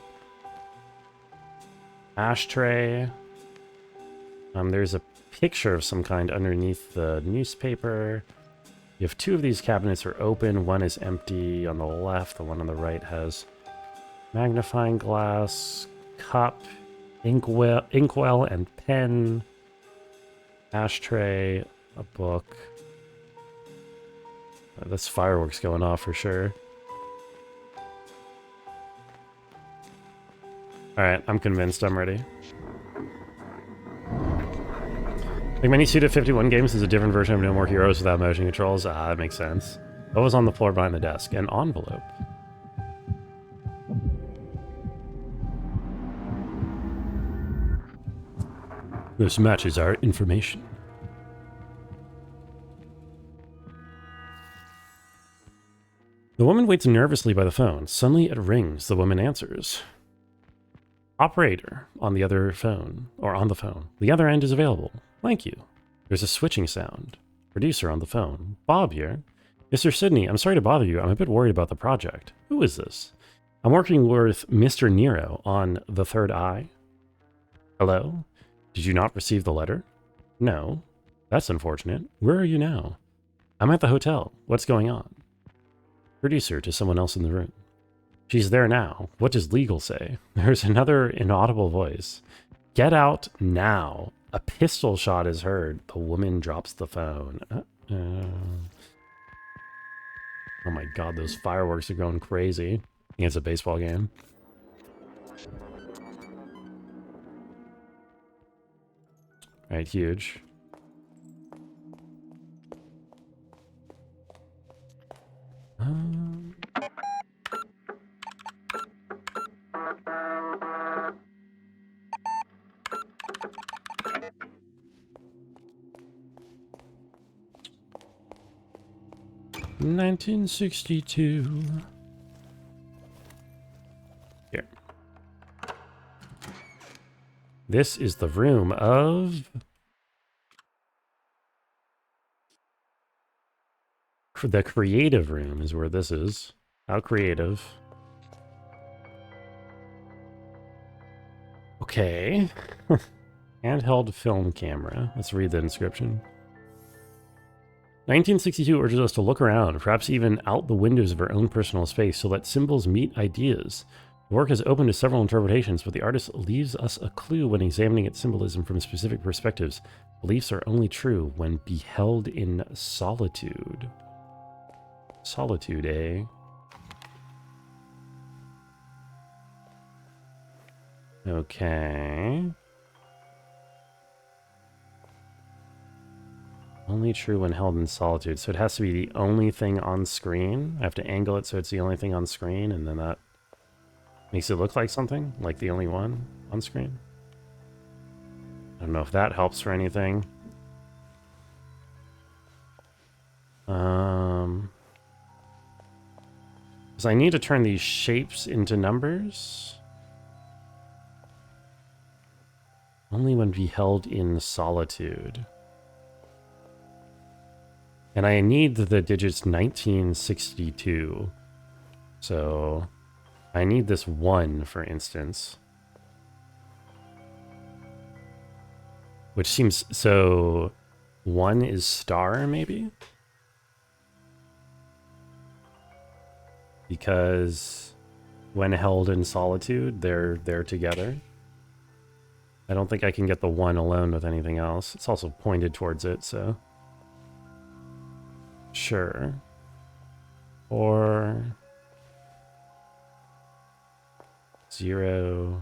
Ashtray. There's a picture of some kind underneath the newspaper. You have 2 of these cabinets are open. One is empty on the left. The one on the right has magnifying glass, cup, inkwell and pen, ashtray, a book. That's fireworks going off for sure. Alright, I'm convinced. I'm ready. Like many Suda51 games, there's a different version of No More Heroes without motion controls. Ah, that makes sense. What was on the floor behind the desk? An envelope. This matches our information. The woman waits nervously by the phone. Suddenly it rings. The woman answers. Operator on the other phone, or on the phone. The other end is available. Thank you. There's a switching sound. Producer on the phone. Bob here. Mr. Sidney, I'm sorry to bother you. I'm a bit worried about the project. Who is this? I'm working with Mr. Nero on The Third Eye. Hello? Did you not receive the letter? No. That's unfortunate. Where are you now? I'm at the hotel. What's going on? Producer to someone else in the room. She's there now. What does legal say? There's another inaudible voice. Get out now. A pistol shot is heard. The woman drops the phone. Oh my god, those fireworks are going crazy. I think it's a baseball game. Right, huge. Um, 1962. Here. This is the room of... The creative room is where this is. How creative. Okay. Handheld film camera. Let's read the inscription. 1962 urges us to look around, perhaps even out the windows of our own personal space, to let symbols meet ideas. The work is open to several interpretations, but the artist leaves us a clue when examining its symbolism from specific perspectives. Beliefs are only true when beheld in solitude. Solitude, eh? Okay. Only true when held in solitude. So it has to be the only thing on screen. I have to angle it so it's the only thing on screen, and then that makes it look like something, like the only one on screen. I don't know if that helps for anything. Because I need to turn these shapes into numbers. Only when beheld in solitude. And I need the digits 1962. So I need this 1, for instance. Which seems... So 1 is star, maybe? Because when held in solitude, they're together. I don't think I can get the 1 alone with anything else. It's also pointed towards it, so... Sure. Or... 0,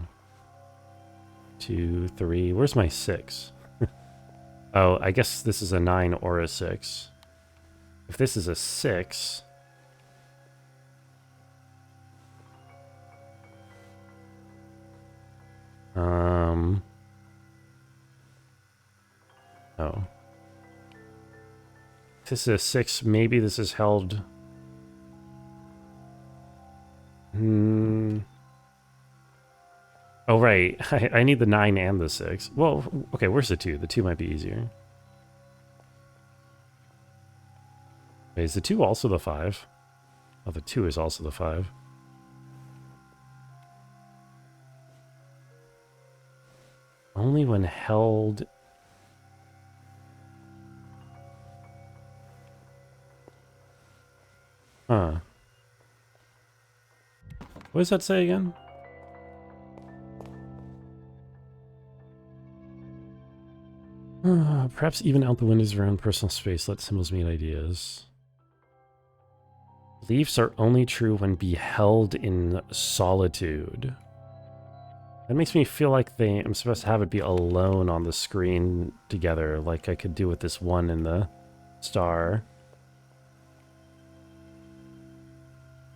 2, 3... Where's my 6? Oh, I guess this is a 9 or a 6. If this is a 6... Oh. If this is a 6, maybe this is held... Oh, right. I need the 9 and the 6. Well, okay, where's the 2? The 2 might be easier. Wait, is the 2 also the 5? Oh, the 2 is also the 5. Only when held... Huh. What does that say again? Perhaps even out the windows of our own personal space, let symbols meet ideas. Beliefs are only true when beheld in solitude. That makes me feel like I'm supposed to have it be alone on the screen together, like I could do with this 1 in the star.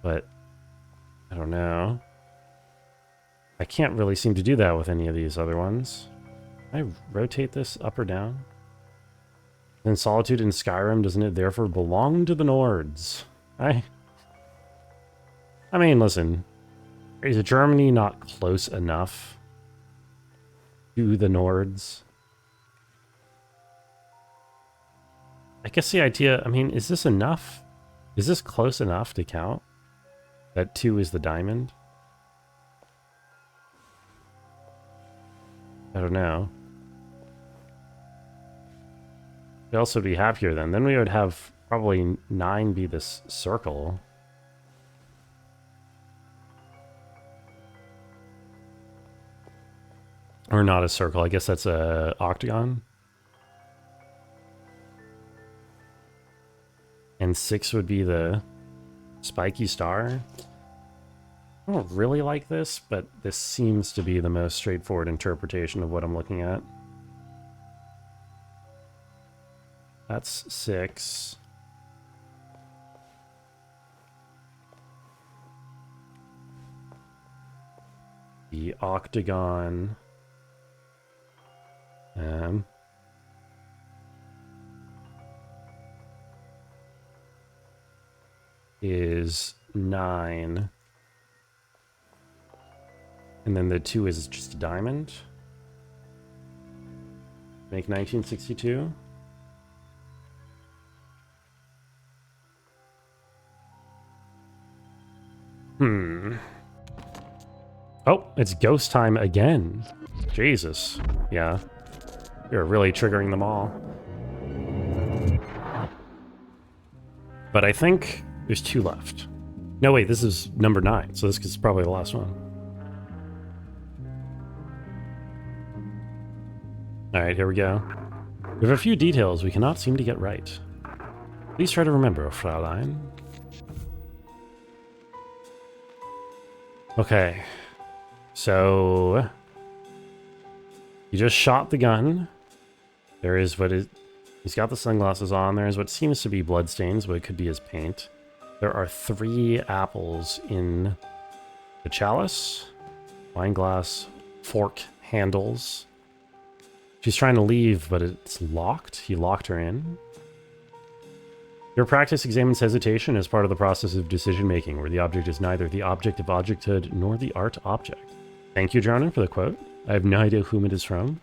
But I don't know. I can't really seem to do that with any of these other ones. Can I rotate this up or down? Then Solitude in Skyrim, doesn't it therefore belong to the Nords? I mean, listen. Is Germany not close enough to the Nords? I guess the idea, I mean, is this enough? Is this close enough to count? That 2 is the diamond? I don't know. We'd also be happier then. Then we would have probably 9 be this circle. Or not a circle. I guess that's a octagon. And 6 would be the spiky star. I don't really like this, but this seems to be the most straightforward interpretation of what I'm looking at. That's 6. The octagon is 9. And then the 2 is just a diamond. Make 1962. Oh, it's ghost time again. Jesus. Yeah. You're really triggering them all. But I think there's 2 left. No, wait, this is number 9, so this is probably the last one. Alright, here we go. We have a few details we cannot seem to get right. Please try to remember, Fraulein. Okay. So... you just shot the gun. There is what is... he's got the sunglasses on. There is what seems to be bloodstains, but it could be his paint. There are 3 apples in the chalice. Wine glass, fork handles. She's trying to leave, but it's locked. He locked her in. Your practice examines hesitation as part of the process of decision-making, where the object is neither the object of objecthood nor the art object. Thank you, Dronin, for the quote. I have no idea whom it is from.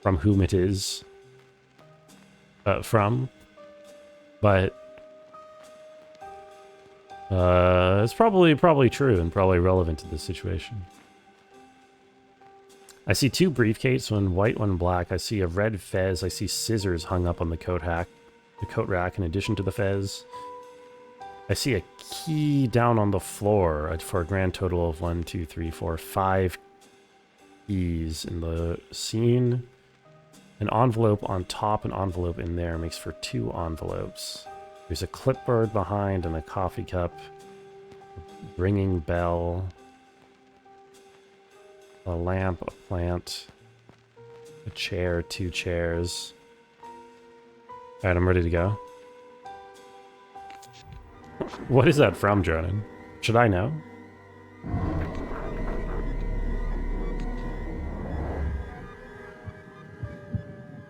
From whom it is. From. But... it's probably true and probably relevant to this situation. I see 2 briefcases, one white, one black. I see a red fez. I see scissors hung up on the coat rack in addition to the fez. I see a key down on the floor for a grand total of 1, 2, 3, 4, 5 keys in the scene. An envelope on top, an envelope in there makes for 2 envelopes. There's a clipboard behind and a coffee cup. A ringing bell. A lamp, a plant. A chair, 2 chairs. Alright, I'm ready to go. What is that from, Dronin? Should I know?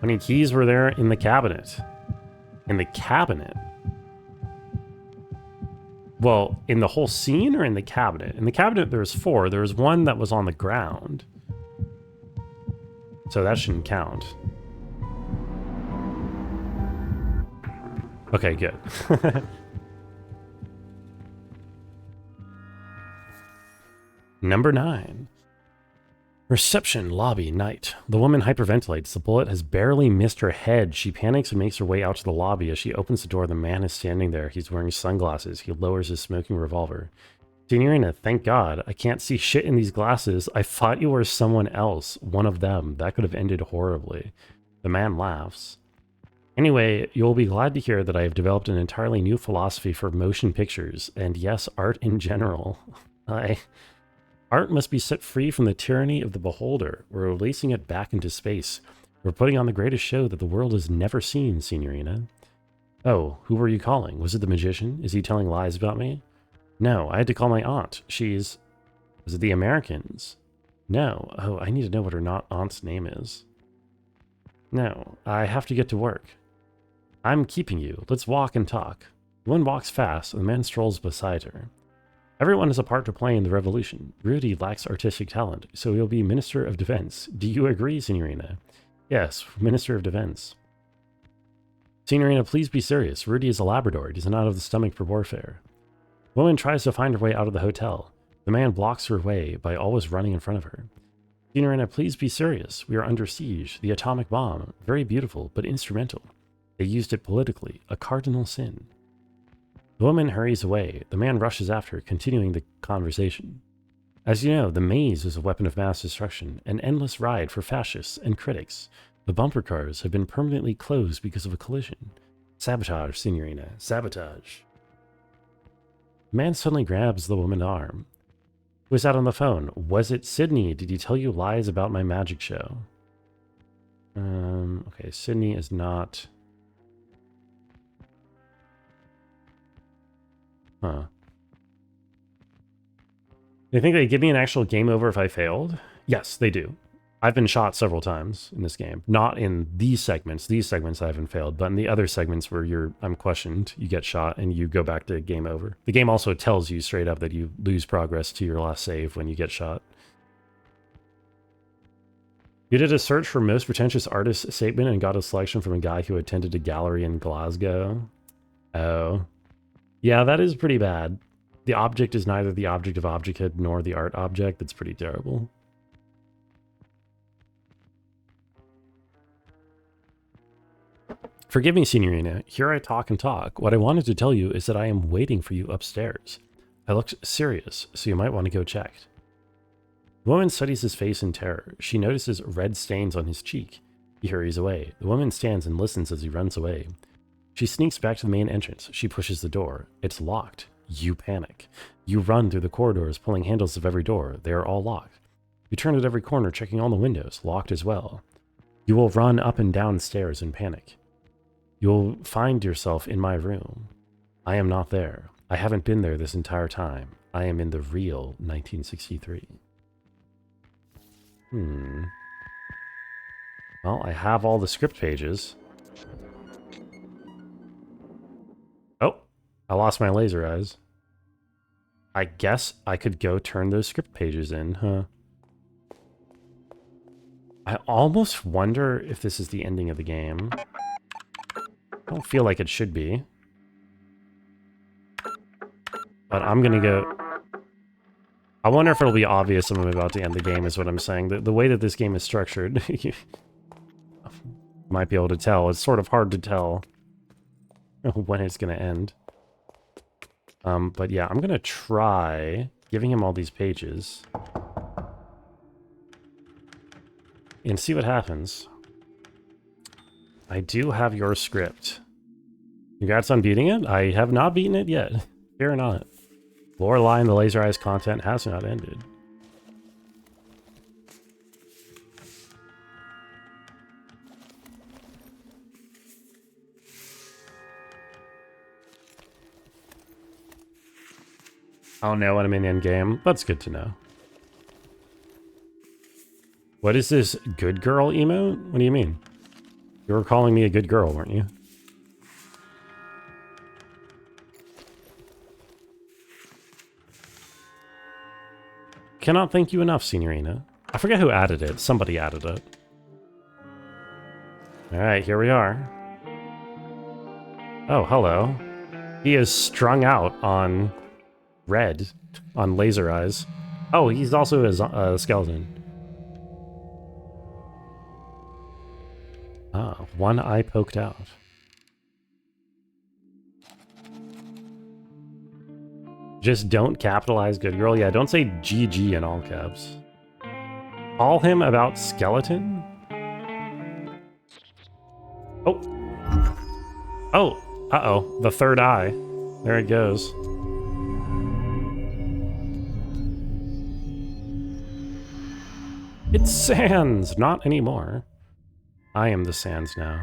How many keys were there in the cabinet? In the cabinet? Well, in the whole scene or in the cabinet? In the cabinet, there's 4. There was 1 that was on the ground. So that shouldn't count. Okay, good. Number 9. Reception, lobby, night. The woman hyperventilates. The bullet has barely missed her head. She panics and makes her way out to the lobby. As she opens the door, the man is standing there. He's wearing sunglasses. He lowers his smoking revolver. Signorina, thank God. I can't see shit in these glasses. I thought you were someone else. One of them. That could have ended horribly. The man laughs. Anyway, you'll be glad to hear that I have developed an entirely new philosophy for motion pictures, and yes, art in general. Art must be set free from the tyranny of the beholder. We're releasing it back into space. We're putting on the greatest show that the world has never seen, Signorina. Oh, who were you calling? Was it the magician? Is he telling lies about me? No, I had to call my aunt. Was it the Americans? No. Oh, I need to know what her aunt's name is. No, I have to get to work. I'm keeping you. Let's walk and talk. The woman walks fast, and the man strolls beside her. Everyone has a part to play in the revolution. Rudy lacks artistic talent, so he'll be Minister of Defense. Do you agree, Signorina? Yes, Minister of Defense. Signorina, please be serious. Rudy is a Labrador. He does not have the stomach for warfare. The woman tries to find her way out of the hotel. The man blocks her way by always running in front of her. Signorina, please be serious. We are under siege. The atomic bomb. Very beautiful, but instrumental. They used it politically. A cardinal sin. The woman hurries away. The man rushes after, continuing the conversation. As you know, the maze is a weapon of mass destruction, an endless ride for fascists and critics. The bumper cars have been permanently closed because of a collision. Sabotage, Signorina, sabotage. The man suddenly grabs the woman's arm. Who was that on the phone? Was it Sydney? Did he tell you lies about my magic show? Okay, Sydney is not... Huh. They think they give me an actual game over if I failed? Yes, they do. I've been shot several times in this game. Not in these segments. These segments I haven't failed, but in the other segments where I'm questioned, you get shot and you go back to game over. The game also tells you straight up that you lose progress to your last save when you get shot. You did a search for most pretentious artist statement and got a selection from a guy who attended a gallery in Glasgow. Oh. Yeah, that is pretty bad. The object is neither the object of objecthood nor the art object. That's pretty terrible. Forgive me, Signorina. Here I talk and talk. What I wanted to tell you is that I am waiting for you upstairs. I look serious, so you might want to go check. The woman studies his face in terror. She notices red stains on his cheek. He hurries away. The woman stands and listens as he runs away. She sneaks back to the main entrance. She pushes the door. It's locked. You panic. You run through the corridors, pulling handles of every door. They are all locked. You turn at every corner, checking all the windows, locked as well. You will run up and down stairs in panic. You'll find yourself in my room. I am not there. I haven't been there this entire time. I am in the real 1963. Well, I have all the script pages. Oh, I lost my laser eyes. I guess I could go turn those script pages in, huh? I almost wonder if this is the ending of the game. I don't feel like it should be. But I'm gonna go... I wonder if it'll be obvious when I'm about to end the game, is what I'm saying. The way that this game is structured, you might be able to tell. It's sort of hard to tell when it's gonna end. But yeah, I'm gonna try giving him all these pages and see what happens. I do have your script. Congrats on beating it. I have not beaten it yet. Fear not. Lorelei and the Laser Eyes content has not ended. I'll know when I'm in endgame. That's good to know. What is this good girl emote? What do you mean? You were calling me a good girl, weren't you? Cannot thank you enough, Signorina. I forget who added it. Somebody added it. Alright, here we are. Oh, hello. He is strung out on red, on laser eyes. Oh, he's also a skeleton. Ah, one eye poked out. Just don't capitalize good girl. Yeah, don't say GG in all caps. Call him about skeleton? Oh. Oh. Uh-oh. The third eye. There it goes. It's Sans! Not anymore. I am the Sans now.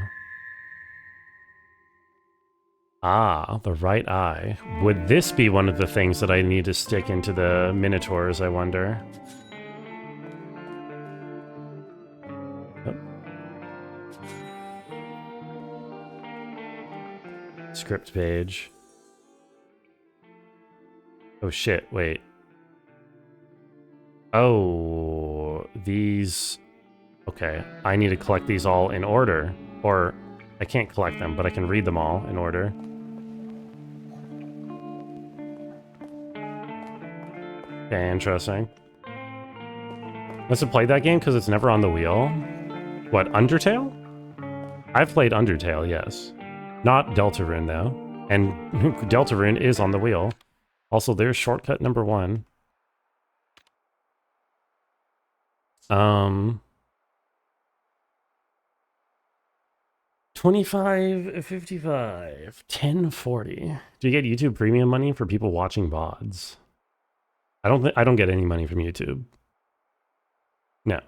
Ah, the right eye. Would this be one of the things that I need to stick into the Minotaurs, I wonder? Oh. Script page. Oh shit, wait. Oh, these... Okay, I need to collect these all in order. Or, I can't collect them, but I can read them all in order. Okay, interesting. Must have played that game because it's never on the wheel. What, Undertale? I've played Undertale, yes. Not Deltarune, though. And Deltarune is on the wheel. Also, there's shortcut number 1. Um, 25.55, 10.40. Do you get YouTube Premium money for people watching VODs? I don't get any money from YouTube. No.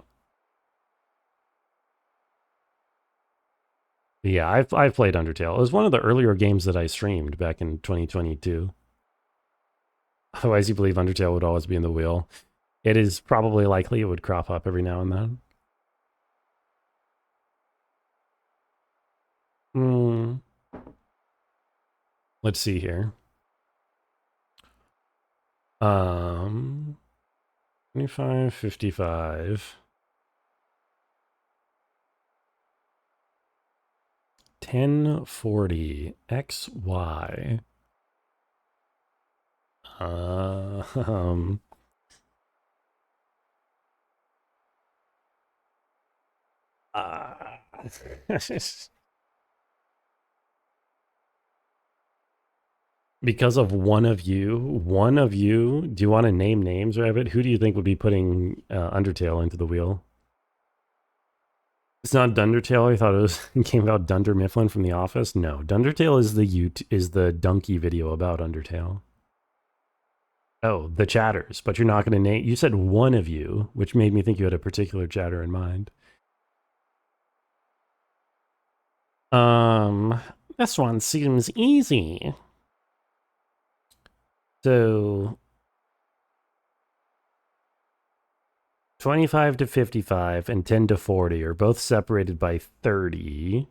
But yeah, I've played Undertale. It was one of the earlier games that I streamed back in 2022. Otherwise, you believe Undertale would always be in the wheel. It is probably likely it would crop up every now and then. Hmm. Let's see here. 25.55. 10.40 XY. Um, uh, because of one of you, do you want to name names, Rabbit? Who do you think would be putting Undertale into the wheel? It's not Dundertale. I thought it was a game about Dunder Mifflin from The Office. No, Dundertale is the donkey video about Undertale. Oh, the chatters, but you're not going to name. You said one of you, which made me think you had a particular chatter in mind. This one seems easy. So 25 to 55 and 10 to 40 are both separated by 30.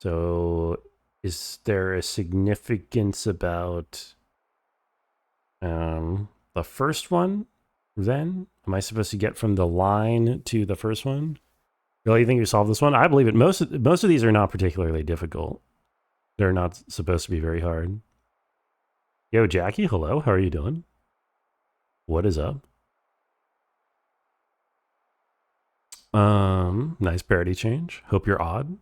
So is there a significance about the first one then? Am I supposed to get from the line to the first one? Really, you think you solved this one? I believe it. Most of these are not particularly difficult. They're not supposed to be very hard. Yo, Jackie, hello. How are you doing? What is up? Nice parody change. Hope you're odd.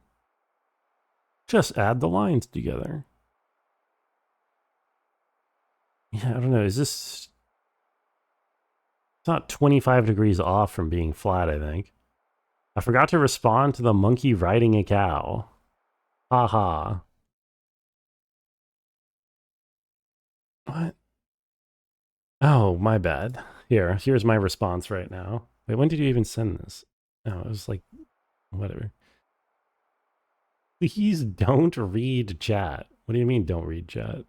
Just add the lines together. Yeah, I don't know. Is this... It's not 25 degrees off from being flat, I think. I forgot to respond to the monkey riding a cow. Haha. What? Oh, my bad. Here's my response right now. Wait, when did you even send this? Oh, it was like, whatever. Please don't read chat. What do you mean don't read chat?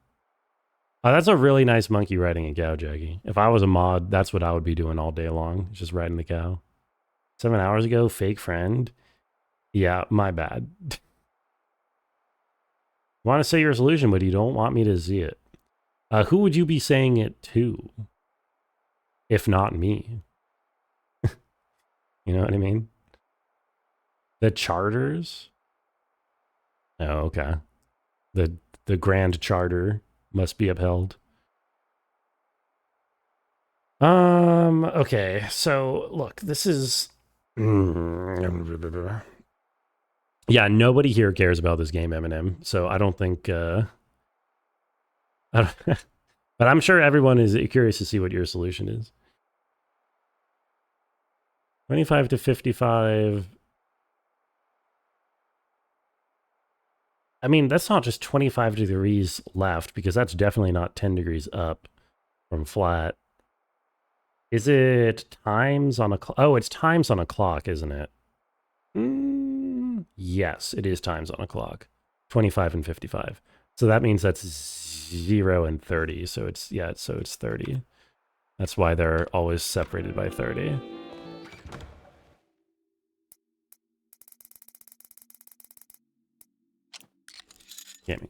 Oh, that's a really nice monkey riding a cow, Jackie. If I was a mod, that's what I would be doing all day long. Just riding the cow. 7 hours ago, fake friend. Yeah, my bad. Want to say your solution, but you don't want me to see it. Who would you be saying it to? If not me. You know what I mean? The charters? Oh, okay. The grand charter must be upheld. Okay, so look, this is yeah, nobody here cares about this game, Eminem. So I don't think I don't, but I'm sure everyone is curious to see what your solution is. 25 to 55. I mean, that's not just 25 degrees left, because that's definitely not 10 degrees up from flat. Is it times on a clock? Oh, it's times on a clock, isn't it? Yes, it is times on a clock. 25 and 55. So that means that's 0 and 30. So it's 30. That's why they're always separated by 30. Gaming.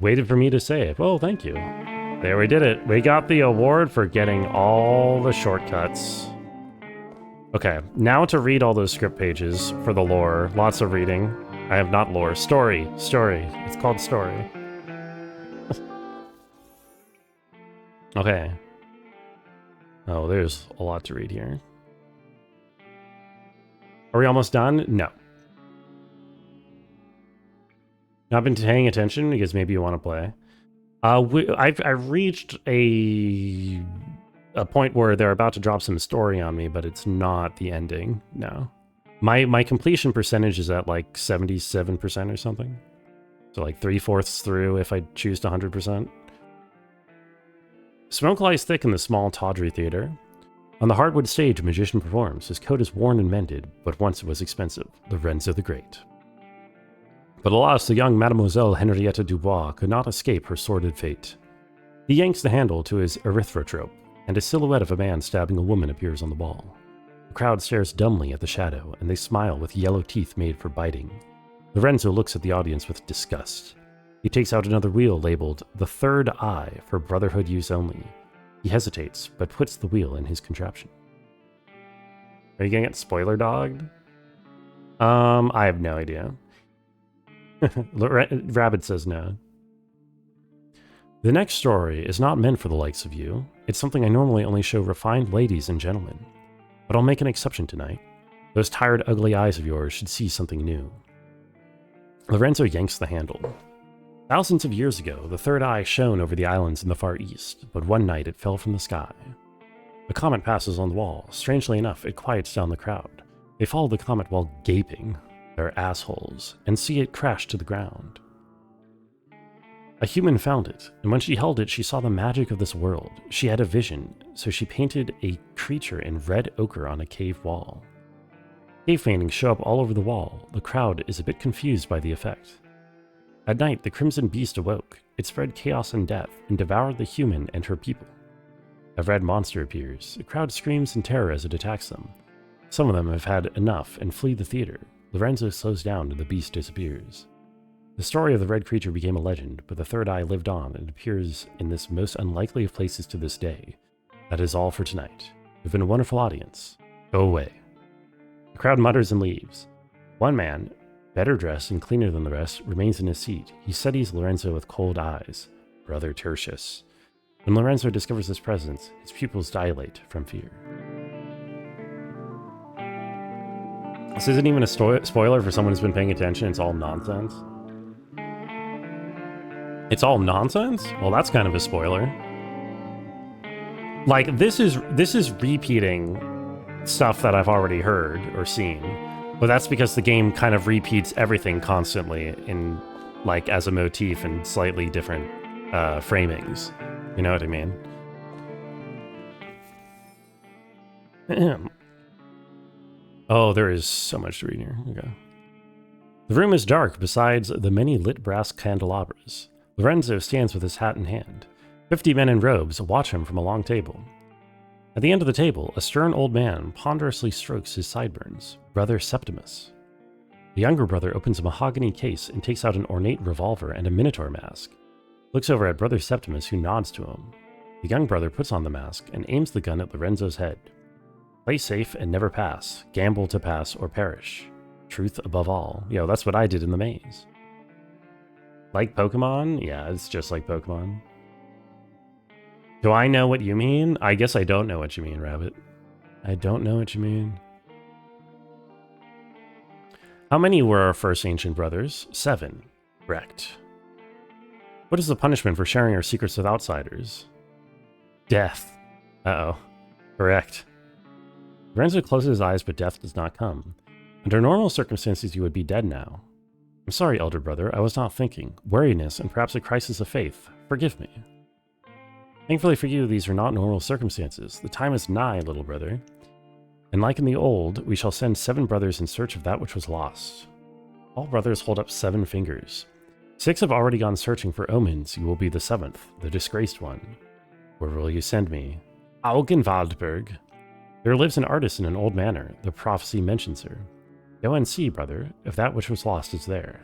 Waited for me to say it. Oh, thank you. There, we did it. We got the award for getting all the shortcuts. Okay, now to read all those script pages for the lore. Lots of reading. I have not lore. Story. It's called story. Okay. Oh, there's a lot to read here. Are we almost done? No. Not been paying attention because maybe you want to play. I've reached a a point where they're about to drop some story on me, but it's not the ending. No. My completion percentage is at like 77% or something. So like 3/4 through if I choose to 100%. Smoke lies thick in the small tawdry theater. On the hardwood stage, a magician performs. His coat is worn and mended, but once it was expensive. Lorenzo the Great. But alas, the young Mademoiselle Henrietta Dubois could not escape her sordid fate. He yanks the handle to his erythrotrope, and a silhouette of a man stabbing a woman appears on the wall. The crowd stares dumbly at the shadow, and they smile with yellow teeth made for biting. Lorenzo looks at the audience with disgust. He takes out another wheel labeled The Third Eye for Brotherhood use only. He hesitates, but puts the wheel in his contraption. Are you gonna get spoiler dogged? I have no idea. Rabbit says no. The next story is not meant for the likes of you. It's something I normally only show refined ladies and gentlemen. But I'll make an exception tonight. Those tired, ugly eyes of yours should see something new. Lorenzo yanks the handle. Thousands of years ago, the third eye shone over the islands in the far east, but one night it fell from the sky. A comet passes on the wall. Strangely enough, it quiets down the crowd. They follow the comet while gaping, their assholes, and see it crash to the ground. A human found it, and when she held it, she saw the magic of this world. She had a vision, so she painted a creature in red ochre on a cave wall. Cave paintings show up all over the wall. The crowd is a bit confused by the effect. At night, the Crimson Beast awoke. It spread chaos and death, and devoured the human and her people. A red monster appears. The crowd screams in terror as it attacks them. Some of them have had enough and flee the theater. Lorenzo slows down and the beast disappears. The story of the red creature became a legend, but the third eye lived on and appears in this most unlikely of places to this day. That is all for tonight. You've been a wonderful audience. Go away. The crowd mutters and leaves. One man, better dressed and cleaner than the rest, remains in his seat. He studies Lorenzo with cold eyes. Brother Tertius. When Lorenzo discovers his presence, his pupils dilate from fear. This isn't even a spoiler for someone who's been paying attention. It's all nonsense. It's all nonsense? Well, that's kind of a spoiler. Like, this is repeating stuff that I've already heard or seen. But that's because the game kind of repeats everything constantly in, like, as a motif and slightly different framings. You know what I mean? Oh, there is so much to read here. Okay. The room is dark besides the many lit brass candelabras. Lorenzo stands with his hat in hand. 50 men in robes watch him from a long table. At the end of the table, a stern old man ponderously strokes his sideburns. Brother Septimus. The younger brother opens a mahogany case and takes out an ornate revolver and a minotaur mask. Looks over at Brother Septimus, who nods to him. The young brother puts on the mask and aims the gun at Lorenzo's head. Play safe and never pass. Gamble to pass or perish. Truth above all. Yo, that's what I did in the maze. Like Pokemon? Yeah, it's just like Pokemon. Do I know what you mean? I guess I don't know what you mean, Rabbit. I don't know what you mean. How many were our first ancient brothers? 7. Correct. What is the punishment for sharing our secrets with outsiders? Death. Uh-oh. Correct. Lorenzo closes his eyes, but death does not come. Under normal circumstances, you would be dead now. I'm sorry, elder brother, I was not thinking. Weariness and perhaps a crisis of faith. Forgive me. Thankfully for you, these are not normal circumstances. The time is nigh, little brother. And like in the old, we shall send 7 brothers in search of that which was lost. All brothers hold up 7 fingers. 6 have already gone searching for omens. You will be the 7th, the disgraced one. Where will you send me? Augenwaldberg. There lives an artist in an old manor. The prophecy mentions her. Go and see, brother, if that which was lost is there.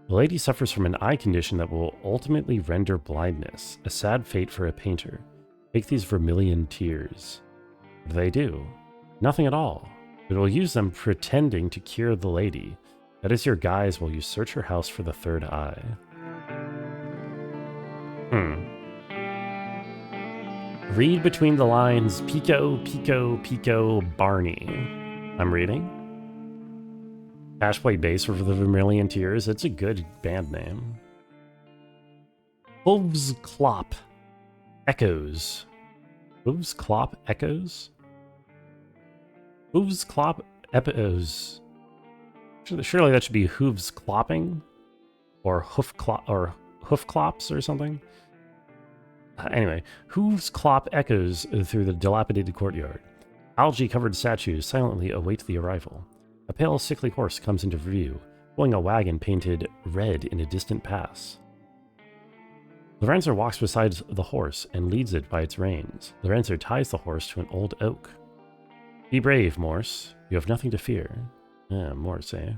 The lady suffers from an eye condition that will ultimately render blindness, a sad fate for a painter. Take these vermilion tears. What do they do? Nothing at all. But will use them pretending to cure the lady. That is your guise while you search her house for the third eye. Read between the lines, Pico, Pico, Pico, Barney. I'm reading. Cashplay bass for the Vermilion Tears. It's a good band name. Hooves Clop. Echoes. Hooves clop echoes? Hooves clop echoes. Surely that should be hooves clopping? Or hoof clops or something? Anyway, hooves clop echoes through the dilapidated courtyard. Algae-covered statues silently await the arrival. A pale, sickly horse comes into view, pulling a wagon painted red in a distant pass. Lorenzo walks beside the horse and leads it by its reins. Lorenzo ties the horse to an old oak. Be brave, Morse. You have nothing to fear. Morse, eh?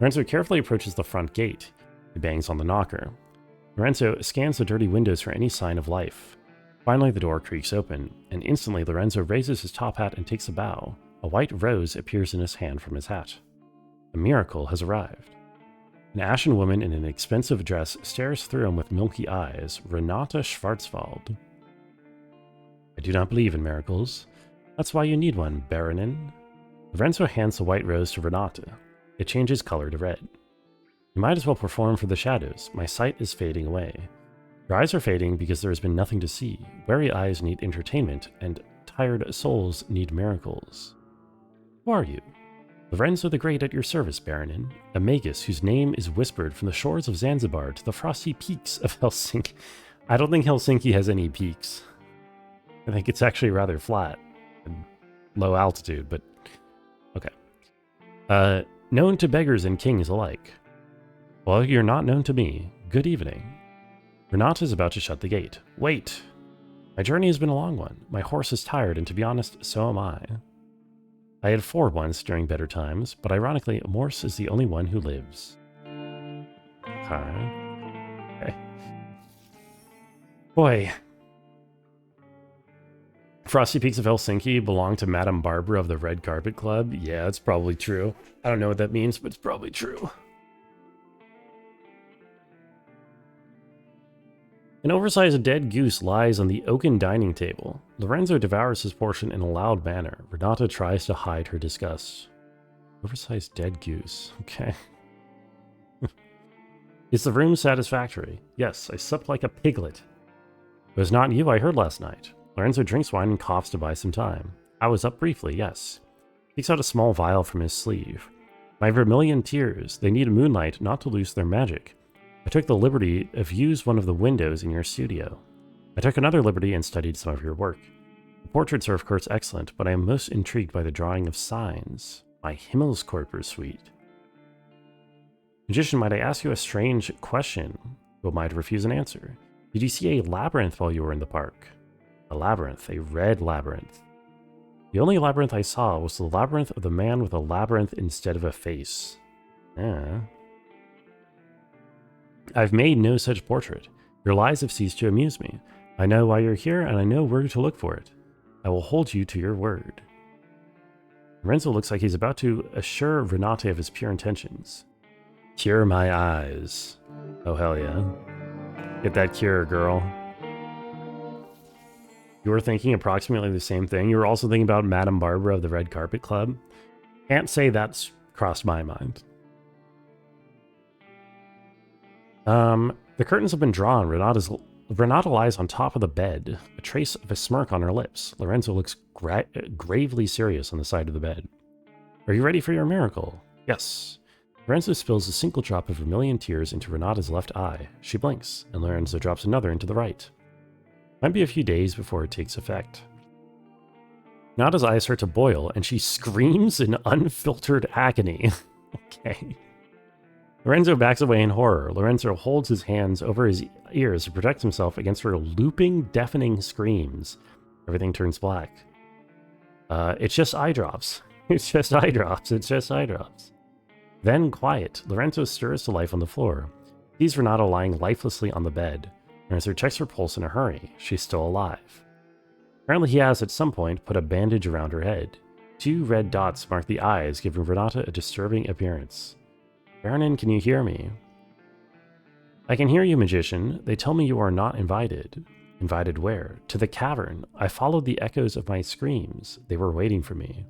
Lorenzo carefully approaches the front gate. He bangs on the knocker. Lorenzo scans the dirty windows for any sign of life. Finally, the door creaks open, and instantly Lorenzo raises his top hat and takes a bow. A white rose appears in his hand from his hat. A miracle has arrived. An ashen woman in an expensive dress stares through him with milky eyes. Renata Schwarzwald. I do not believe in miracles. That's why you need one, Baronin. Lorenzo hands the white rose to Renata. It changes color to red. You might as well perform for the shadows. My sight is fading away. Your eyes are fading because there has been nothing to see. Weary eyes need entertainment, and tired souls need miracles. Who are you? Lorenzo the Great at your service, Baronin. A magus whose name is whispered from the shores of Zanzibar to the frosty peaks of Helsinki. I don't think Helsinki has any peaks. I think it's actually rather flat and low altitude, but okay. Known to beggars and kings alike. Well, you're not known to me. Good evening. Renata is about to shut the gate. Wait! My journey has been a long one. My horse is tired, and to be honest, so am I. I had 4 once during better times, but ironically, Morse is the only one who lives. Okay. Boy. Frosty Peaks of Helsinki belong to Madame Barbara of the Red Carpet Club? Yeah, it's probably true. I don't know what that means, but it's probably true. An oversized dead goose lies on the oaken dining table. Lorenzo devours his portion in a loud manner. Renata tries to hide her disgust. Oversized dead goose. Okay. Is the room satisfactory? Yes, I slept like a piglet. It was not you I heard last night. Lorenzo drinks wine and coughs to buy some time. I was up briefly, yes. Takes out a small vial from his sleeve. My vermilion tears. They need moonlight not to lose their magic. I took the liberty of using one of the windows in your studio. I took another liberty and studied some of your work. The portraits are of course excellent, but I am most intrigued by the drawing of signs. My Himmelskörper suite. Magician, might I ask you a strange question? You might refuse an answer. Did you see a labyrinth while you were in the park? A labyrinth, a red labyrinth. The only labyrinth I saw was the labyrinth of the man with a labyrinth instead of a face. I've made no such portrait. Your lies have ceased to amuse me. I know why you're here, and I know where to look for it. I will hold you to your word. Lorenzo looks like he's about to assure Renata of his pure intentions. Cure my eyes. Oh, hell yeah. Get that cure, girl. You were thinking approximately the same thing. You were also thinking about Madame Barbara of the Red Carpet Club. Can't say that's crossed my mind. The curtains have been drawn. Renata lies on top of the bed, a trace of a smirk on her lips. Lorenzo looks gravely serious on the side of the bed. Are you ready for your miracle? Yes. Lorenzo spills a single drop of vermilion tears into Renata's left eye. She blinks, and Lorenzo drops another into the right. Might be a few days before it takes effect. Renata's eyes start to boil, and she screams in unfiltered agony. Okay. Lorenzo backs away in horror. Lorenzo holds his hands over his ears to protect himself against her looping, deafening screams. Everything turns black. It's just eye drops. It's just eye drops. It's just eye drops. Then quiet. Lorenzo stirs to life on the floor. He sees Renata lying lifelessly on the bed. Lorenzo checks her pulse in a hurry. She's still alive. Apparently he has, at some point, put a bandage around her head. 2 red dots mark the eyes, giving Renata a disturbing appearance. Baronin, can you hear me? I can hear you, magician. They tell me you are not invited. Invited where? To the cavern. I followed the echoes of my screams. They were waiting for me.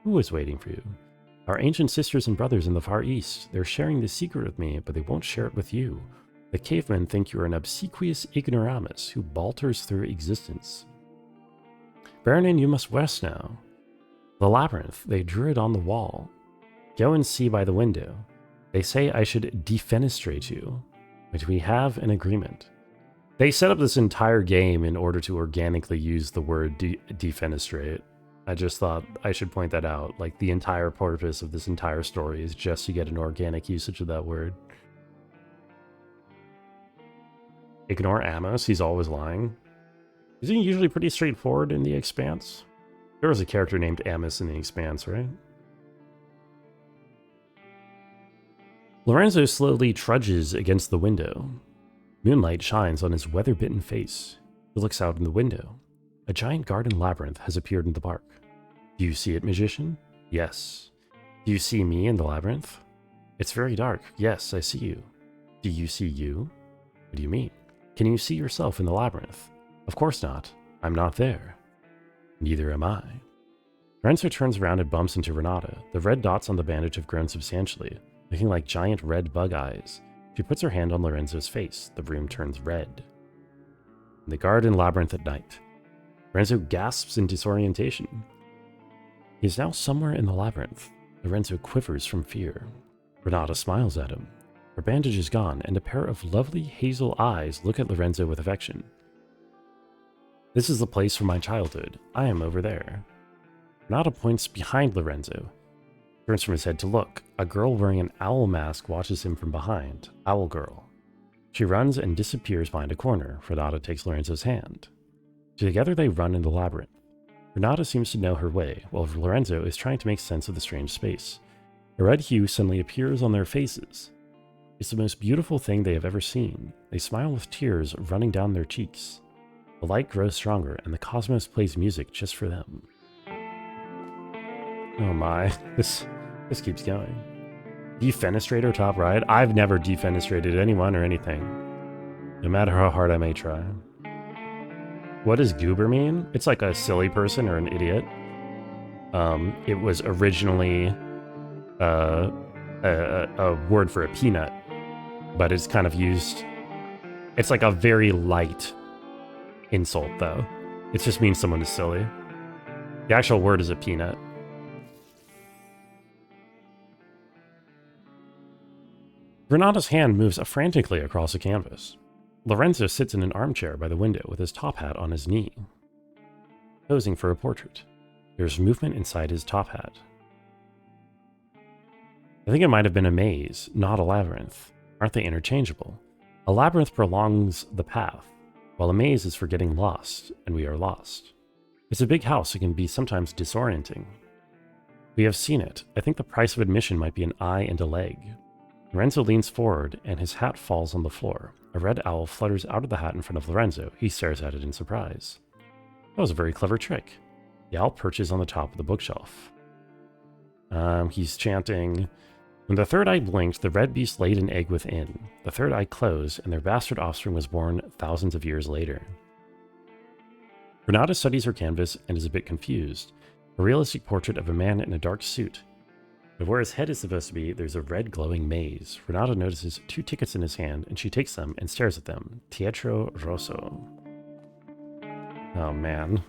Who was waiting for you? Our ancient sisters and brothers in the Far East. They're sharing the secret with me, but they won't share it with you. The cavemen think you are an obsequious ignoramus who balters through existence. Baronin, you must rest now. The labyrinth, they drew it on the wall. Go and see by the window. They say I should defenestrate you, but we have an agreement. They set up this entire game in order to organically use the word defenestrate. I just thought I should point that out. Like, the entire purpose of this entire story is just to get an organic usage of that word. Ignore Amos, he's always lying. Isn't he usually pretty straightforward in The Expanse? There was a character named Amos in The Expanse, right? Lorenzo slowly trudges against the window. Moonlight shines on his weather-bitten face. He looks out in the window. A giant garden labyrinth has appeared in the park. Do you see it, magician? Yes. Do you see me in the labyrinth? It's very dark. Yes, I see you. Do you see you? What do you mean? Can you see yourself in the labyrinth? Of course not. I'm not there. Neither am I. Lorenzo turns around and bumps into Renata. The red dots on the bandage have grown substantially, looking like giant red bug eyes. She puts her hand on Lorenzo's face. The room turns red. In the garden labyrinth at night. Lorenzo gasps in disorientation. He is now somewhere in the labyrinth. Lorenzo quivers from fear. Renata smiles at him. Her bandage is gone, and a pair of lovely hazel eyes look at Lorenzo with affection. This is the place from my childhood. I am over there. Renata points behind Lorenzo. Turns from his head to look. A girl wearing an owl mask watches him from behind. Owl girl. She runs and disappears behind a corner. Renata takes Lorenzo's hand. Together they run in the labyrinth. Renata seems to know her way, while Lorenzo is trying to make sense of the strange space. A red hue suddenly appears on their faces. It's the most beautiful thing they have ever seen. They smile with tears running down their cheeks. The light grows stronger, and the cosmos plays music just for them. Oh my, this keeps going. Defenestrator top right? I've never defenestrated anyone or anything, no matter how hard I may try. What does goober mean? It's like a silly person or an idiot. It was originally a word for a peanut, but it's kind of used. It's like a very light insult, though. It just means someone is silly. The actual word is a peanut. Renata's hand moves frantically across the canvas. Lorenzo sits in an armchair by the window with his top hat on his knee, posing for a portrait. There's movement inside his top hat. I think it might have been a maze, not a labyrinth. Aren't they interchangeable? A labyrinth prolongs the path, while a maze is for getting lost, and we are lost. It's a big house, it can be sometimes disorienting. We have seen it. I think the price of admission might be an eye and a leg. Lorenzo leans forward, and his hat falls on the floor. A red owl flutters out of the hat in front of Lorenzo. He stares at it in surprise. That was a very clever trick. The owl perches on the top of the bookshelf. He's chanting, "When the third eye blinked, the red beast laid an egg within. The third eye closed, and their bastard offspring was born thousands of years later." Renata studies her canvas and is a bit confused. A realistic portrait of a man in a dark suit. But where his head is supposed to be, there's a red glowing maze. Renata notices 2 tickets in his hand, and she takes them and stares at them. Teatro Rosso. Oh man.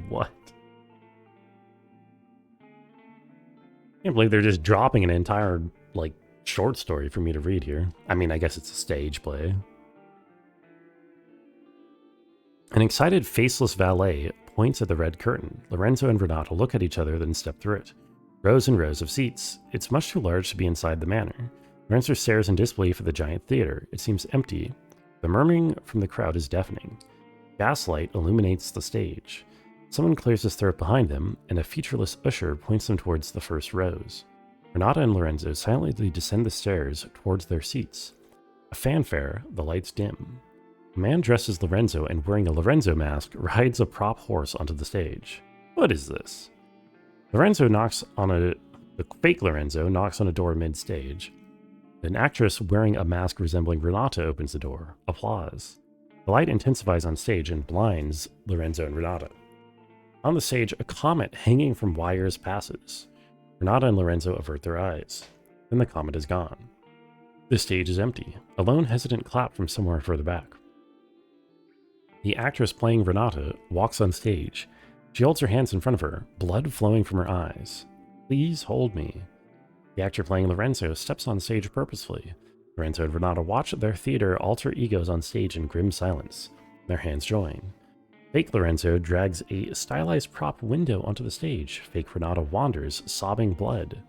What? I can't believe they're just dropping an entire, short story for me to read here. I mean, I guess it's a stage play. An excited, faceless valet points at the red curtain. Lorenzo and Renata look at each other, then step through it. Rows and rows of seats. It's much too large to be inside the manor. Lorenzo stares in disbelief at the giant theater. It seems empty. The murmuring from the crowd is deafening. Gaslight illuminates the stage. Someone clears his throat behind them, and a featureless usher points them towards the first rows. Renata and Lorenzo silently descend the stairs towards their seats. A fanfare, the lights dim. A man dressed as Lorenzo and wearing a Lorenzo mask rides a prop horse onto the stage. What is this? The fake Lorenzo knocks on a door mid-stage. An actress wearing a mask resembling Renata opens the door. Applause. The light intensifies on stage and blinds Lorenzo and Renata. On the stage, a comet hanging from wires passes. Renata and Lorenzo avert their eyes. Then the comet is gone. The stage is empty. A lone, hesitant clap from somewhere further back. The actress playing Renata walks on stage. She holds her hands in front of her, blood flowing from her eyes. Please hold me. The actor playing Lorenzo steps on stage purposefully. Lorenzo and Renata watch their theater alter egos on stage in grim silence. Their hands join. Fake Lorenzo drags a stylized prop window onto the stage. Fake Renata wanders, sobbing blood.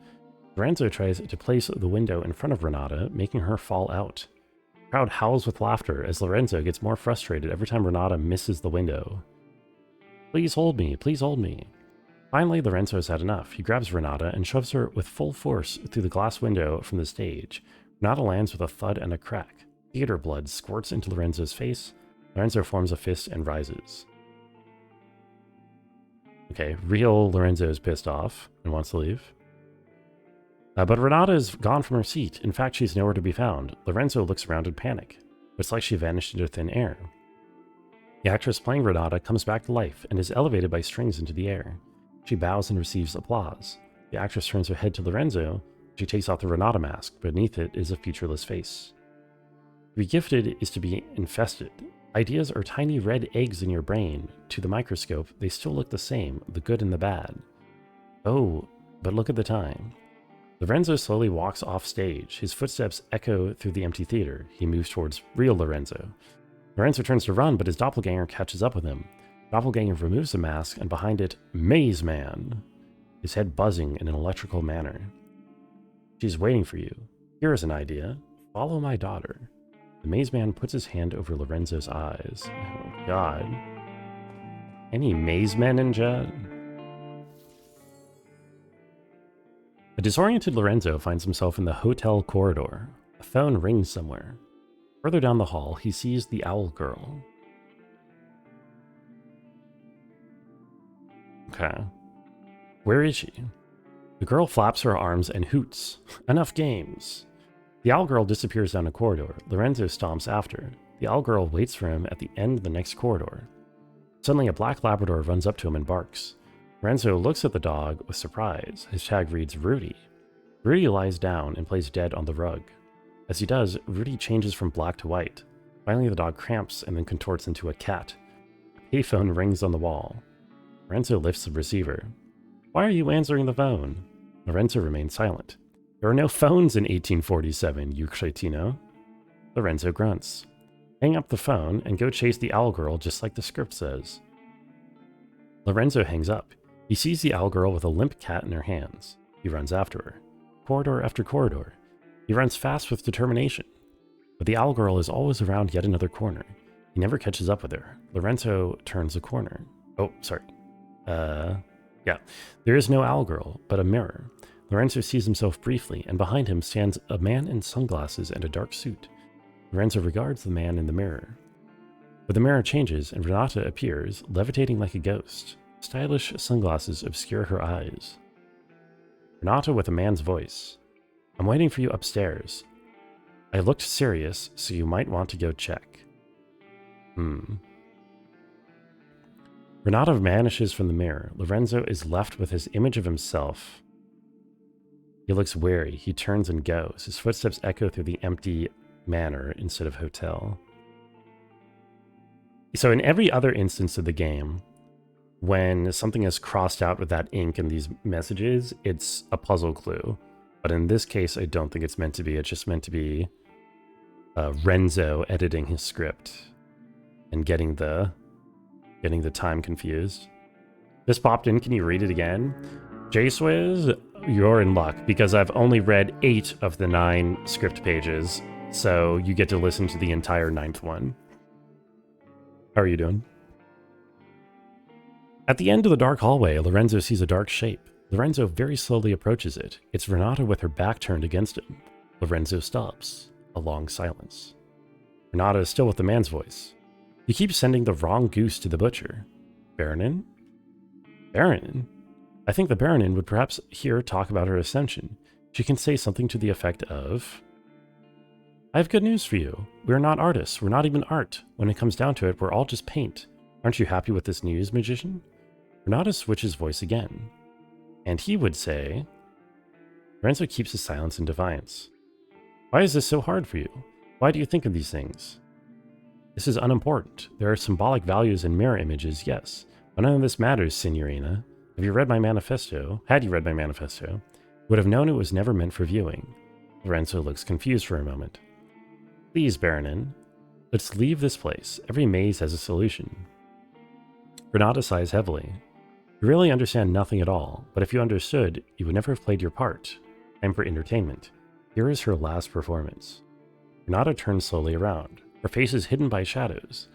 Lorenzo tries to place the window in front of Renata, making her fall out. The crowd howls with laughter as Lorenzo gets more frustrated every time Renata misses the window. Please hold me, please hold me. Finally, Lorenzo has had enough. He grabs Renata and shoves her with full force through the glass window from the stage. Renata lands with a thud and a crack. Theater blood squirts into Lorenzo's face. Lorenzo forms a fist and rises. Okay, real Lorenzo is pissed off and wants to leave. But Renata is gone from her seat. In fact, she's nowhere to be found. Lorenzo looks around in panic. It's like she vanished into thin air. The actress playing Renata comes back to life and is elevated by strings into the air. She bows and receives applause. The actress turns her head to Lorenzo. She takes off the Renata mask. Beneath it is a featureless face. To be gifted is to be infested. Ideas are tiny red eggs in your brain. To the microscope, they still look the same, the good and the bad. Oh, but look at the time. Lorenzo slowly walks off stage. His footsteps echo through the empty theater. He moves towards real Lorenzo. Lorenzo turns to run, but his doppelganger catches up with him. Doppelganger removes the mask, and behind it, Maze Man, his head buzzing in an electrical manner. She's waiting for you. Here is an idea. Follow my daughter. The Maze Man puts his hand over Lorenzo's eyes. Oh, God. Any Maze Men in chat? A disoriented Lorenzo finds himself in the hotel corridor. A phone rings somewhere. Further down the hall, he sees the owl girl. Okay. Where is she? The girl flaps her arms and hoots. Enough games. The owl girl disappears down a corridor. Lorenzo stomps after. The owl girl waits for him at the end of the next corridor. Suddenly, a black Labrador runs up to him and barks. Lorenzo looks at the dog with surprise. His tag reads Rudy. Rudy lies down and plays dead on the rug. As he does, Rudy changes from black to white. Finally, the dog cramps and then contorts into a cat. A payphone rings on the wall. Lorenzo lifts the receiver. Why are you answering the phone? Lorenzo remains silent. There are no phones in 1847, you cretino. Lorenzo grunts. Hang up the phone and go chase the owl girl just like the script says. Lorenzo hangs up. He sees the owl girl with a limp cat in her hands. He runs after her. Corridor after corridor. He runs fast with determination. But the owl girl is always around yet another corner. He never catches up with her. Lorenzo turns a corner. Oh, sorry. Yeah. There is no owl girl, but a mirror. Lorenzo sees himself briefly, and behind him stands a man in sunglasses and a dark suit. Lorenzo regards the man in the mirror. But the mirror changes, and Renata appears, levitating like a ghost. Stylish sunglasses obscure her eyes. Renata with a man's voice. I'm waiting for you upstairs. I looked serious, so you might want to go check. Renata vanishes from the mirror. Lorenzo is left with his image of himself. He looks wary. He turns and goes. His footsteps echo through the empty manor instead of hotel. So in every other instance of the game, when something is crossed out with that ink in these messages, it's a puzzle clue. But in this case, I don't think it's meant to be. It's just meant to be Renzo editing his script and getting the time confused. This popped in. Can you read it again? J-Swizz, you're in luck because I've only read 8 of the 9 script pages, so you get to listen to the entire 9th one. How are you doing? At the end of the dark hallway, Lorenzo sees a dark shape. Lorenzo very slowly approaches it. It's Renata with her back turned against him. Lorenzo stops. A long silence. Renata is still with the man's voice. You keep sending the wrong goose to the butcher. Baronin? Baronin? I think the Baronin would perhaps hear talk about her ascension. She can say something to the effect of, I have good news for you. We're not artists. We're not even art. When it comes down to it, we're all just paint. Aren't you happy with this news, magician? Renata switches voice again. And he would say... Lorenzo keeps his silence in defiance. Why is this so hard for you? Why do you think of these things? This is unimportant. There are symbolic values in mirror images, yes. But none of this matters, Signorina. Have you read my manifesto? Had you read my manifesto, would have known it was never meant for viewing. Lorenzo looks confused for a moment. Please, Baronin. Let's leave this place. Every maze has a solution. Renata sighs heavily. You really understand nothing at all, but if you understood, you would never have played your part. Time for entertainment. Here is her last performance. Renata turns slowly around. Her face is hidden by shadows.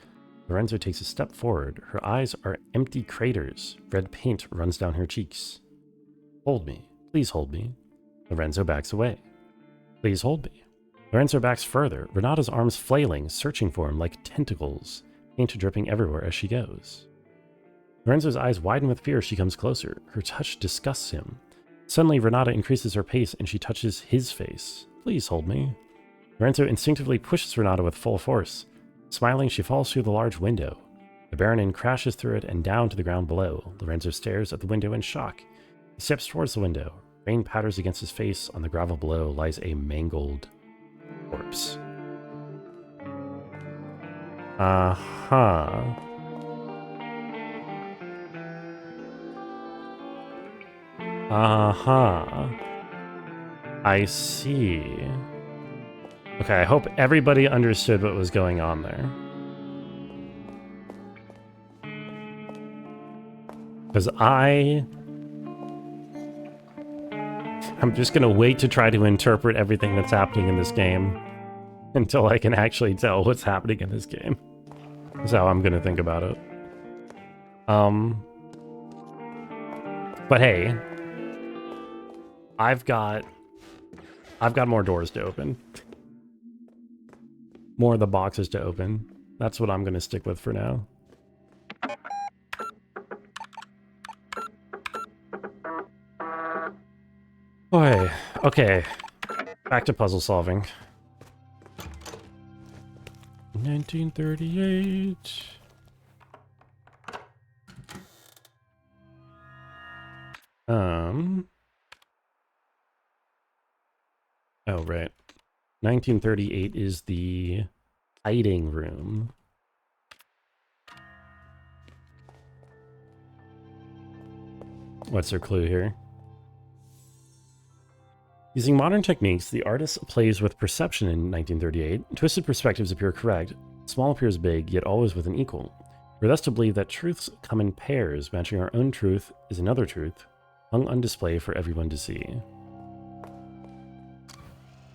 Lorenzo takes a step forward. Her eyes are empty craters. Red paint runs down her cheeks. Hold me. Please hold me. Lorenzo backs away. Please hold me. Lorenzo backs further, Renata's arms flailing, searching for him like tentacles, paint dripping everywhere as she goes. Lorenzo's eyes widen with fear as she comes closer. Her touch disgusts him. Suddenly, Renata increases her pace and she touches his face. Please hold me. Lorenzo instinctively pushes Renata with full force. Smiling, she falls through the large window. The Baronin crashes through it and down to the ground below. Lorenzo stares at the window in shock. He steps towards the window. Rain patters against his face. On the gravel below lies a mangled corpse. Uh-huh. Uh-huh. I see. Okay, I hope everybody understood what was going on there. Because I'm just gonna wait to try to interpret everything that's happening in this game until I can actually tell what's happening in this game. That's how I'm gonna think about it. But hey, I've got more doors to open. More of the boxes to open. That's what I'm gonna stick with for now. Boy, okay. Back to puzzle solving. 1938. Oh, right. 1938 is the hiding room. What's their clue here? Using modern techniques, the artist plays with perception in 1938. Twisted perspectives appear correct. Small appears big, yet always with an equal. We're thus to believe that truths come in pairs. Matching our own truth is another truth, hung on display for everyone to see.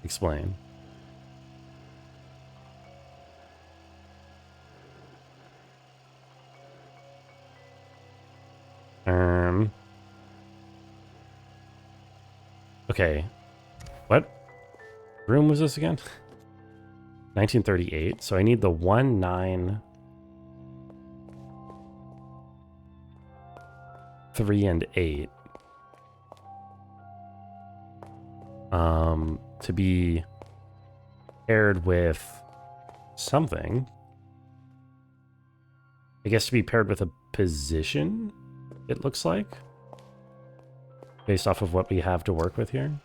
Explain. Okay. What room was this again? 1938. So I need the 1, 9, 3, and 8. To be paired with something. I guess to be paired with a position, it looks like. Based off of what we have to work with here.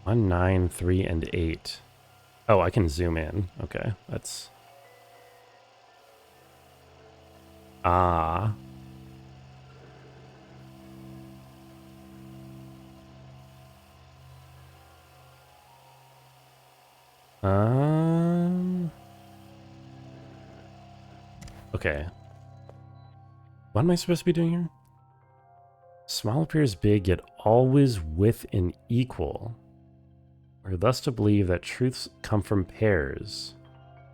1, 9, 3, and 8. Oh, I can zoom in. Okay, that's... Ah. Okay. What am I supposed to be doing here? Small appears big, yet always with an equal. We're thus to believe that truths come from pairs.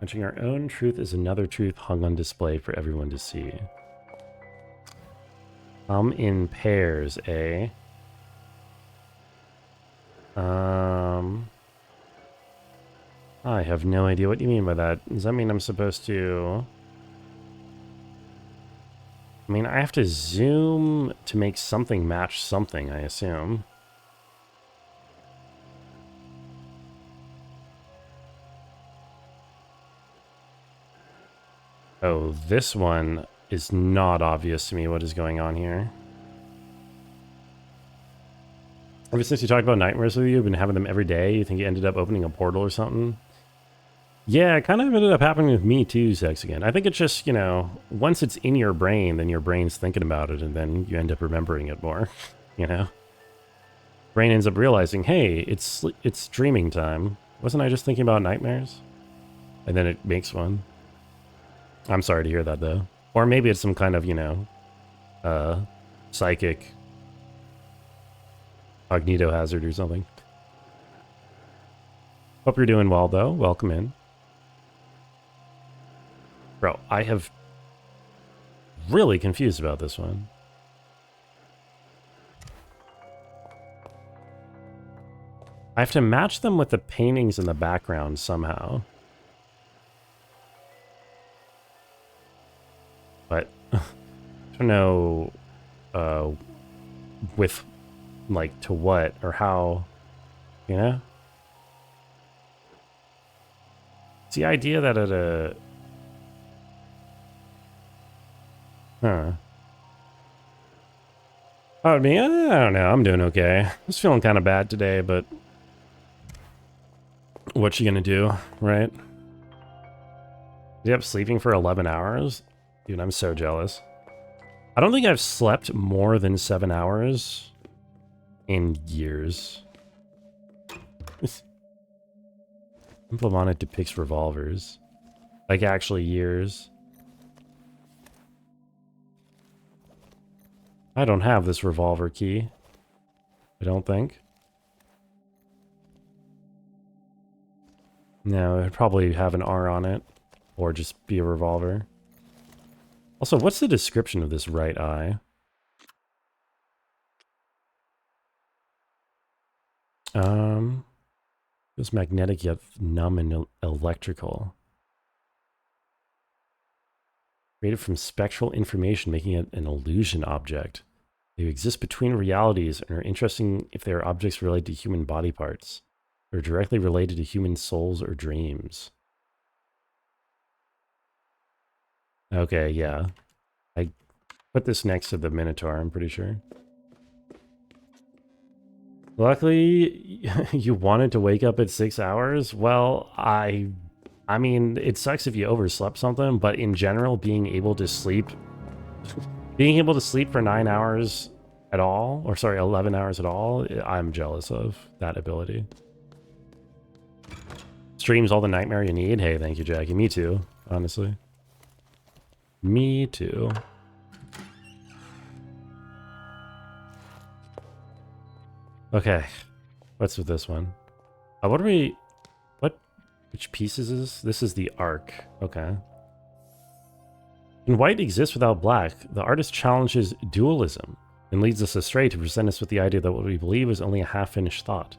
Matching our own truth is another truth hung on display for everyone to see. Come in pairs, eh? I have no idea what you mean by that. Does that mean I'm supposed to... I mean, I have to zoom to make something match something, I assume. Oh, this one is not obvious to me what is going on here. Ever since you talked about nightmares with you, you've been having them every day. You think you ended up opening a portal or something? Yeah, it kind of ended up happening with me too, Sex again. I think it's just, you know, once it's in your brain, then your brain's thinking about it, and then you end up remembering it more, you know? Brain ends up realizing, hey, it's dreaming time. Wasn't I just thinking about nightmares? And then it makes one. I'm sorry to hear that, though. Or maybe it's some kind of, you know, psychic magnetohazard or something. Hope you're doing well, though. Welcome in. Bro, I have really confused about this one. I have to match them with the paintings in the background somehow. But I don't know with like to what or how, you know? It's the idea that at a huh. Oh, me? I don't know. I'm doing okay. I was feeling kind of bad today, but what you gonna do, right? You up sleeping for 11 hours? Dude, I'm so jealous. I don't think I've slept more than 7 hours in years. Implemented depicts revolvers. Like, actually years. I don't have this revolver key. I don't think. No, it'd probably have an R on it. Or just be a revolver. Also, what's the description of this right eye? It's magnetic yet numb and electrical. Created from spectral information, making it an illusion object. They exist between realities and are interesting if they are objects related to human body parts. They're directly related to human souls or dreams. Okay, yeah. I put this next to the Minotaur, I'm pretty sure. Luckily, you wanted to wake up at 6 hours? Well, I mean, it sucks if you overslept something, but in general, being able to sleep for 9 hours at all, or sorry, 11 hours at all, I'm jealous of that ability. Streams all the nightmare you need? Hey, thank you, Jackie. Me too, honestly. Me too. Okay, what's with this one? What are we... Which piece is this? This is the arc. Okay. When white exists without black, the artist challenges dualism and leads us astray to present us with the idea that what we believe is only a half-finished thought.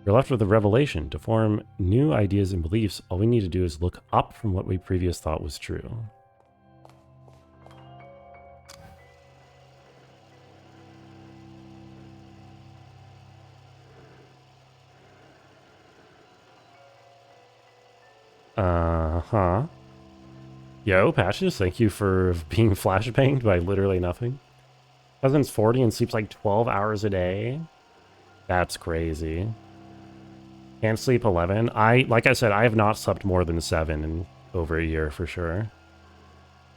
We're left with a revelation. To form new ideas and beliefs, all we need to do is look up from what we previously thought was true. Uh-huh. Yo, Patches, thank you for being flashbanged by literally nothing. Cousin's 40 and sleeps like 12 hours a day. That's crazy. Can't sleep 11. Like I said, I have not slept more than 7 in over a year for sure.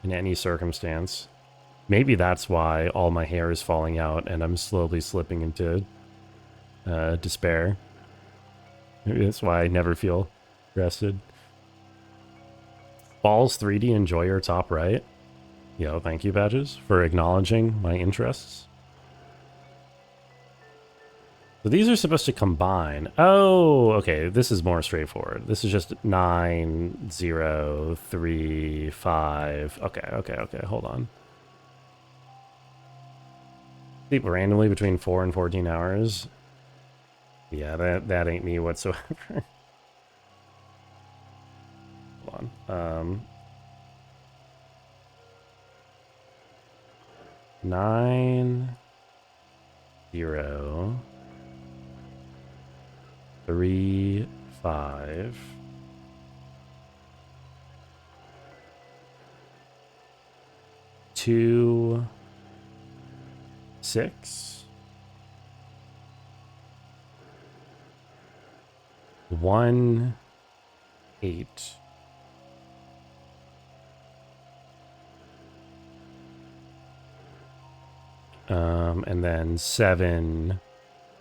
In any circumstance. Maybe that's why all my hair is falling out and I'm slowly slipping into despair. Maybe that's why I never feel rested. Balls 3D Enjoyer top right. Yo, thank you, Badges, for acknowledging my interests. So these are supposed to combine. Oh, okay. This is more straightforward. This is just 9, 0, 3, 5. Okay. Hold on. Sleep randomly between 4 and 14 hours. Yeah, that ain't me whatsoever. Hold on. 9, 0, 3, 5. 2, 6. 1, 8. And then 7,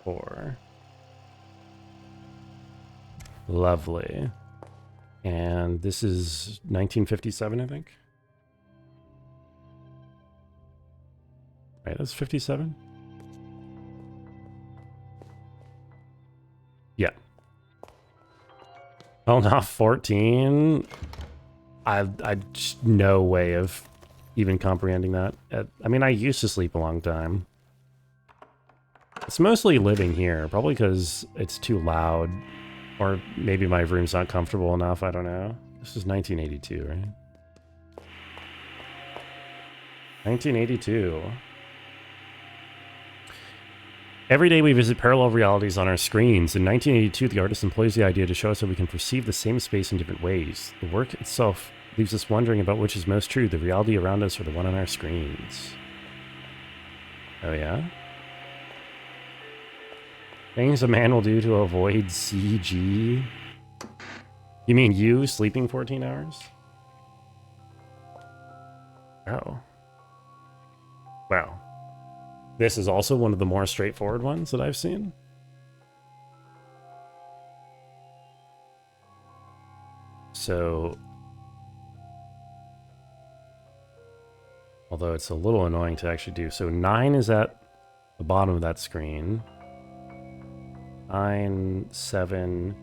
4. Lovely. And this is 1957, I think. Right, that's 57? Yeah. Oh, not 14? I just no way of even comprehending that. I mean, I used to sleep a long time. It's mostly living here, probably because it's too loud. Or maybe my room's not comfortable enough, I don't know. This is 1982, right? 1982. Every day we visit parallel realities on our screens. In 1982, the artist employs the idea to show us how we can perceive the same space in different ways. The work itself leaves us wondering about which is most true, the reality around us or the one on our screens. Oh yeah? Things a man will do to avoid CG? You mean you sleeping 14 hours? Oh. Wow. This is also one of the more straightforward ones that I've seen. So, although it's a little annoying to actually do. So 9 is at the bottom of that screen. 9, 7,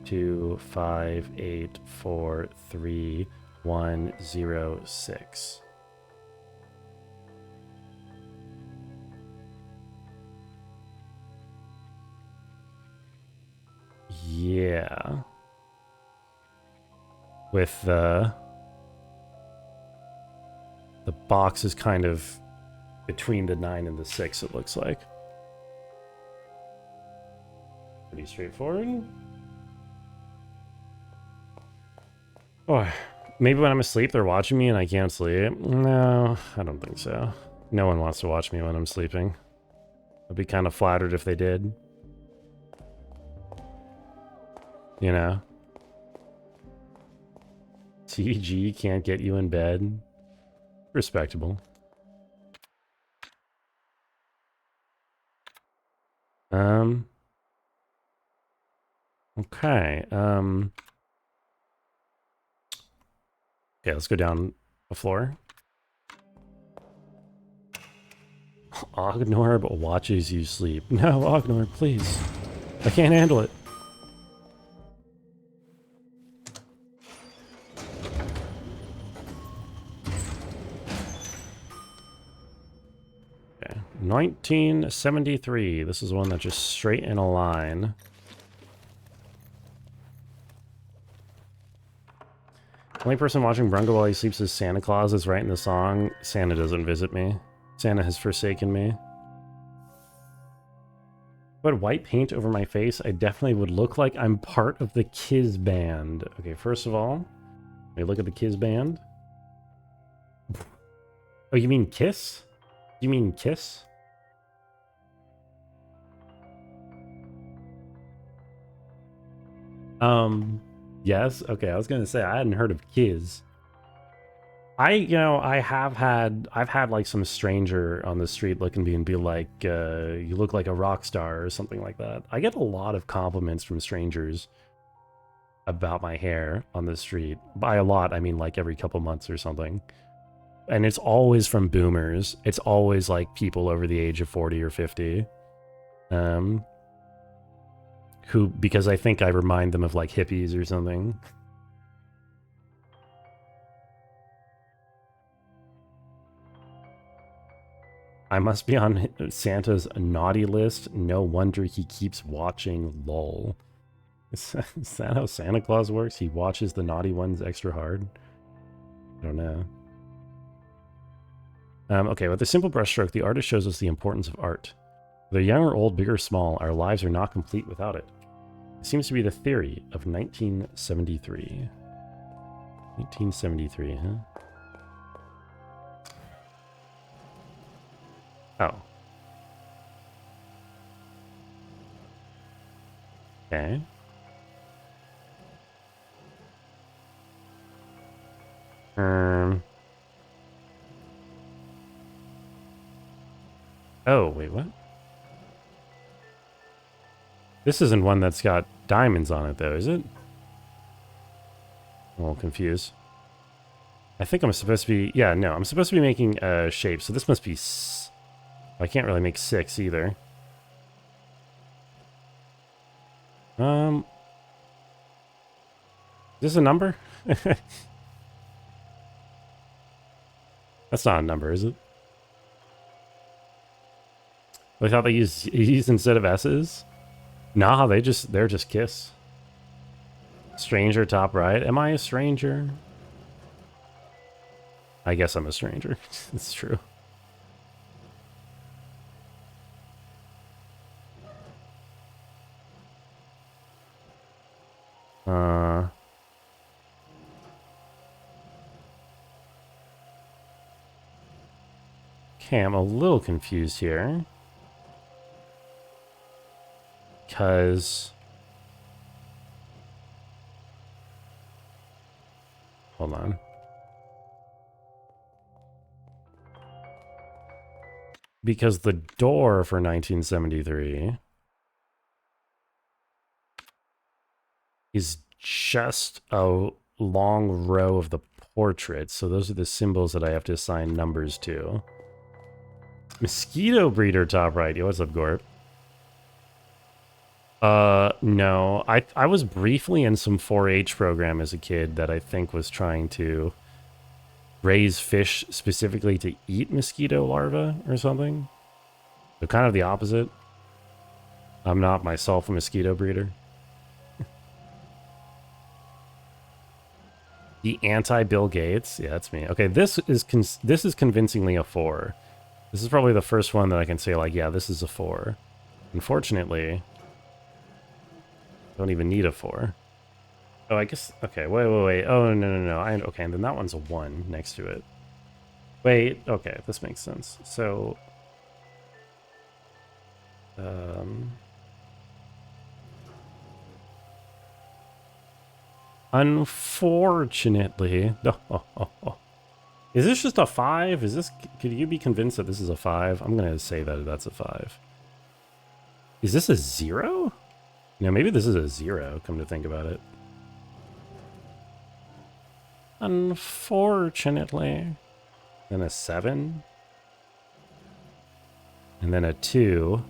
2, 5, 8, 4, 3, 1, 0, 6. Yeah. With the box is kind of between the 9 and the 6, it looks like. Pretty straightforward. Oh, maybe when I'm asleep they're watching me and I can't sleep. No, I don't think so. No one wants to watch me when I'm sleeping. I'd be kind of flattered if they did. You know? TG can't get you in bed. Respectable. Okay. Okay, let's go down the floor. Ognorb watches you sleep. No, Ognorb, please. I can't handle it. Okay. 1973. This is one that's just straight in a line. Only person watching Brungo while he sleeps is Santa Claus is right in the song. Santa doesn't visit me. Santa has forsaken me. Put white paint over my face, I definitely would look like I'm part of the Kiss band. Okay, first of all, let me look at the Kiss band. Oh, you mean Kiss? You mean Kiss? Yes. Okay, I was gonna say I hadn't heard of Kiss. I've had like some stranger on the street look at me and be like, you look like a rock star or something like that. I get a lot of compliments from strangers about my hair on the street. By a lot, I mean like every couple months or something. And it's always from boomers. It's always like people over the age of 40 or 50. Who, because I think I remind them of like hippies or something. I must be on Santa's naughty list. No wonder he keeps watching LOL. Is that how Santa Claus works? He watches the naughty ones extra hard? I don't know. Okay, with a simple brushstroke, the artist shows us the importance of art. Whether young or old, big or small, our lives are not complete without it. It seems to be the theory of 1973. 1973, huh? Oh. Okay. Oh, wait, what? This isn't one that's got diamonds on it, though, is it? I'm a little confused. I think I'm supposed to be... Yeah, no, I'm supposed to be making a shape, so this must be... I can't really make 6 either. Is this a number? That's not a number, is it? I thought they use E's instead of S's. Nah, they're just Kiss. Stranger top right. Am I a stranger? I guess I'm a stranger. It's true. Okay, I'm a little confused here. Because... Hold on. Because the door for 1973 is just a long row of the portraits. So those are the symbols that I have to assign numbers to. Mosquito breeder top right. Yo, what's up, Gorp? No. I was briefly in some 4-H program as a kid that I think was trying to raise fish specifically to eat mosquito larvae or something. So kind of the opposite. I'm not myself a mosquito breeder. The anti-Bill Gates. Yeah, that's me. Okay, this is convincingly a 4. This is probably the first one that I can say, like, yeah, this is a 4. Unfortunately, don't even need a 4. Oh, I guess... Okay, wait. Oh, no. Okay, and then that one's a 1 next to it. Wait, okay, this makes sense. So... Unfortunately... Is this just a 5? Is this... Could you be convinced that this is a 5? I'm gonna say that that's a 5. Is this a 0? No, maybe this is a 0, come to think about it. Unfortunately. Then a 7. And then a 2.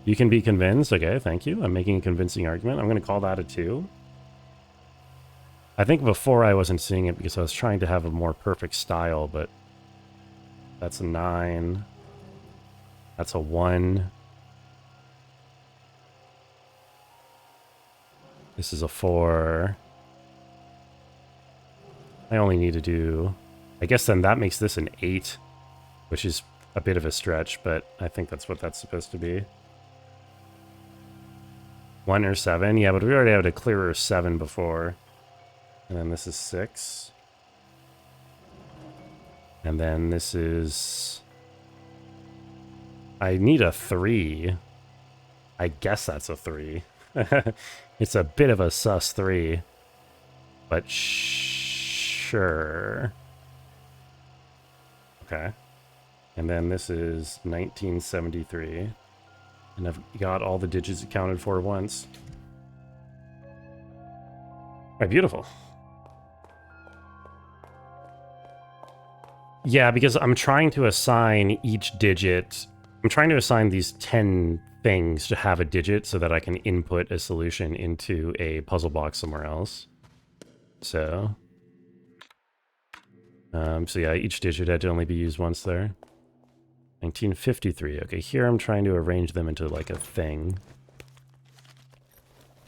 You can be convinced. Okay, thank you. I'm making a convincing argument. I'm going to call that a 2. I think before I wasn't seeing it because I was trying to have a more perfect style, but that's a 9. That's a 1. This is a 4. I only need to do... I guess then that makes this an 8, which is a bit of a stretch, but I think that's what that's supposed to be. 1 or 7? Yeah, but we already had a clearer 7 before. And then this is 6. And then this is... I need a 3. I guess that's a 3. It's a bit of a sus 3. But sure. Okay. And then this is 1973. And I've got all the digits accounted for once. All right, beautiful. Yeah, because I'm trying to assign each digit. I'm trying to assign these 10 things to have a digit so that I can input a solution into a puzzle box somewhere else. So yeah, each digit had to only be used once there. 1953. Okay, here I'm trying to arrange them into like a thing.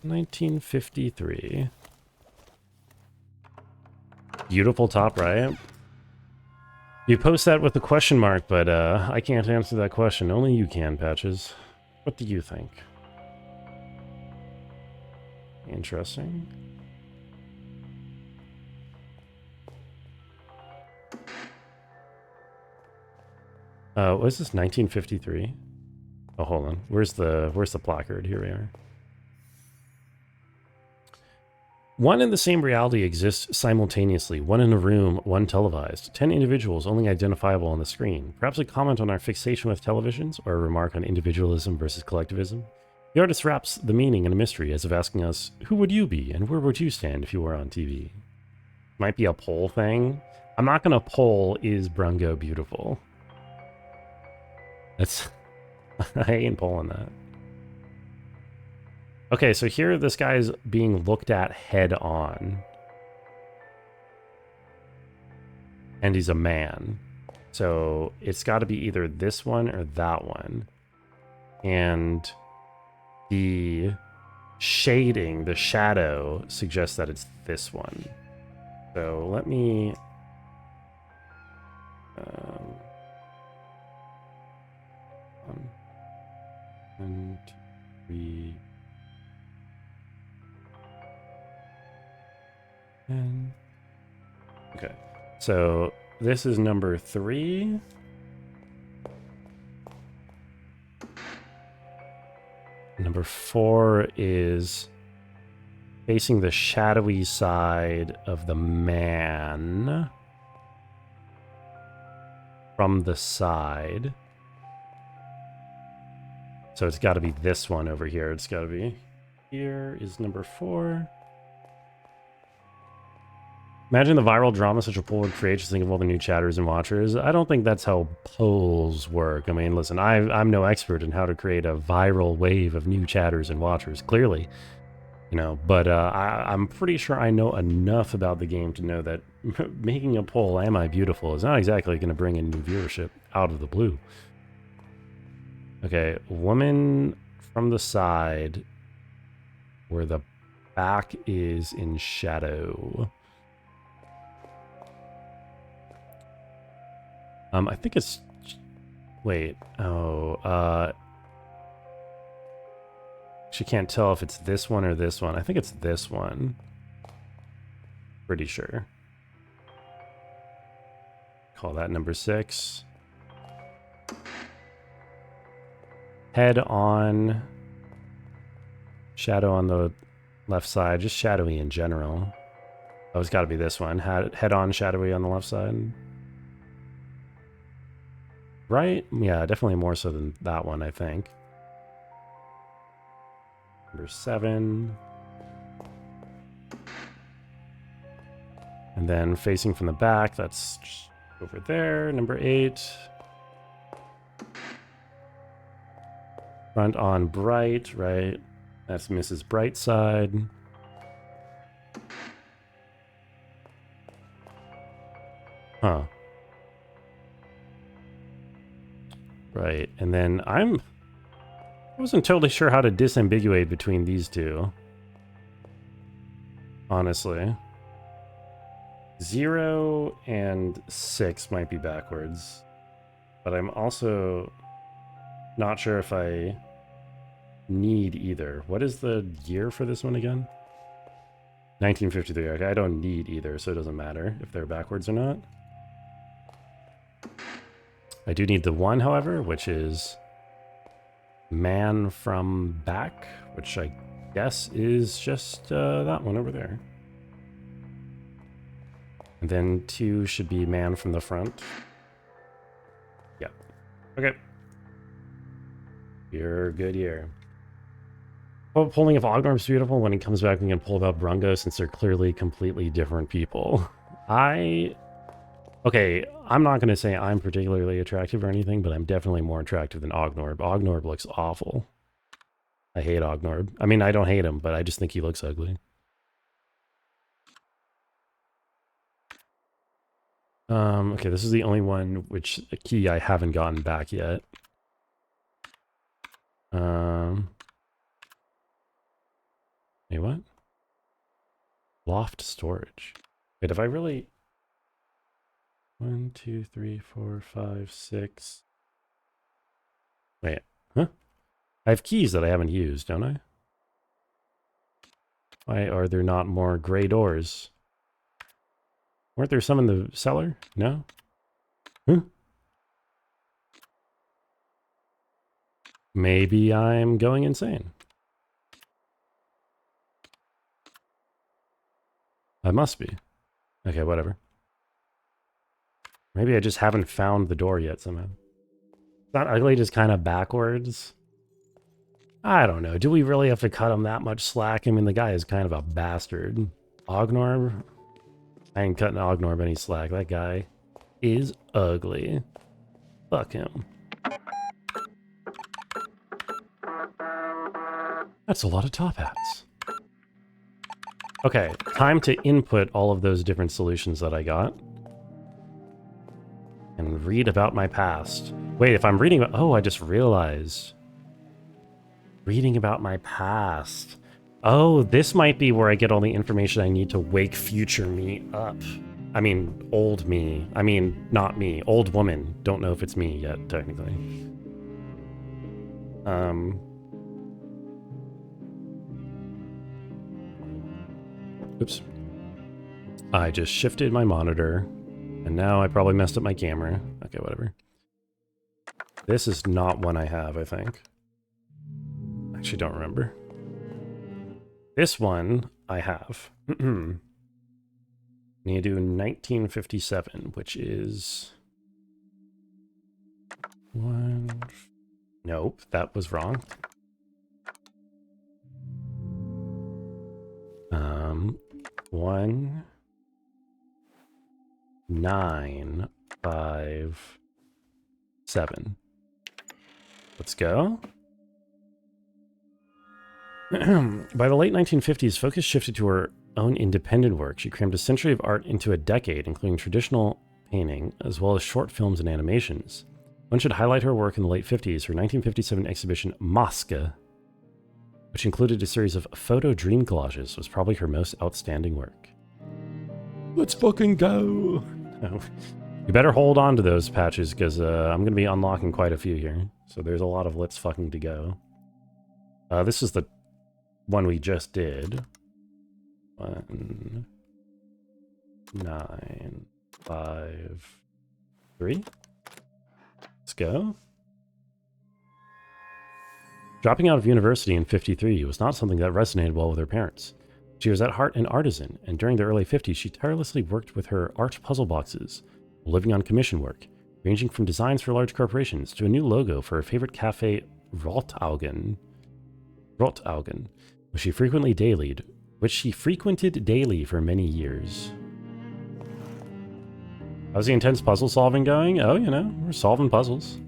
1953. Beautiful top right. You post that with a question mark, but I can't answer that question. Only you can, Patches. What do you think? Interesting. What is this, 1953? Oh, hold on. Where's the placard? Here we are. One and the same reality exists simultaneously, one in a room, one televised. 10 individuals only identifiable on the screen. Perhaps a comment on our fixation with televisions, or a remark on individualism versus collectivism? The artist wraps the meaning in a mystery as if asking us, who would you be and where would you stand if you were on TV? Might be a poll thing. I'm not going to poll, is Brungo beautiful? That's... I ain't polling that. Okay, so here this guy's being looked at head on. And he's a man. So it's got to be either this one or that one. And the shading, the shadow, suggests that it's this one. So let me... One, two, three... And... Okay. So this is number 3. Number 4 is facing the shadowy side of the man from the side. So it's got to be this one over here. It's got to be... Here is number 4. Imagine the viral drama such a poll would create. Just think of all the new chatters and watchers. I don't think that's how polls work. I mean, listen, I'm no expert in how to create a viral wave of new chatters and watchers, clearly. You know, but I'm pretty sure I know enough about the game to know that making a poll, am I beautiful, is not exactly going to bring in new viewership out of the blue. Okay, woman from the side where the back is in shadow. I think it's... Wait. Oh, she can't tell if it's this one or this one. I think it's this one. Pretty sure. Call that number 6. Head on. Shadow on the left side. Just shadowy in general. Oh, it's got to be this one. Head on, shadowy on the left side. Right? Yeah, definitely more so than that one, I think. Number 7. And then facing from the back, that's over there. Number 8. Front on bright, right? That's Mrs. Brightside. Huh. Right, and then I wasn't totally sure how to disambiguate between these two. Honestly. 0 and 6 might be backwards. But I'm also not sure if I need either. What is the year for this one again? 1953. Okay, I don't need either, so it doesn't matter if they're backwards or not. I do need the 1, however, which is man from back, which I guess is just that one over there. And then 2 should be man from the front. Yeah. Okay. You're good here. Pulling of Ognor's beautiful. When he comes back, we can pull about Brungo since they're clearly completely different people. Okay, I'm not going to say I'm particularly attractive or anything, but I'm definitely more attractive than Ognorb. Ognorb looks awful. I hate Ognorb. I mean, I don't hate him, but I just think he looks ugly. Okay, this is the only one which a key I haven't gotten back yet. Hey, what? Loft storage. Wait, have I really... 1, 2, 3, 4, 5, 6. Wait, huh? I have keys that I haven't used, don't I? Why are there not more gray doors? Weren't there some in the cellar? No? Huh? Maybe I'm going insane. I must be. Okay, whatever. Maybe I just haven't found the door yet somehow. It's not ugly, just kind of backwards. I don't know. Do we really have to cut him that much slack? I mean, the guy is kind of a bastard. Ognorb? I ain't cutting Ognorb any slack. That guy is ugly. Fuck him. That's a lot of top hats. Okay, time to input all of those different solutions that I got. And read about my past. Wait, if I'm reading... Oh, I just realized. Reading about my past. Oh, this might be where I get all the information I need to wake future me up. I mean, old me. I mean, not me. Old woman. Don't know if it's me yet, technically. Oops. I just shifted my monitor, and now I probably messed up my camera. Okay, whatever. This is not one I have, I think. Actually, don't remember. This one I have. Need to do 1957, which is... one... Nope, that was wrong. 1, 9, 5, 7. Let's go. By the late 1950s, focus shifted to her own independent work. She crammed a century of art into a decade, including traditional painting, as well as short films and animations. One should highlight her work in the late 50s, her 1957 exhibition Masque, which included a series of photo dream collages, was probably her most outstanding work. Let's fucking go! Oh, you better hold on to those patches, because I'm going to be unlocking quite a few here. So there's a lot of let's fucking to go. This is the one we just did. 1, 9, 5, 3. Let's go. Dropping out of university in '53 was not something that resonated well with her parents. She was at heart an artisan, and during the early '50s she tirelessly worked with her art puzzle boxes, living on commission work, ranging from designs for large corporations to a new logo for her favorite cafe, Rotaugen, which she frequented daily for many years. How's the intense puzzle solving going? Oh, you know, we're solving puzzles.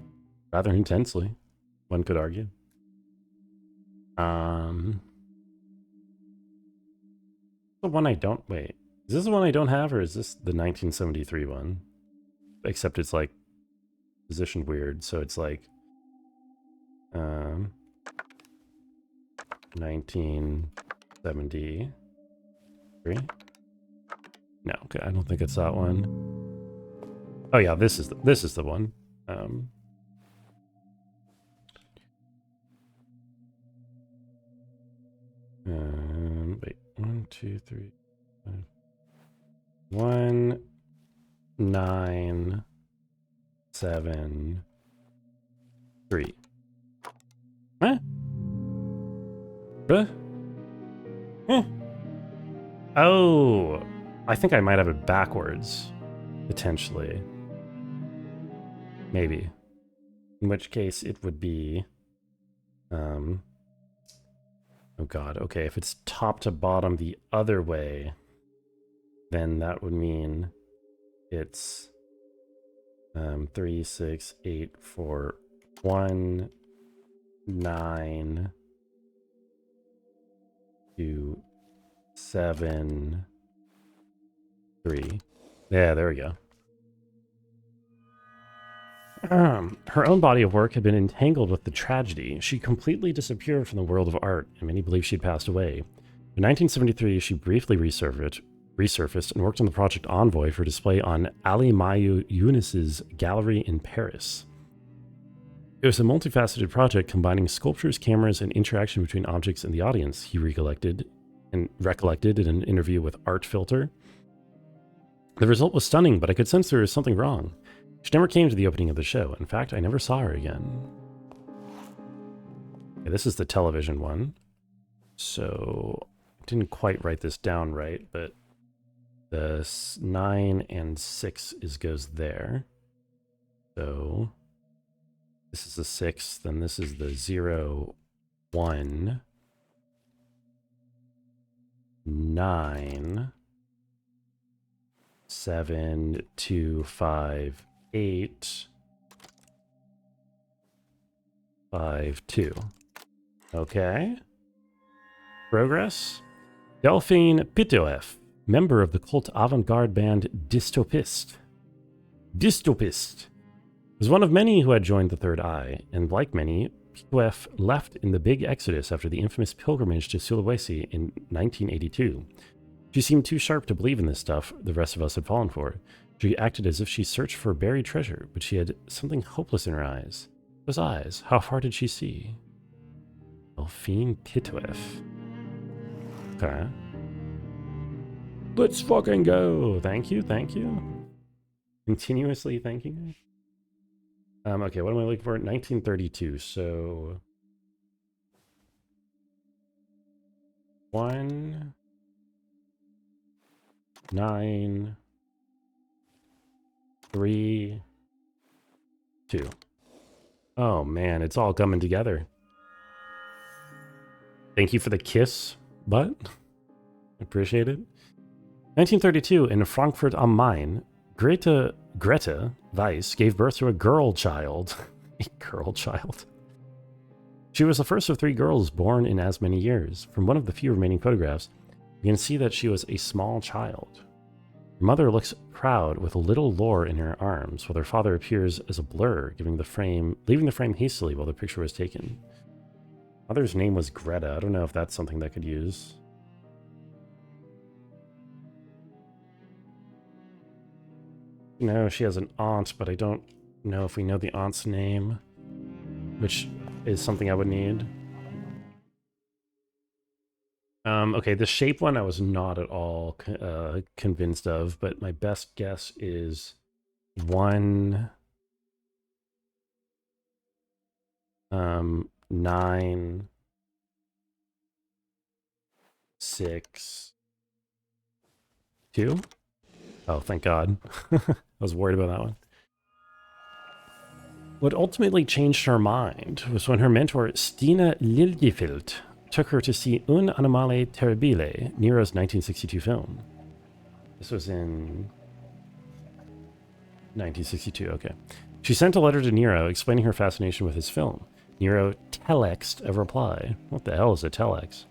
Rather intensely, one could argue. The one I don't... Wait. Is this the one I don't have, or is this the 1973 one? Except it's, like, positioned weird, so it's, like... 1973? No, okay, I don't think it's that one. Oh yeah, this is the one. Wait, 1, 2, 3, 5. 1, 9, 7, 3. Huh? Huh? Huh? Oh, I think I might have it backwards, potentially. Maybe. In which case it would be, oh god, okay, if it's top to bottom the other way, then that would mean it's 3, 6, 8, 4, 1, 9, 2, 7, 3. Yeah, there we go. Her own body of work had been entangled with the tragedy. She completely disappeared from the world of art, and many believe she'd passed away. In 1973, she briefly resurfaced and worked on the project Envoy for display on Ali Mayu Yunis's gallery in Paris. It was a multifaceted project combining sculptures, cameras, and interaction between objects and the audience, he recollected in an interview with Art Filter. The result was stunning, but I could sense there was something wrong. She never came to the opening of the show. In fact, I never saw her again. Okay, this is the television one. So, I didn't quite write this down right, but The 9 and 6 goes there. So this is the 6, then this is the 0, 1, 9, 7, 2, 5, 8, 5, 2. Okay. Progress. Delphine Pitoef, member of the cult avant-garde band Dystopist. Dystopist was one of many who had joined the Third Eye, and like many, Pitoef left in the Big Exodus after the infamous pilgrimage to Sulawesi in 1982. She seemed too sharp to believe in this stuff the rest of us had fallen for. She acted as if she searched for buried treasure, but she had something hopeless in her eyes. Those eyes, how far did she see? Delphine Pitoef. Okay. Let's fucking go. Thank you, thank you. Continuously thanking her. Okay, what am I looking for? 1932, so... 1... 9... 3... 2. Oh man, it's all coming together. Thank you for the kiss, but appreciate it. 1932, in Frankfurt am Main, Greta Weiss gave birth to a girl child. A girl child. She was the first of 3 girls born in as many years. From one of the few remaining photographs, you can see that she was a small child. Her mother looks proud with little Lore in her arms, while her father appears as a blur, leaving the frame hastily while the picture was taken. Mother's name was Greta. I don't know if that's something that could use. No, she has an aunt, but I don't know if we know the aunt's name, which is something I would need. Okay, the shape one I was not at all convinced of, but my best guess is 1, 9, 6, 2. Oh, thank God. I was worried about that one. What ultimately changed her mind was when her mentor, Stina Liljefelt, took her to see Un Animale Terribile, Nero's 1962 film. This was in 1962, okay. She sent a letter to Nero explaining her fascination with his film. Nero telexed a reply. What the hell is a telex?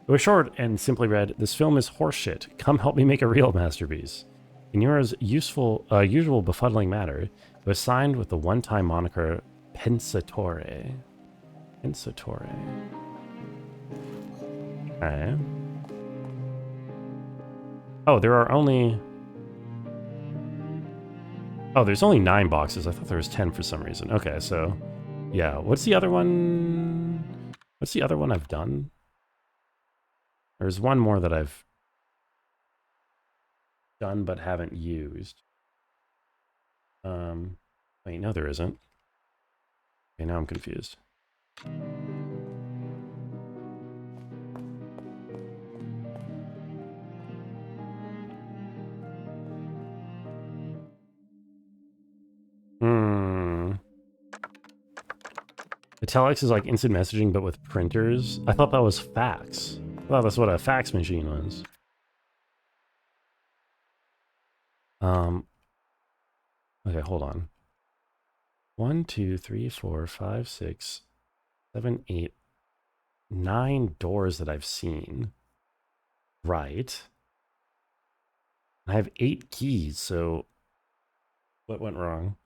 It was short and simply read, "This film is horseshit. Come help me make a real masterpiece." In Nero's usual befuddling manner, it was signed with the one-time moniker Pensatore. Pensatore. Okay. Oh, there are only... Oh, there's only 9 boxes. I thought there was 10 for some reason. Okay, so... Yeah, what's the other one? What's the other one I've done? There's one more that I've done but haven't used. Wait, no there isn't. Okay, now I'm confused. The telex is like instant messaging, but with printers. I thought that was fax. I thought that's what a fax machine was. Okay, hold on. 1, 2, 3, 4, 5, 6, 7, 8, 9 doors that I've seen. Right. I have 8 keys, so what went wrong?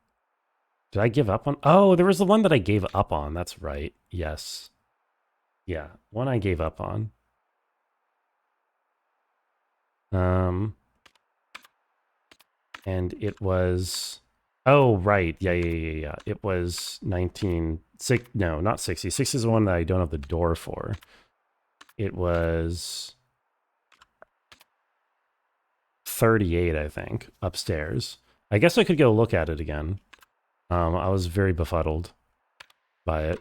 Did I give up on? Oh, there was the one that I gave up on. That's right. Yes. Yeah, one I gave up on. And it was... Oh, right. Yeah. It was 19... No, not 60. 60 is the one that I don't have the door for. It was 38, I think, upstairs. I guess I could go look at it again. I was very befuddled by it.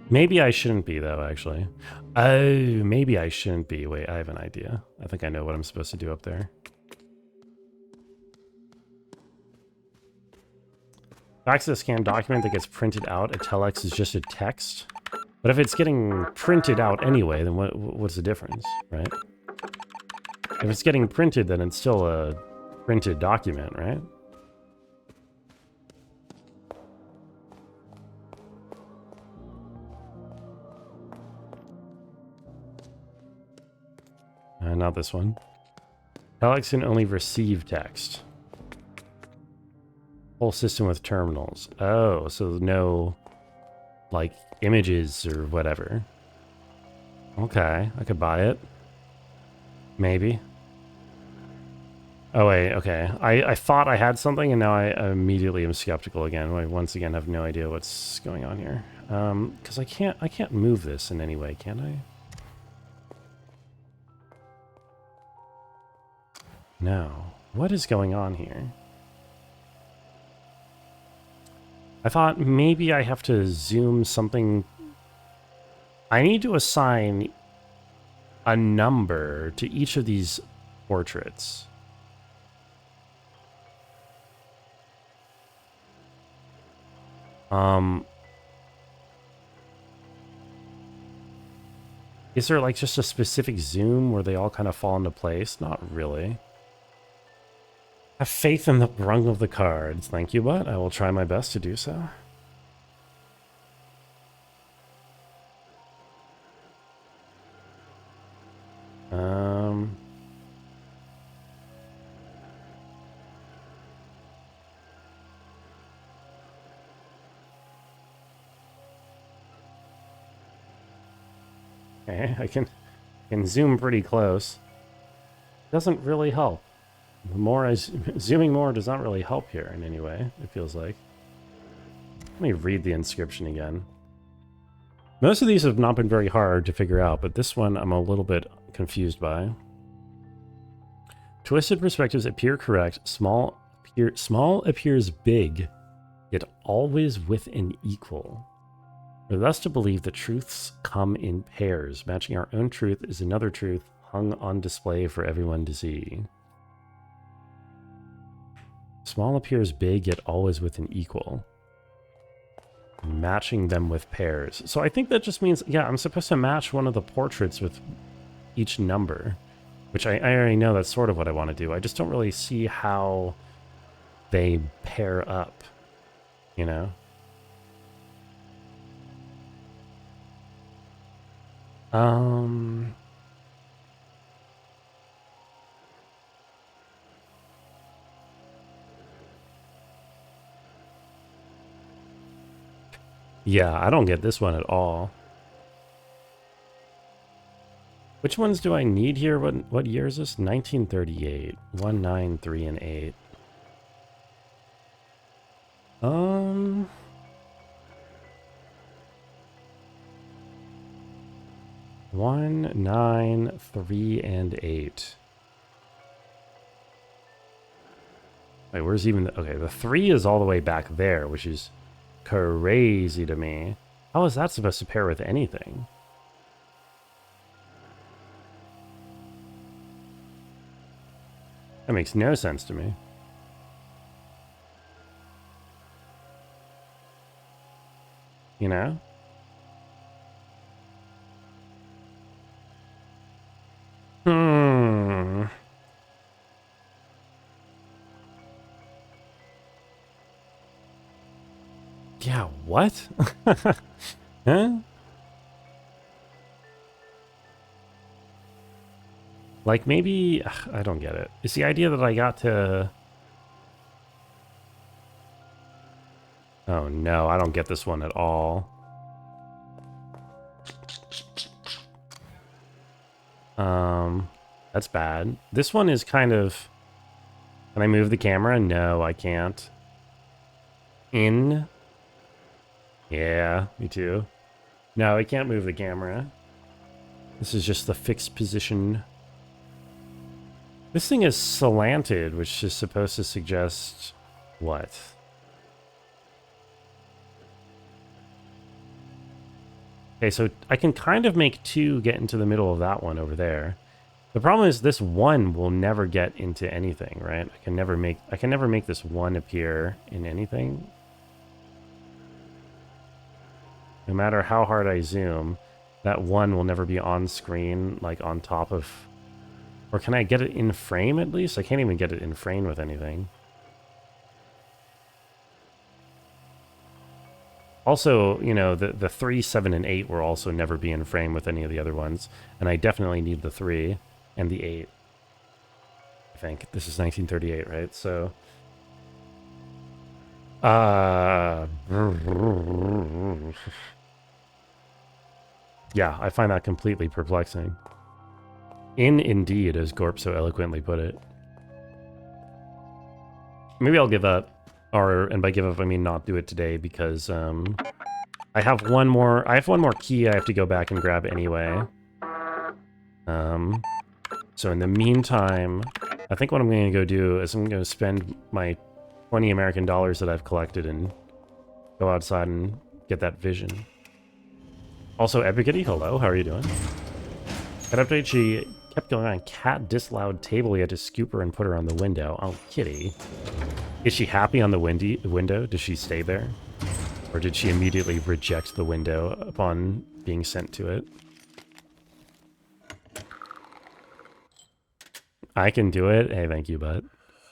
Maybe I shouldn't be, though, actually. Oh, maybe I shouldn't be. Wait, I have an idea. I think I know what I'm supposed to do up there. Access scan document that gets printed out. A telex is just a text. But if it's getting printed out anyway, then what's the difference, right? If it's getting printed, then it's still a printed document, right? Not this one. Telex can only receive text. Whole system with terminals. Oh, so no, like, images or whatever. Okay, I could buy it. Maybe. Oh, wait, okay. I thought I had something, and now I immediately am skeptical again. I once again have no idea what's going on here. Because I can't move this in any way, can I? No. What is going on here? I thought maybe I have to zoom something. I need to assign a number to each of these portraits. Is there like just a specific zoom where they all kind of fall into place? Not really. Have faith in the rung of the cards. Thank you, but I will try my best to do so. Okay, I can zoom pretty close. Doesn't really help. The more I zooming more does not really help here in any way, it feels like. Let me read the inscription again. Most of these have not been very hard to figure out, but this one I'm a little bit confused by. Twisted perspectives appear correct. Small appears big, yet always with an equal. We're thus to believe that truths come in pairs. Matching our own truth is another truth hung on display for everyone to see. Small appears big, yet always with an equal. Matching them with pairs. So I think that just means, yeah, I'm supposed to match one of the portraits with each number. Which I already know that's sort of what I want to do. I just don't really see how they pair up, you know? Yeah, I don't get this one at all. Which ones do I need here? What year is this? 1938. 1, 9, 3, and 8. 1, 9, 3, and 8. Wait, where's even the... Okay, the 3 is all the way back there, which is crazy to me. How is that supposed to pair with anything? That makes no sense to me. You know? Yeah, what? Huh? Like, maybe... I don't get it. It's the idea that I got to... Oh, no, I don't get this one at all. That's bad. This one is kind of... Can I move the camera? No, I can't. In? Yeah, me too. No, I can't move the camera. This is just the fixed position. This thing is slanted, which is supposed to suggest... What? Okay, so I can kind of make 2 get into the middle of that one over there. The problem is this 1 will never get into anything, right? I can never make this 1 appear in anything. No matter how hard I zoom, that 1 will never be on screen, like on top of... Or can I get it in frame at least? I can't even get it in frame with anything. Also, you know, the 3, 7, and 8 will also never be in frame with any of the other ones. And I definitely need the 3 and the 8. I think. This is 1938, right? So... yeah, I find that completely perplexing. Indeed, as Gorp so eloquently put it. Maybe I'll give up. And by give up, I mean not do it today, because I have one more key I have to go back and grab anyway. So in the meantime, I think what I'm going to go do is I'm going to spend my 20 American dollars that I've collected and go outside and get that vision. Also, Epic Kitty, hello, how are you doing? Cat update, she kept going on cat disallowed table. You had to scoop her and put her on the window. Oh, Kitty. Is she happy on the window? Does she stay there? Or did she immediately reject the window upon being sent to it? I can do it. Hey, thank you, bud.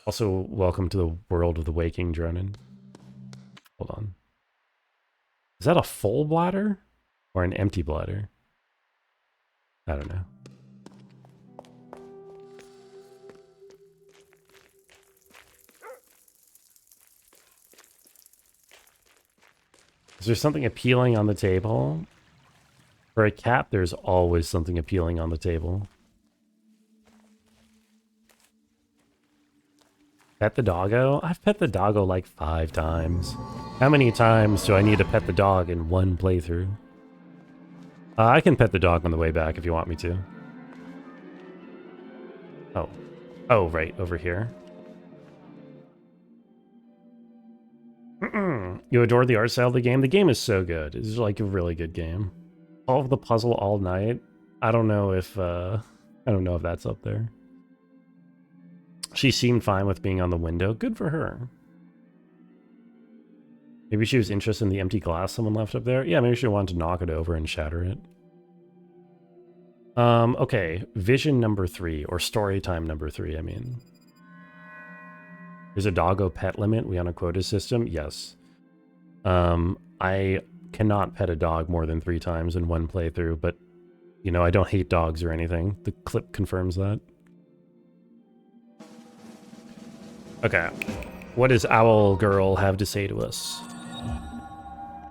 Also, welcome to the world of the waking, Dronin. Hold on. Is that a full bladder? Or an empty bladder? I don't know. Is there something appealing on the table? For a cat, there's always something appealing on the table. Pet the doggo? I've pet the doggo like 5 times. How many times do I need to pet the dog in one playthrough? I can pet the dog on the way back if you want me to. Oh. Oh, right, over here. You adore the art style of the game? The game is so good. It's like a really good game. Solve the puzzle all night? I don't know if that's up there. She seemed fine with being on the window. Good for her. Maybe she was interested in the empty glass someone left up there. Yeah, maybe she wanted to knock it over and shatter it. Okay. Vision number 3, or story time number 3, I mean. There's a doggo pet limit. We on a quota system? Yes. I cannot pet a dog more than 3 times in one playthrough, but, you know, I don't hate dogs or anything. The clip confirms that. Okay. What does Owl Girl have to say to us?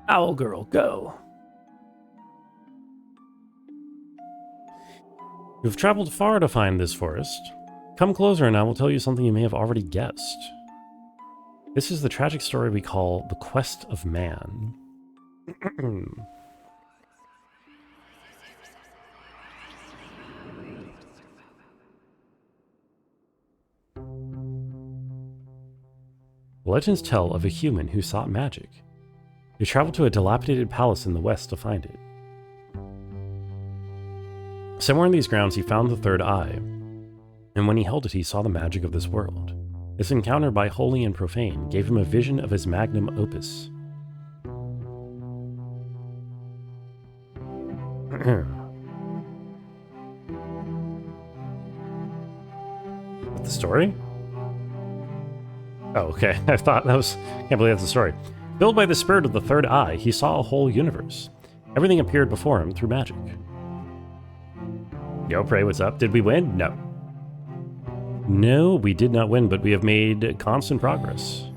Owl Girl, go! You've traveled far to find this forest. Come closer and I will tell you something you may have already guessed. This is the tragic story we call The Quest of Man. Legends tell of a human who sought magic. He traveled to a dilapidated palace in the west to find it. Somewhere in these grounds he found the third eye, and when he held it he saw the magic of this world. This encounter by holy and profane gave him a vision of his magnum opus. What's the story? Oh, okay. I thought that was... Can't believe that's the story. Filled by the spirit of the third eye, he saw a whole universe. Everything appeared before him through magic. Yo, Prey, what's up? Did we win? No. No, we did not win, but we have made constant progress.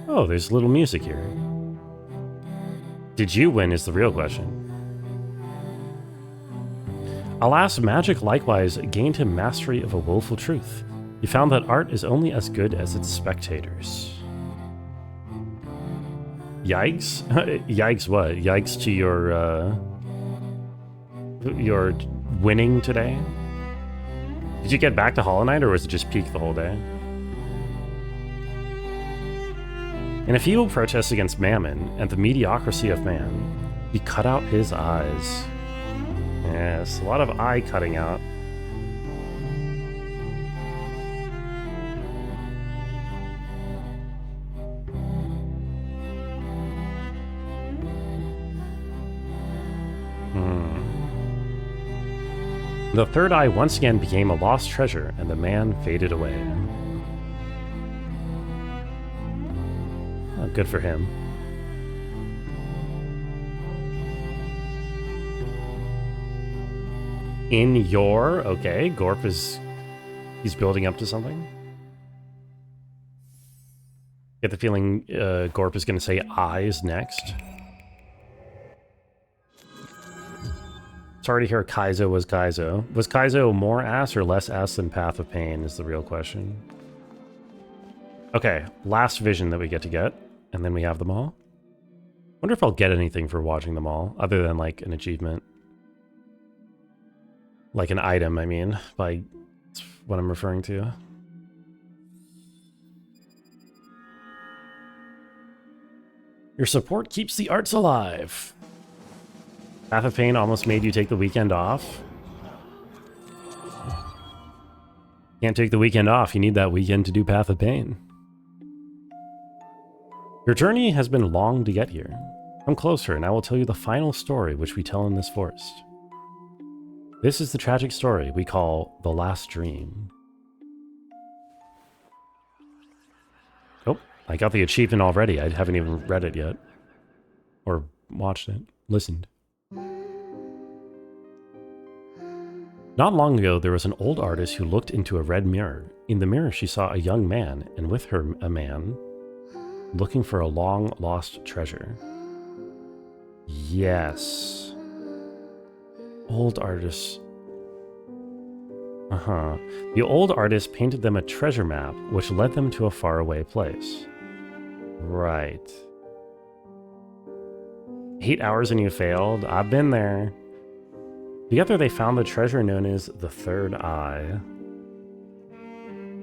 Oh, there's little music here. Did you win is the real question. Alas, magic likewise gained him mastery of a woeful truth. He found that art is only as good as its spectators. Yikes? Yikes what? Yikes to your winning today? Did you get back to Hollow Knight, or was it just peak the whole day? In a feeble protest against mammon and the mediocrity of man, He cut out his eyes. Yes, a lot of eye cutting out. The third eye once again became a lost treasure, and the man faded away. Oh, good for him. In your... Okay, Gorp is... He's building up to something. Get the feeling Gorp is going to say eyes next. Sorry to hear Kaizo was Kaizo. Was Kaizo more ass or less ass than Path of Pain is the real question. Okay, last vision that we get, and then we have them all. Wonder if I'll get anything for watching them all, other than like an achievement. Like an item, I mean, by what I'm referring to. Your support keeps the arts alive. Path of Pain almost made you take the weekend off. Can't take the weekend off. You need that weekend to do Path of Pain. Your journey has been long to get here. Come closer and I will tell you the final story which we tell in this forest. This is the tragic story we call The Last Dream. Oh, I got the achievement already. I haven't even read it yet. Or watched it. Listened. Not long ago, there was an old artist who looked into a red mirror. In the mirror, she saw a young man, and with her, a man looking for a long-lost treasure. Yes. Old artist. The old artist painted them a treasure map, which led them to a faraway place. Right. 8 hours and you failed? I've been there. Together they found the treasure known as the Third Eye.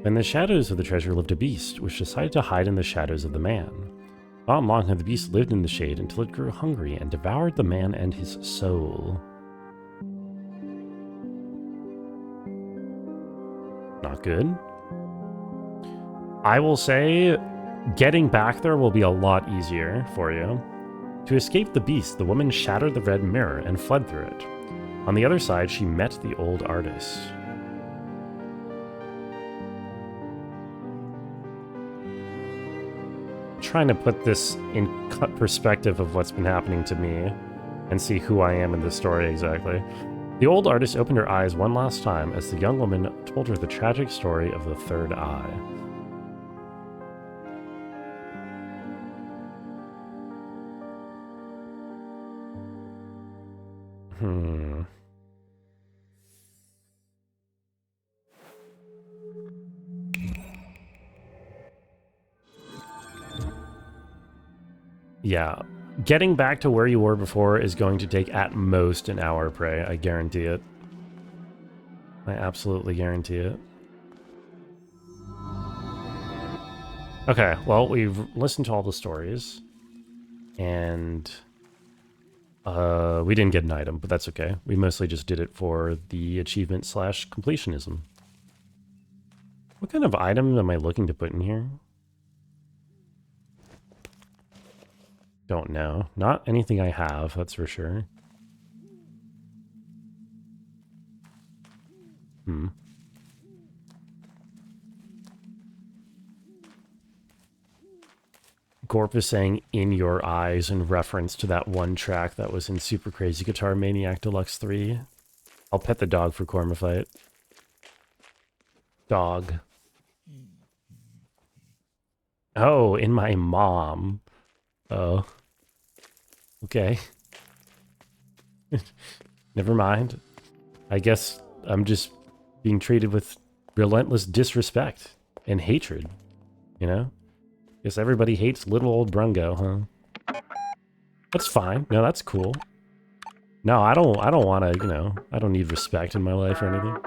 In the shadows of the treasure lived a beast, which decided to hide in the shadows of the man. Not long had the beast lived in the shade until it grew hungry and devoured the man and his soul. Not good. I will say, getting back there will be a lot easier for you. To escape the beast, the woman shattered the red mirror and fled through it. On the other side, she met the old artist. I'm trying to put this in perspective of what's been happening to me and see who I am in this story exactly. The old artist opened her eyes one last time as the young woman told her the tragic story of the Third Eye. Yeah, getting back to where you were before is going to take at most an hour, Prey. I guarantee it. I absolutely guarantee it. Okay, well, we've listened to all the stories. And we didn't get an item, but that's okay. We mostly just did it for the achievement / completionism. What kind of item am I looking to put in here? Don't know. Not anything I have, that's for sure. Gorp is saying "in your eyes" in reference to that one track that was in Super Crazy Guitar Maniac Deluxe 3. I'll pet the dog for Korma Fight. Dog. Oh, in my mom. Oh. Okay. Never mind. I guess I'm just being treated with relentless disrespect and hatred. You know? Guess everybody hates little old Brungo, huh? That's fine. No, that's cool. No, I don't want to, you know, I don't need respect in my life or anything.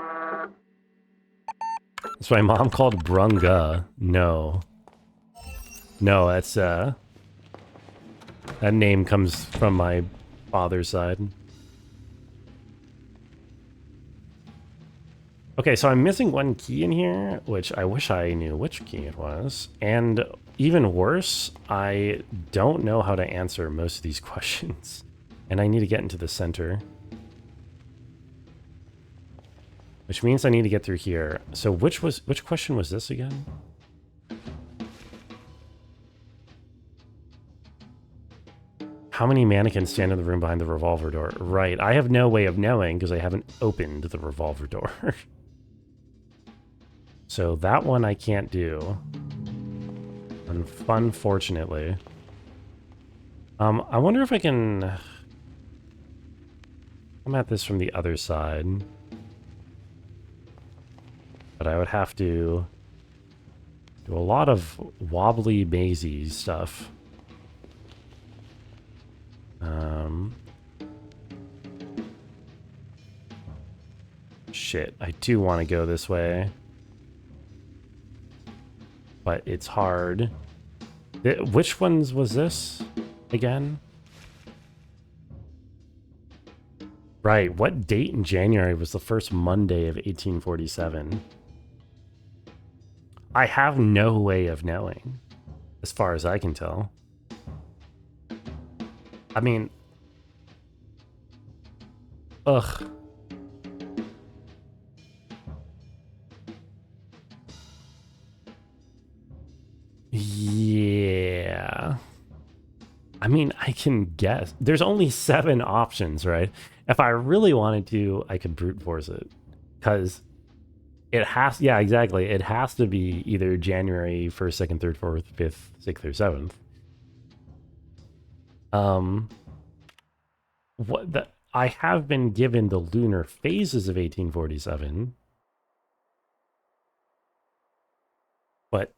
That's my mom called Brunga. No. No, that's, that name comes from my father's side. Okay, so I'm missing one key in here, which I wish I knew which key it was. And even worse, I don't know how to answer most of these questions. And I need to get into the center. Which means I need to get through here. So which question was this again? How many mannequins stand in the room behind the revolver door? Right, I have no way of knowing because I haven't opened the revolver door. So that one I can't do. Unfortunately. I wonder if I can come at this from the other side. But I would have to do a lot of wobbly, mazy stuff. Shit, I do want to go this way. But it's hard. Which ones was this again? Right, what date in January was the first Monday of 1847? I have no way of knowing, as far as I can tell. I mean, ugh. Yeah. I mean, I can guess. There's only 7 options, right? If I really wanted to, I could brute force it. Because it has, yeah, exactly. It has to be either January 1st, 2nd, 3rd, 4th, 5th, 6th, or 7th. What the, I have been given the lunar phases of 1847, but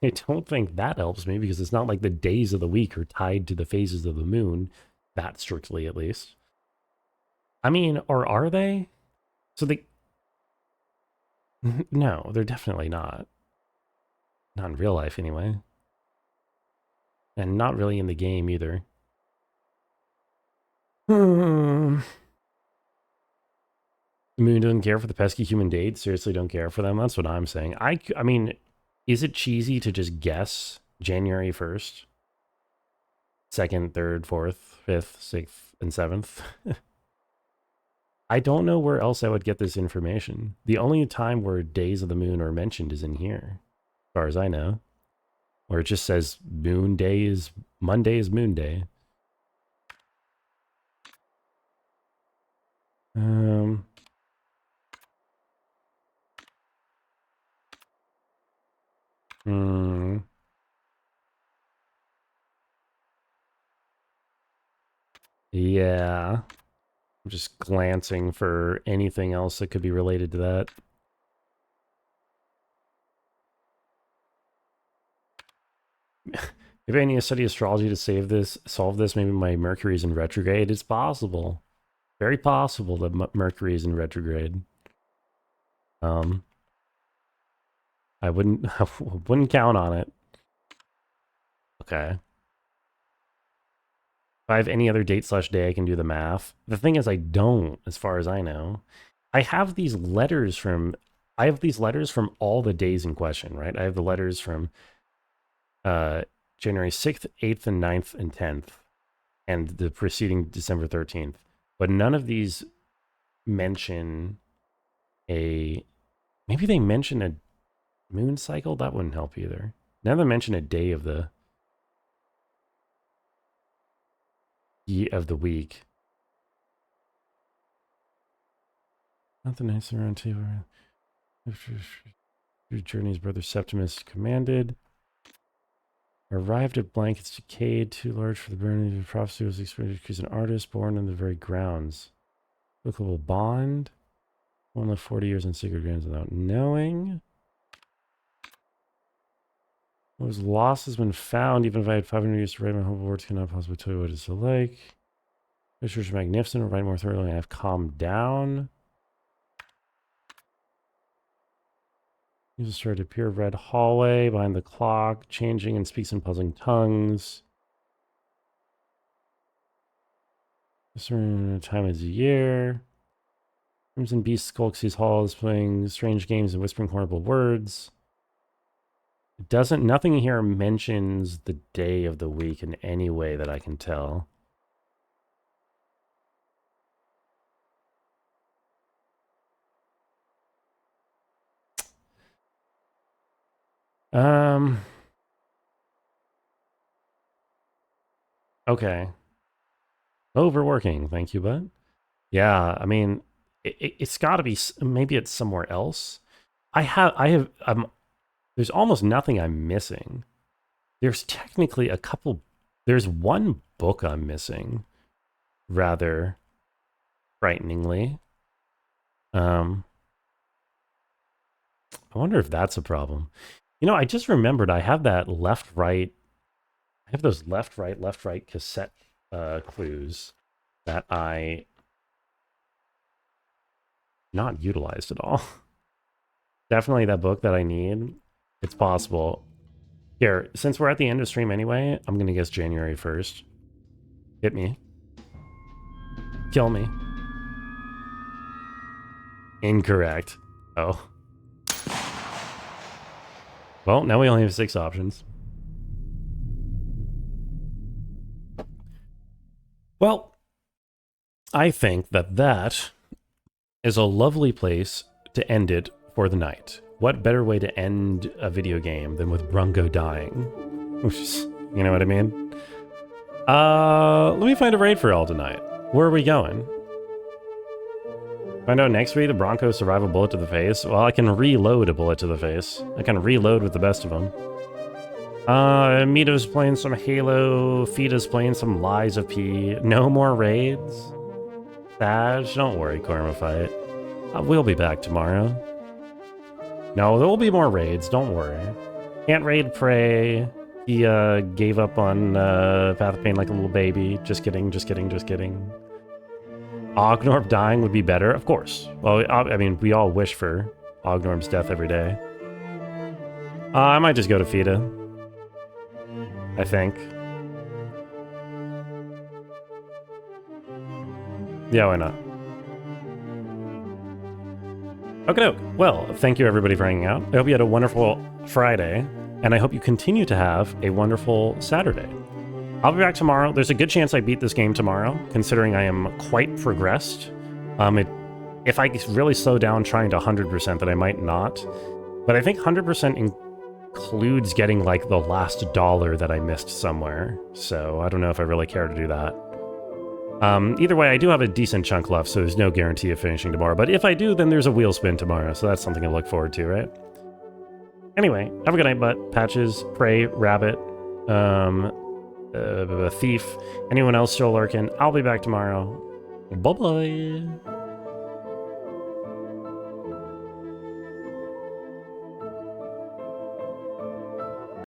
I don't think that helps me because it's not like the days of the week are tied to the phases of the moon, that strictly at least. I mean, or are they? So they, no, they're definitely not. Not in real life, anyway. And not really in the game either. The moon doesn't care for the pesky human dates. Seriously, don't care for them. That's what I'm saying. I mean, is it cheesy to just guess January 1st, 2nd, 3rd, 4th, 5th, 6th, and 7th? I don't know where else I would get this information. The only time where days of the moon are mentioned is in here, as far as I know. Where it just says moon day is Monday is moon day. Um, hmm, yeah. I'm just glancing for anything else that could be related to that. If I need to study astrology to solve this, maybe my Mercury is in retrograde. It's possible. Very possible that Mercury is in retrograde. Um, I wouldn't I wouldn't count on it. Okay. If I have any other date/day, I can do the math. The thing is, I don't, as far as I know. I have these letters from all the days in question, right? I have the letters from January 6th, 8th, and 9th, and 10th, and the preceding December 13th. But none of these mention a. Maybe they mention a moon cycle? That wouldn't help either. None of them mention a day of the week. Nothing nice around table. Your journey's brother Septimus commanded. Arrived at blankets decayed, too large for the burning. The prophecy was experienced because an artist born on the very grounds. Bookable bond. One lived 40 years in secret grounds without knowing. What was lost has been found. Even if I had 500 years to write my whole words, cannot possibly tell you what it's like. Pictures are magnificent. Write more thoroughly. I have calmed down. User started to appear red hallway behind the clock, changing and speaks in puzzling tongues. Certain time of the year. Crimson Beast skulks these halls, playing strange games and whispering horrible words. It doesn't. Nothing here mentions the day of the week in any way that I can tell. Okay. Overworking. Thank you, bud. Yeah, I mean, it's got to be. Maybe it's somewhere else. There's almost nothing I'm missing. There's technically a couple. There's one book I'm missing, rather frighteningly. I wonder if that's a problem. You know, I just remembered I have that left right. I have those left right cassette clues that I not utilized at all. Definitely that book that I need. It's possible. Here, since we're at the end of stream anyway, I'm gonna guess January 1st. Hit me. Kill me. Incorrect. Oh. Well, now we only have 6 options. Well, I think that is a lovely place to end it for the night. What better way to end a video game than with Brungo dying? You know what I mean? Let me find a raid for all tonight. Where are we going? Find out next week the Broncos survive a bullet to the face. Well, I can reload a bullet to the face. I can reload with the best of them. Mito's playing some Halo. Fita's playing some Lies of P. No more raids. Sag, don't worry, Karma Fight. We'll be back tomorrow. No, there will be more raids, don't worry. Can't raid Prey. He gave up on Path of Pain like a little baby. Just kidding, just kidding, just kidding. Ognorb dying would be better, of course. Well, I mean, we all wish for Ognorb's death every day. I might just go to Fita. I think. Yeah, why not? Okay, well, thank you everybody for hanging out. I hope you had a wonderful Friday, and I hope you continue to have a wonderful Saturday. I'll be back tomorrow. There's a good chance I beat this game tomorrow, considering I am quite progressed. If I really slow down trying to 100%, then I might not. But I think 100% includes getting like the last dollar that I missed somewhere. So I don't know if I really care to do that. Either way, I do have a decent chunk left, so there's no guarantee of finishing tomorrow. But if I do, then there's a wheel spin tomorrow, so that's something to look forward to, right? Anyway, have a good night, butt. Patches, Prey, Rabbit, Thief, anyone else still lurking. I'll be back tomorrow. Bye-bye.